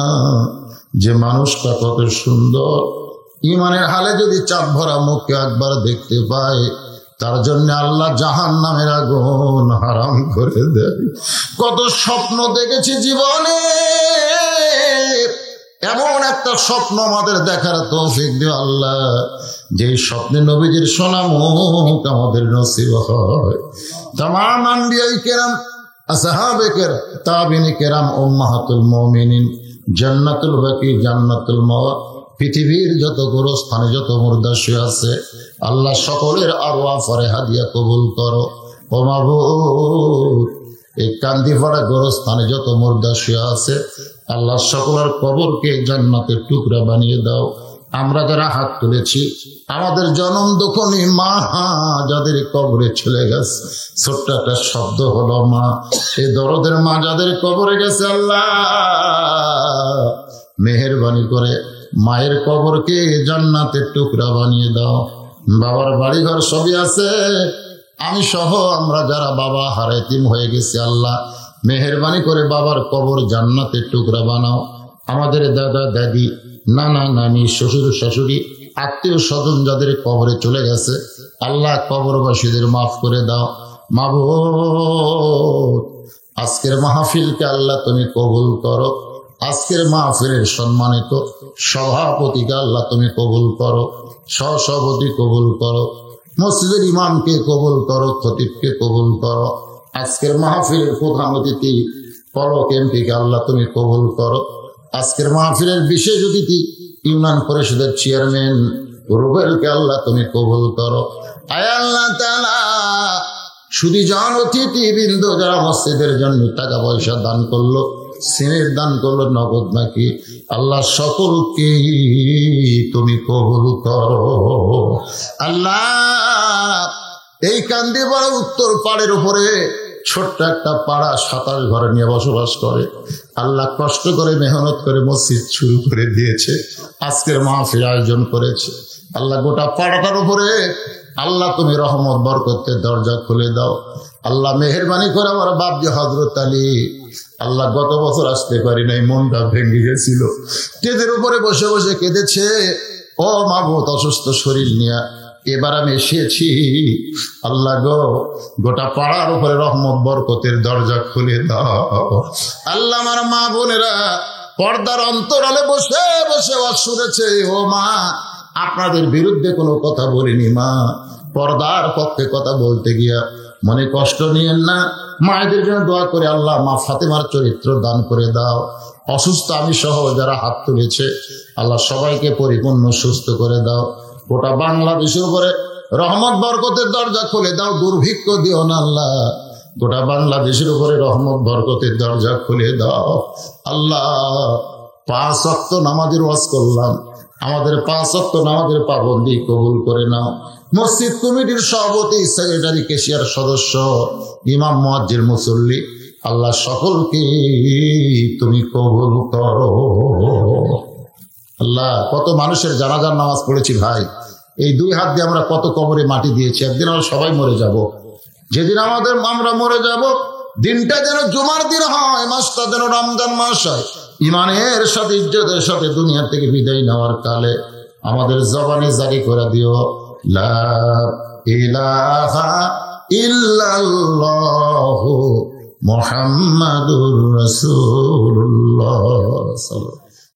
যে মানুষটা কত সুন্দর। ইমানের হালে যদি চাঁদ ভরা মুখকে একবার দেখতে পায়, তার জন্য আল্লাহ জাহান্নামের আগুন হারাম করে দেয়। কত স্বপ্ন দেখেছি জীবনে, এমন একটা স্বপ্ন আমাদের দেখার তৌফিক দিও আল্লাহ, যে স্বপ্নে নবীজির সোনা মুখ আমাদের নসিব হয়। তামাম আম্বিয়ায়ে কেরাম, আসহাবে কেরাম, তাবিঈনে কেরাম, উম্মাহাতুল মুমিনিন, জান্নাতুল বাকি, জান্নাতুল মাওয়া, পৃথিবীর যত গোরস্থানে যত মুর্দা শুয়ে আছে আল্লাহ সকলের আরওয়াহ ফরেহা দিয়া কবুল করো। ও মাবুদ, এই কান্দিপাড়া গোরস্থানে যত মুর্দা শুয়ে আছে আল্লাহ সকলের কবরকে জান্নাতের টুকরা বানিয়ে দাও। আমরা যারা হাত তুলেছি, আমাদের জনম দুঃখনী মা যাদের কবরে চলে গেছে, ছোট্ট একটা শব্দ হলো মা, এই দরদের মা যাদের কবরে গেছে আল্লাহ মেহেরবানি করে মায়ের কবরকে জান্নাতের টুকরা বানিয়ে দাও। বাবার বাড়িঘর সবই আছে, আমি সহ আমরা যারা বাবা হারাইতিম হয়ে গেছি আল্লাহ মেহেরবানি করে বাবার কবর জান্নাতের টুকরা বানাও। আমাদের দাদা দাদি, নানা নানি, শ্বশুর শাশুড়ি, আত্মীয় স্বজন যাদের কবরে চলে গেছে আল্লাহ কবরবাসীদের মাফ করে দাও। মাবুদ, আজকের মাহফিলকে আল্লাহ তুমি কবুল করো। আজকের মাহফিলের সম্মানিত সভাপতিকে আল্লাহ তুমি কবুল করো, সহসভাপতি কবুল করো, মসজিদের ইমামকে কবুল করো, খতিবকে কবুল করো। আজকের মাহফিলের প্রধান অতিথি পলক এমপিকে আল্লাহ তুমি কবুল করো। আজকের মাহফিলের বিশেষ অতিথি ইউনিয়ন পরিষদের চেয়ারম্যান রুবেলকে আল্লাহ তুমি কবুল করো। আয় আল্লাহ তাআলা, সুধীজন অতিথি বৃন্দ যারা মসজিদের জন্য টাকা পয়সা দান করলো সিনের দান করলো নগদ নাকি? আল্লাহ সকলকে তুমি কবুল করো। আল্লাহ এই কান্দিপাড়া উত্তর পাড়ের উপরে ছোট্ট একটা পাড়া 27 ঘর নিয়ে বসবাস করে। আল্লাহ কষ্ট করে মেহনত করে মসজিদ শুরু করে দিয়েছে, আজকের মাহফিল আয়োজন করেছে। আল্লাহ গোটা পাড়াটার উপরে আল্লাহ তুমি রহমত বরকতের দরজা খুলে দাও। আল্লাহ মেহেরবানি করে আমার বাপজি হযরত আলী, আল্লাহ গত বছর আসতে পারি নাই, মনটা ভেঙে গেছিল, স্টেজের উপরে বসে বসে কেঁদেছে। ও মাবুদ, অসুস্থ শরীর নিয়ে এবার আমি এসেছি। আল্লাহ গো, গোটা পাড়ার উপরে রহমত বরকতের দরজা খুলে দাও। আল্লাহ আমার মা বোনেরা পর্দার অন্তরালে বসে বসে ওয়াজ শুনেছে। ও মা, আপনাদের বিরুদ্ধে কোনো কথা বলিনি মা, পর্দার পক্ষে কথা বলতে গিয়া মনে কষ্ট নিয়েন না। মায়েদের জন্য দোয়া করে আল্লাহ মা ফাতেমার চরিত্র দান করে দাও। অসুস্থ আমি সহ যারা হাত তুলেছে আল্লাহ সবাইকে পরিপূর্ণ সুস্থ করে দাও। গোটা বাংলাদেশের উপরে রহমত বরকতের দরজা খুলে দাও, দুর্ভিক্ষ দিও না আল্লাহ। গোটা বাংলাদেশের উপরে রহমত বরকতের দরজা খুলে দাও আল্লাহ। 5 ওয়াক্ত নামাজের ওয়াজ করলাম, আমাদের 5 ওয়াক্ত নামাজের পাবন্দি কবুল করে নাও। মসজিদ কমিটির সভাপতি, সেক্রেটারি, কেশিয়ার সদস্য, ইমাম, মুয়াজ্জিন, মুসল্লি, আল্লাহ সকলকে তুমি কবুল করো। আল্লাহ কত মানুষের জানাজার নামাজ পড়েছি ভাই, এই 2 হাত দিয়ে আমরা কত কবরে মাটি দিয়েছি। একদিন আমরা সবাই মরে যাব। যেদিন আমরা মরে যাব, দিনটা যেন জুমার দিন হয়, মাসটা যেন রমজান মাস হয়। ইমানের সাথে ইজ্জতের সাথে দুনিয়া থেকে বিদায় নেওয়ার কালে আমাদের জবানে জারি করে দিও, লা ইলাহা ইল্লাল্লাহু মুহাম্মাদুর রাসূলুল্লাহ।